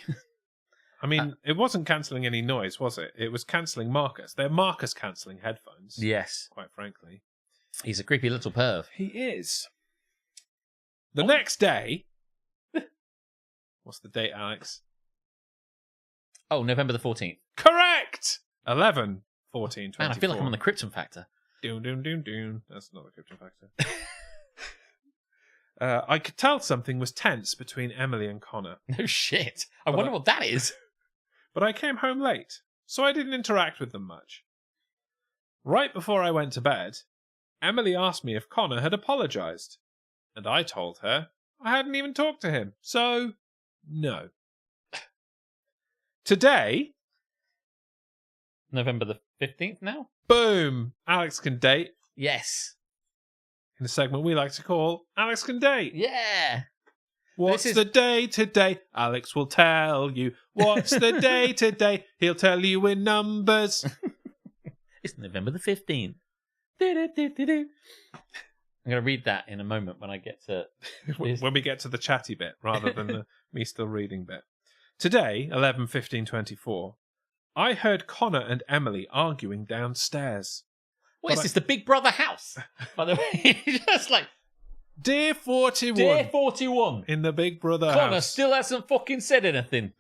I mean, it wasn't cancelling any noise, was it? It was cancelling Marcus. They're Marcus cancelling headphones. Yes. Quite frankly. He's a creepy little perv. He is. The next day... What's the date, Alex? Oh, November the 14th. Correct! 11, 14, 24. Man, I feel like I'm on the Krypton Factor. Doom, doom, doom, doom. That's not the Krypton Factor. I could tell something was tense between Emily and Connor. No shit. I wonder what that is. But I came home late, so I didn't interact with them much. Right before I went to bed, Emily asked me if Connor had apologised. And I told her I hadn't even talked to him, so no. Today... November the 15th now? Boom! Alex can date. Yes. in a segment we like to call Alex Can Date. Yeah. What's the day today? Alex will tell you. What's the day today? He'll tell you in numbers. It's November the 15th. I'm going to read that in a moment when I get to... When we get to the chatty bit, rather than the me still reading bit. Today, 11/15/24, I heard Connor and Emily arguing downstairs. What is this, the Big Brother house? By the way, just like... Dear 41. Dear 41. In the Big Brother Connor house. still hasn't fucking said anything.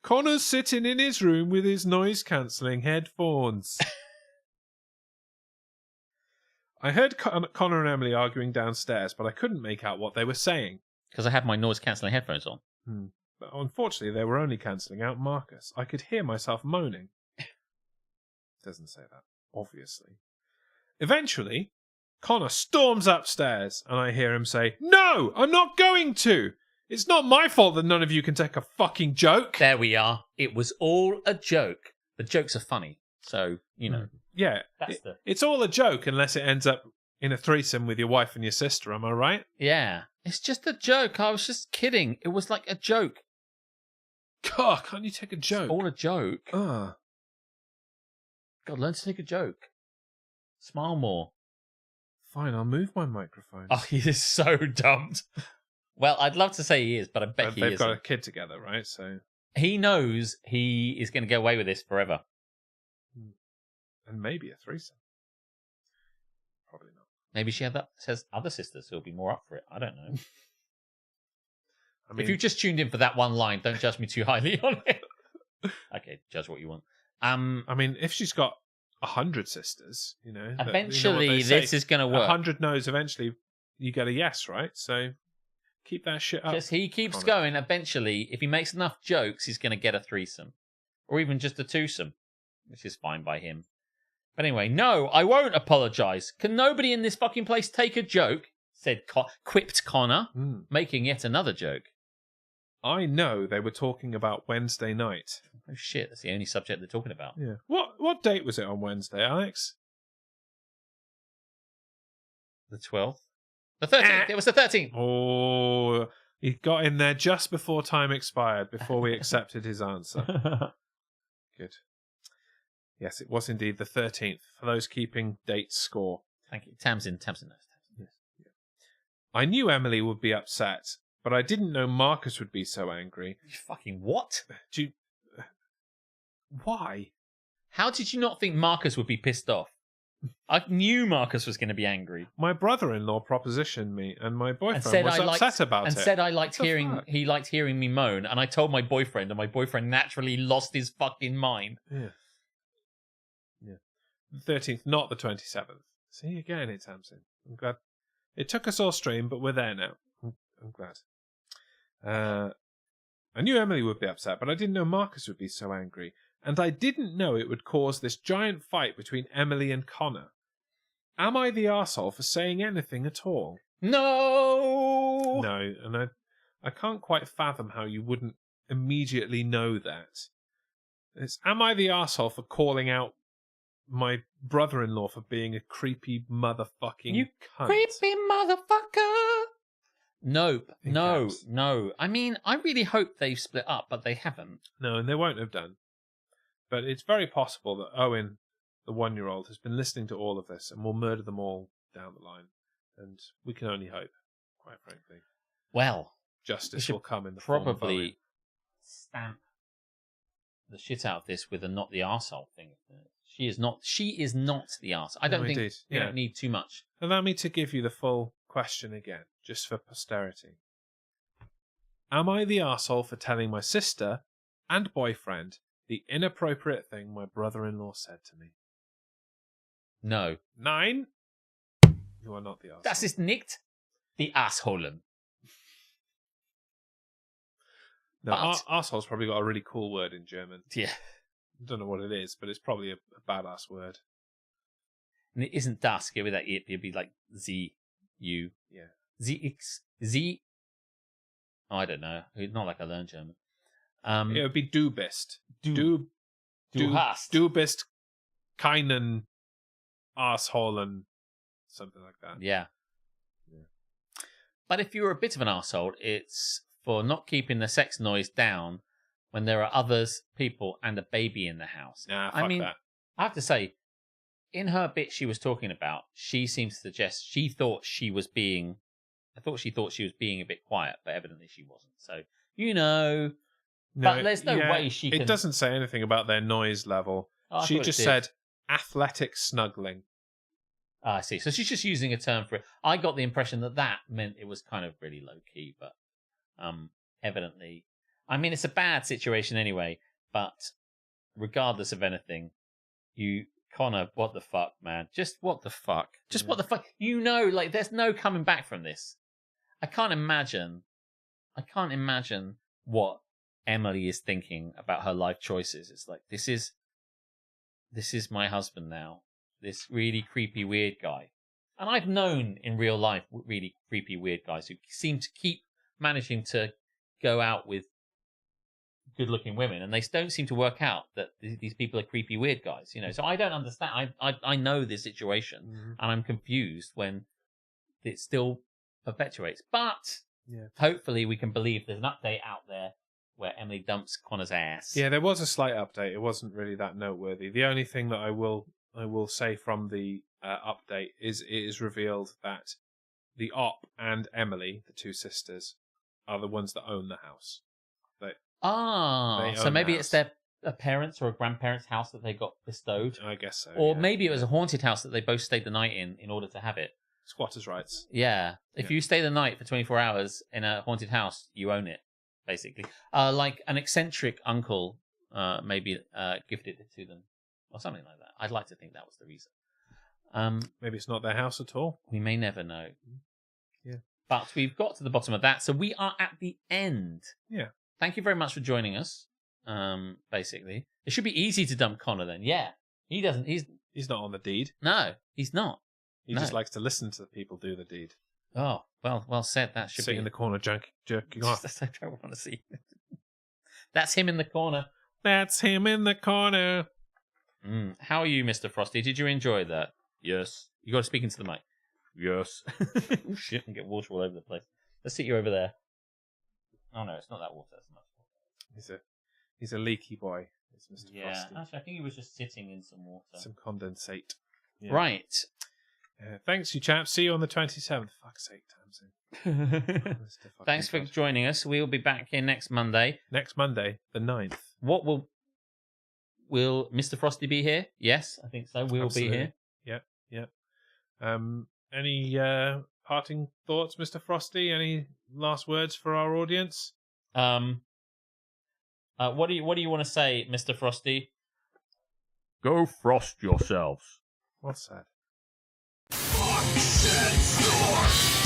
Connor's sitting in his room with his noise-cancelling headphones. I heard Connor and Emily arguing downstairs, but I couldn't make out what they were saying. Because I have my noise-cancelling headphones on. But unfortunately, they were only cancelling out Marcus. I could hear myself moaning. Doesn't say that, obviously. Eventually, Connor storms upstairs, and I hear him say, "No, I'm not going to! It's not my fault that none of you can take a fucking joke!" There we are. It was all a joke. The jokes are funny. So, you know. Yeah, it's all a joke unless it ends up in a threesome with your wife and your sister, am I right? Yeah. It's just a joke. I was just kidding. It was like a joke. God, can't you take a joke? It's all a joke. Ugh. God, learn to take a joke. Smile more. Fine, I'll move my microphone. Oh, he is so dumped. Well, I'd love to say he is, but I bet he They've isn't. got a kid together, right? So he knows he is going to get away with this forever. And maybe a threesome. Probably not. Maybe she says other sisters who'll be more up for it. I don't know. I mean, if you just tuned in for that one line, don't judge me too highly on it. Okay, judge what you want. I mean, if she's got 100 sisters, eventually this is going to work. 100 no's, eventually you get a yes, right? So keep that shit up. Just he keeps going. Eventually, if he makes enough jokes, he's going to get a threesome, or even just a twosome, which is fine by him. But anyway, no, I won't apologise. Can nobody in this fucking place take a joke? Quipped Connor, making yet another joke. I know they were talking about Wednesday night. Oh shit, that's the only subject they're talking about. Yeah. What date was it on Wednesday, Alex? The 12th? The 13th. It was the 13th. Oh, he got in there just before time expired, before we accepted his answer. Good. Yes, it was indeed the 13th, for those keeping dates score. Thank you. Tamsin knows. Yes. Yeah. I knew Emily would be upset, but I didn't know Marcus would be so angry. You fucking what? Why? How did you not think Marcus would be pissed off? I knew Marcus was going to be angry. My brother-in-law propositioned me, and my boyfriend was upset about it. And said he liked hearing me moan, and I told my boyfriend, and my boyfriend naturally lost his fucking mind. Yeah. The 13th, not the 27th. See, again, it's Tamsin. I'm glad. It took us all stream, but we're there now. I'm glad. I knew Emily would be upset, but I didn't know Marcus would be so angry. And I didn't know it would cause this giant fight between Emily and Connor. Am I the arsehole for saying anything at all? No! No, and I can't quite fathom how you wouldn't immediately know that. Am I the arsehole for calling out my brother-in-law for being a creepy motherfucking cunt? Creepy motherfucker! Nope. No. I mean, I really hope they've split up, but they haven't. No, and they won't have done. But it's very possible that Owen, the 1-year-old, has been listening to all of this and will murder them all down the line. And we can only hope, quite frankly. Well, justice will come in the form of Owen. Probably stamp the shit out of this with a not the arsehole thing. She is not the arsehole. I don't think you don't need too much. Allow me to give you the full question again, just for posterity. Am I the arsehole for telling my sister and boyfriend the inappropriate thing my brother-in-law said to me? No. 9? You are not the arsehole. Das ist nicht die Assholen. No, arsehole's probably got a really cool word in German. Yeah. I don't know what it is, but it's probably a badass word. And it isn't das, give it that it'd be like sie, you. Yeah. Sie. Oh, I don't know. It's not like I learned German. It would be du bist. Du hast. Du bist keinen Arsholen. something like that. Yeah. Yeah. But if you're a bit of an arsehole, it's for not keeping the sex noise down when there are others, people, and a baby in the house. Nah, fuck I mean, that. I have to say, in her bit she was talking about, she seems to suggest she thought she was being a bit quiet, but evidently she wasn't. So, but there's no way she can... It doesn't say anything about their noise level. Oh, I She thought it just did. said athletic snuggling. I see. So she's just using a term for it. I got the impression that meant it was kind of really low key, but evidently, I mean, it's a bad situation anyway. But regardless of anything, Connor, what the fuck, man? Just what the fuck? Just what the fuck? Like there's no coming back from this. I can't imagine what Emily is thinking about her life choices. It's like this is my husband now. This really creepy, weird guy. And I've known in real life really creepy, weird guys who seem to keep managing to go out with good-looking women, and they don't seem to work out that these people are creepy, weird guys. So I don't understand. I know this situation, and I'm confused when it still perpetuates. But hopefully we can believe there's an update out there where Emily dumps Connor's ass. Yeah, there was a slight update. It wasn't really that noteworthy. The only thing that I will say from the update is it is revealed that the Op and Emily, the two sisters, are the ones that own the house. They So own maybe the it's house. their parents or a grandparents' house that they got bestowed. I guess so. Or yeah. maybe it was a haunted house that they both stayed the night in order to have it. Squatters' rights. Yeah. If Yeah. you stay the night for 24 hours in a haunted house, you own it, basically. Like an eccentric uncle maybe gifted it to them or something like that. I'd like to think that was the reason. Maybe it's not their house at all. We may never know. Yeah. But we've got to the bottom of that, so we are at the end. Yeah. Thank you very much for joining us. Basically, it should be easy to dump Connor then. Yeah, he doesn't. He's not on the deed. No, he's not. He just likes to listen to people do the deed. Oh, well said. That should Sit be in the corner, jerking off. I don't want to see. That's him in the corner. That's him in the corner. How are you, Mr. Frosty? Did you enjoy that? Yes. You got to speak into the mic. Yes. Oh shit! And get water all over the place. Let's sit you over there. Oh no, it's not that water. It's not. He's a leaky boy. It's Mr. Yeah, Frosty. actually, I think he was just sitting in some water. Some condensate. Yeah. Right. Thanks, you chaps. See you on the 27th. Fuck's sake, Tamsin. Thanks for joining us. We'll be back here next Monday. Next Monday, the 9th. What will Mr. Frosty be here? Yes, I think so. We'll be here. Yep. Any parting thoughts, Mr. Frosty? Any last words for our audience? What do you want to say, Mr. Frosty? Go frost yourselves. What's that? Fuck, shit, snort.